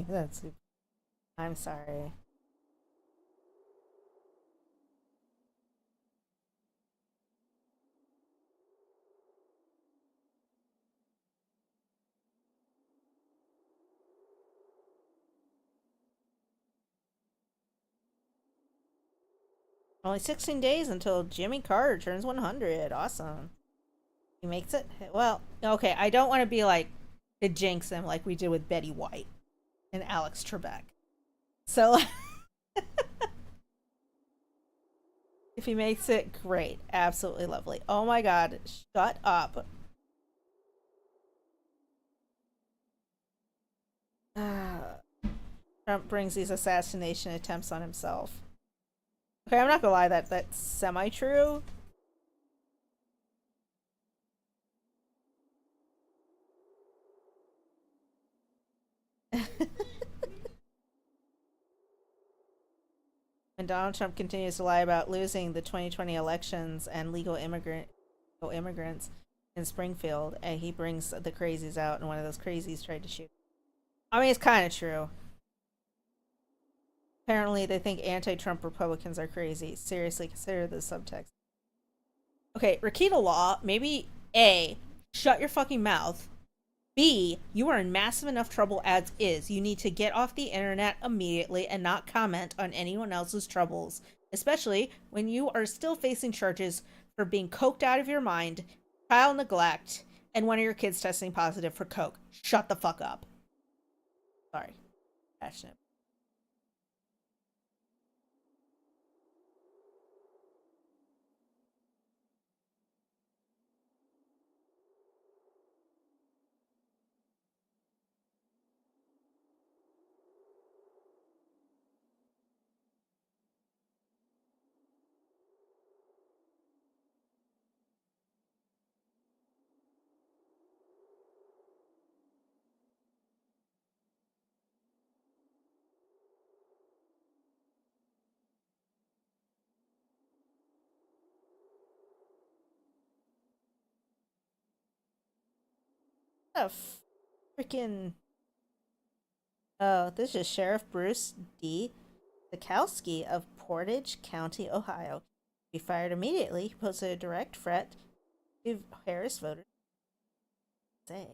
That's. I'm sorry. Only 16 days until Jimmy Carter turns 100. Awesome. He makes it. Well, okay, I don't want to be like to jinx him like we did with Betty White and Alex Trebek. So if he makes it, great. Absolutely lovely. Oh my god, shut up. Trump brings these assassination attempts on himself. Okay, I'm not gonna lie, that's semi-true. And Donald Trump continues to lie about losing the 2020 elections and legal immigrants in Springfield, and he brings the crazies out, and one of those crazies tried to shoot. I mean, it's kind of true. Apparently, they think anti-Trump Republicans are crazy. Seriously, consider the subtext. Okay, Rakita Law, maybe A, shut your fucking mouth. B, you are in massive enough trouble as is. You need to get off the internet immediately and not comment on anyone else's troubles, especially when you are still facing charges for being coked out of your mind, child neglect, and one of your kids testing positive for coke. Shut the fuck up. Sorry. Passionate. What a freaking. Oh, this is Sheriff Bruce D. Sikowski of Portage County, Ohio. He fired immediately. He posted a direct threat to Harris voters. Say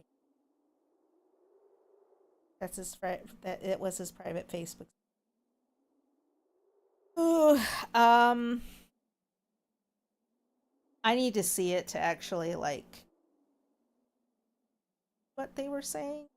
that's his that it was his private Facebook. Ooh, I need to see it to actually like what they were saying.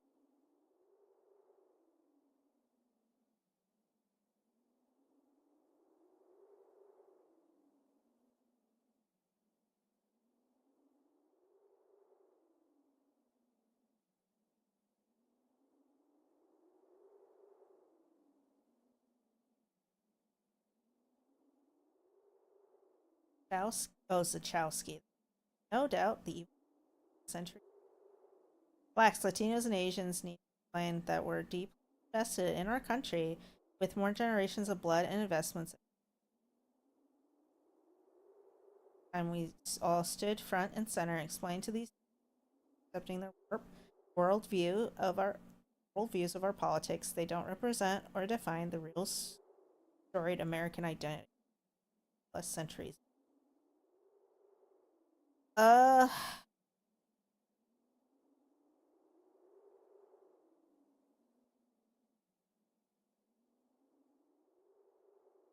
Zachowski. No doubt the evil century. Blacks, Latinos, and Asians need to explain that we're deeply invested in our country with more generations of blood and investments. And we all stood front and center and explained to these accepting their worldviews of our politics. They don't represent or define the real storied American identity. Plus centuries.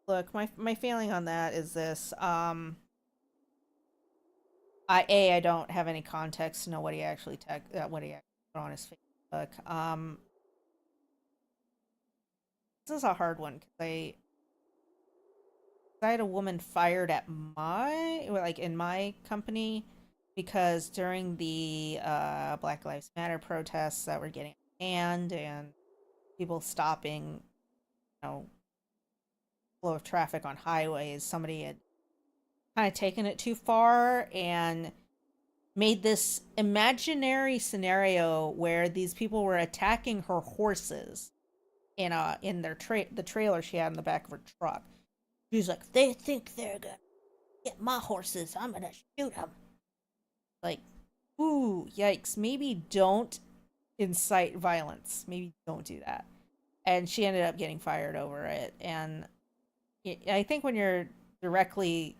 Look, my feeling on that is this. I don't have any context to know what he actually what he actually put on his Facebook. This is a hard one because I had a woman fired at in my company because during the Black Lives Matter protests that were getting banned and people stopping, flow of traffic on highways, somebody had kind of taken it too far and made this imaginary scenario where these people were attacking her horses in the trailer she had in the back of her truck. She's like, they think they're gonna get my horses. I'm gonna shoot them. Like, ooh, yikes. Maybe don't incite violence. Maybe don't do that. And she ended up getting fired over it. And I think when you're directly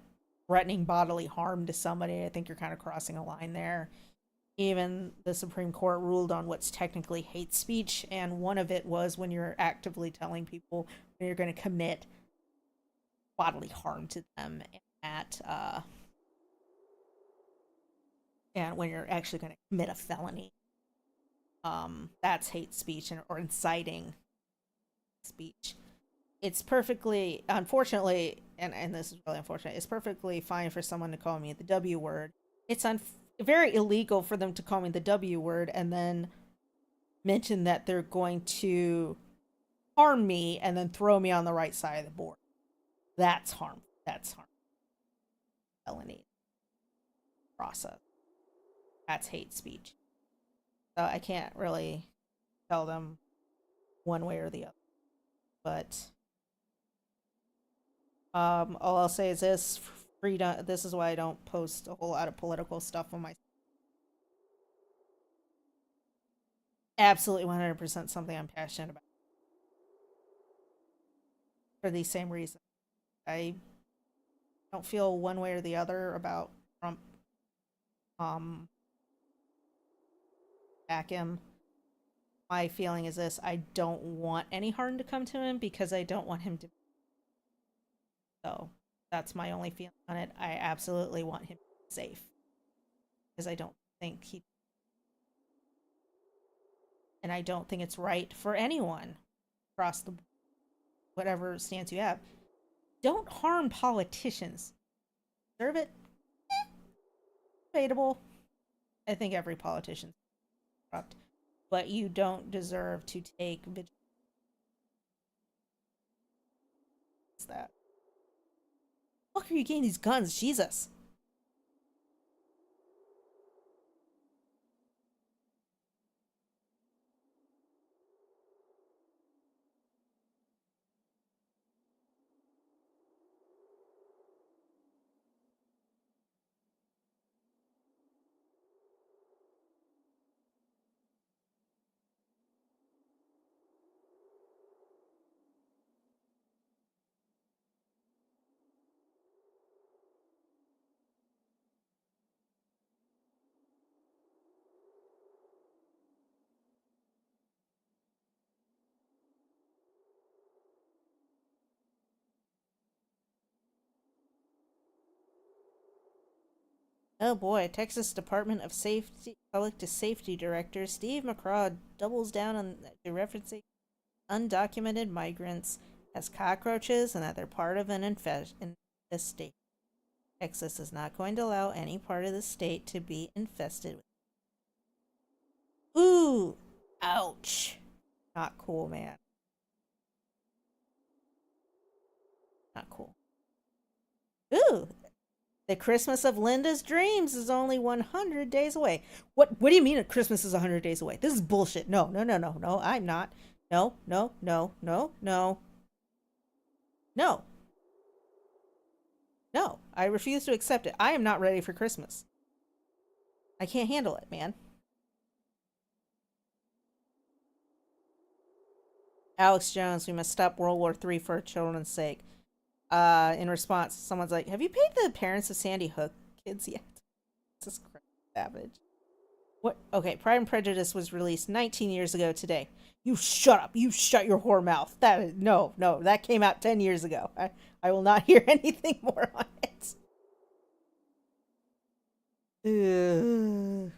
threatening bodily harm to somebody, I think you're kind of crossing a line there. Even the Supreme Court ruled on what's technically hate speech, and one of it was when you're actively telling people when you're going to commit bodily harm to them, and when you're actually going to commit a felony. That's hate speech or inciting speech. It's perfectly, unfortunately, and this is really unfortunate, it's perfectly fine for someone to call me the W word. It's very illegal for them to call me the W word and then mention that they're going to harm me and then throw me on the right side of the board. That's harm. That's harm. Felony process. That's hate speech. So I can't really tell them one way or the other. But all I'll say is this: freedom. This is why I don't post a whole lot of political stuff on my. Absolutely 100% something I'm passionate about. For these same reasons. I don't feel one way or the other about Trump. Back him. My feeling is this: I don't want any harm to come to him because I don't want him to. So that's my only feeling on it. I absolutely want him to be safe because I don't think and I don't think it's right for anyone across the whatever stance you have. Don't harm politicians. Deserve it? Debatable. I think every politician's corrupt, but you don't deserve to take vigilance. What's that? Fuck are you getting these guns? Jesus. Oh boy, Texas Department of Safety Public Safety Director Steve McCraw doubles down on referencing undocumented migrants as cockroaches and that they're part of an infestation. Texas is not going to allow any part of the state to be infested with. Ooh, ouch. Not cool, man. Not cool. Ooh, The Christmas of Linda's dreams is only 100 days away. What do you mean Christmas is 100 days away? This is bullshit. No, no, no, no, no, I'm not. No, no, no, no, no. No. No, I refuse to accept it. I am not ready for Christmas. I can't handle it, man. Alex Jones, we must stop World War III for our children's sake. In response, someone's like, have you paid the parents of Sandy Hook kids yet? Jesus Christ, savage. What? Okay, Pride and Prejudice was released 19 years ago today. You shut up. You shut your whore mouth. No, that came out 10 years ago. I will not hear anything more on it. Ugh.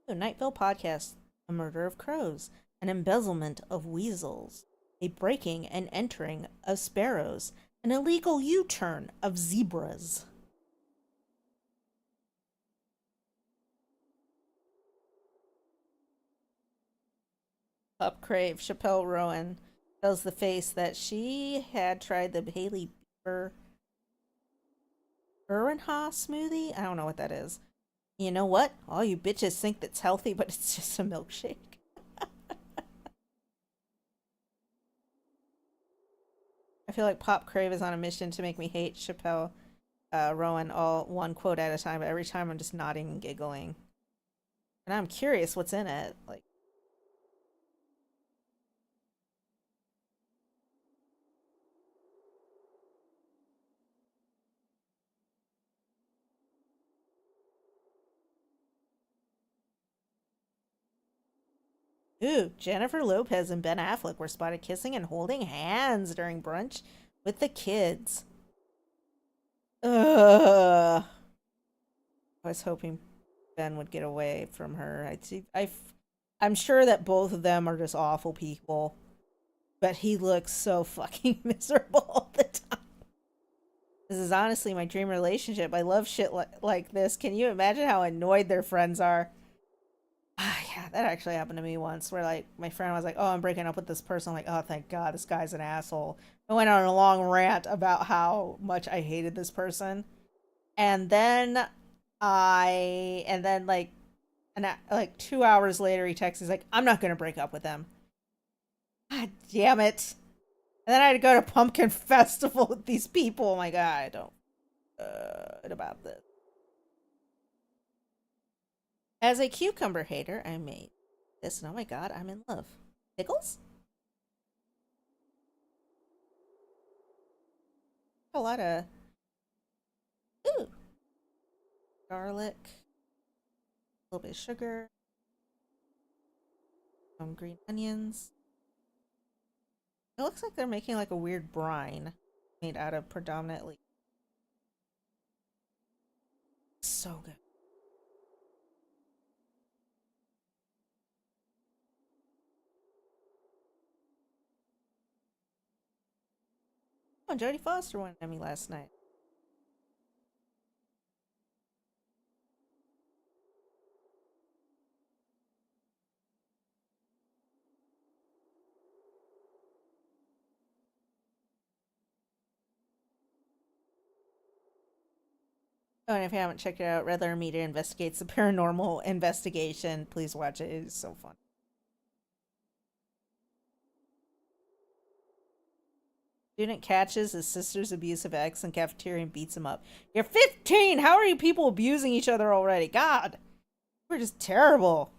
The Nightville Podcast, a murder of crows, an embezzlement of weasels, a breaking and entering of sparrows, an illegal U-turn of zebras. Up Crave, Chappelle Rowan tells the face that she had tried the Haley Bieber Irwinha smoothie. I don't know what that is. You know what? All you bitches think that's healthy, but it's just a milkshake. I feel like Pop Crave is on a mission to make me hate Chappelle Rowan all one quote at a time, but every time I'm just nodding and giggling. And I'm curious what's in it. Like, ooh, Jennifer Lopez and Ben Affleck were spotted kissing and holding hands during brunch with the kids. Ugh. I was hoping Ben would get away from her. I'm sure that both of them are just awful people, but he looks so fucking miserable all the time. This is honestly my dream relationship. I love shit like this. Can you imagine how annoyed their friends are? Yeah, that actually happened to me once where like my friend was like, oh, I'm breaking up with this person. I'm like, oh, thank God, this guy's an asshole. I went on a long rant about how much I hated this person. And then like like 2 hours later he texts, he's like, I'm not gonna break up with them. God damn it. And then I had to go to Pumpkin Festival with these people. Oh my God, I don't about this. As a cucumber hater, I made this, and oh my God, I'm in love. Pickles? A lot of ooh, garlic, a little bit of sugar, some green onions. It looks like they're making like a weird brine made out of predominantly so good. Oh, and Jodie Foster won an Emmy last night. Oh, and if you haven't checked it out, Red Letter Media investigates the paranormal investigation. Please watch it. It is so fun. Student catches his sister's abusive ex in cafeteria and beats him up. You're 15! How are you people abusing each other already? God! We're just terrible.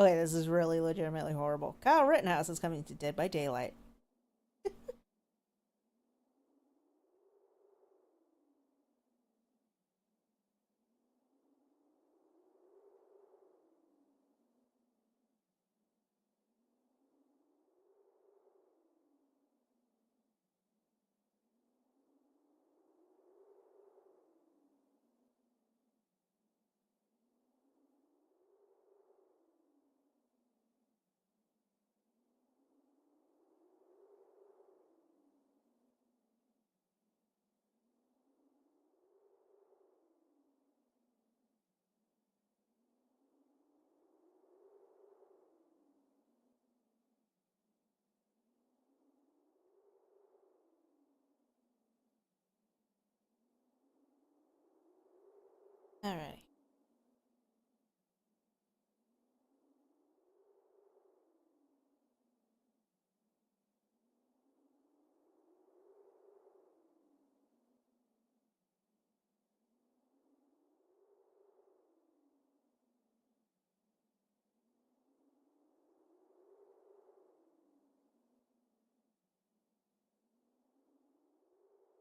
Okay, this is really legitimately horrible. Kyle Rittenhouse is coming to Dead by Daylight. Alright.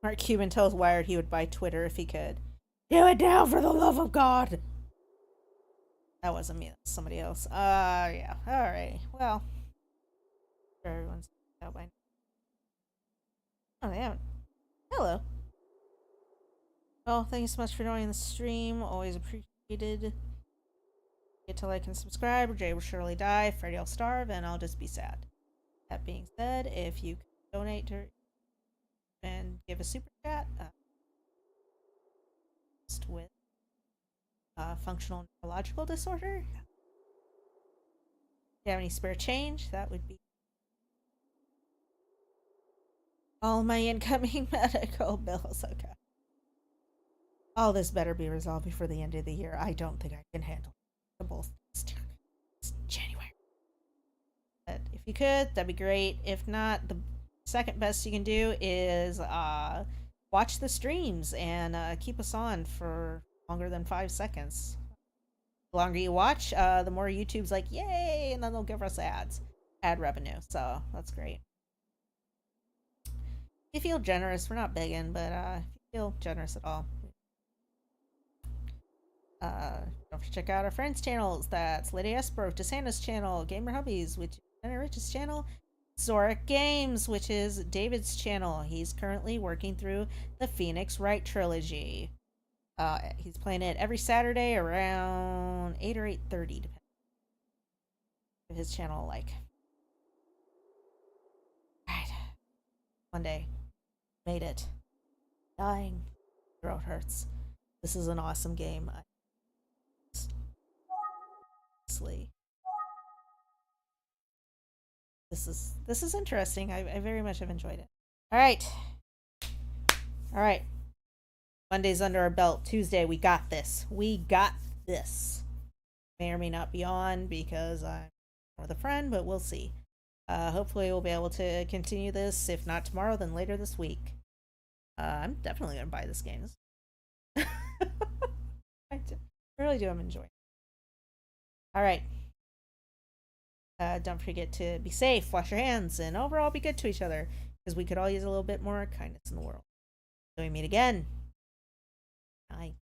Mark Cuban tells Wired he would buy Twitter if he could. Do it now for the love of God! That wasn't me, that was somebody else. Yeah. Alright. Well. Sure everyone's out by now. Oh, they haven't. Hello. Well, thank you so much for joining the stream. Always appreciated. Get to like and subscribe, or Jay will surely die, Freddy will starve, and I'll just be sad. That being said, if you donate to and give a super chat, with functional neurological disorder. If you have any spare change, that would be all my incoming medical bills. Okay. All this better be resolved before the end of the year. I don't think I can handle the both. It's January. But if you could, that'd be great. If not, the second best you can do is watch the streams and keep us on for longer than 5 seconds. The longer you watch, the more YouTube's like, yay, and then they'll give us ad revenue. So that's great. If you feel generous, we're not begging, but if you feel generous at all, don't forget to check out our friends' channels. That's Lady Esper, DeSantis channel, Gamer Hubbies, which is Jenna Rich's channel, Zoric Games, which is David's channel. He's currently working through the Phoenix Wright trilogy. He's playing it every Saturday around 8 or 8:30, depending on his channel like. Right. Monday. Made it. Dying. Throat hurts. This is an awesome game. This is interesting. I very much have enjoyed it. Alright. Alright. Monday's under our belt. Tuesday, we got this. We got this. May or may not be on because I'm with a friend, but we'll see. Hopefully we'll be able to continue this. If not tomorrow, then later this week. I'm definitely gonna buy this game. I really do. I'm enjoying it. Alright. Don't forget to be safe, wash your hands, and overall be good to each other, because we could all use a little bit more kindness in the world. So we meet again. Bye.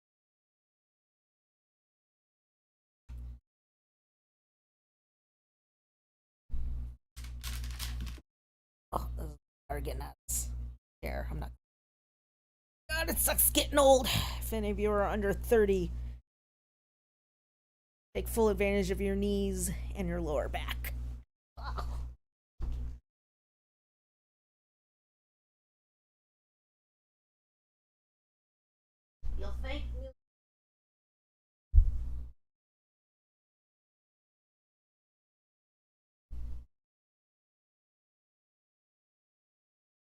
Oh, this is getting nuts. There, I'm not. God, it sucks getting old. If any of you are under 30, take full advantage of your knees and your lower back. Oh. You'll thank me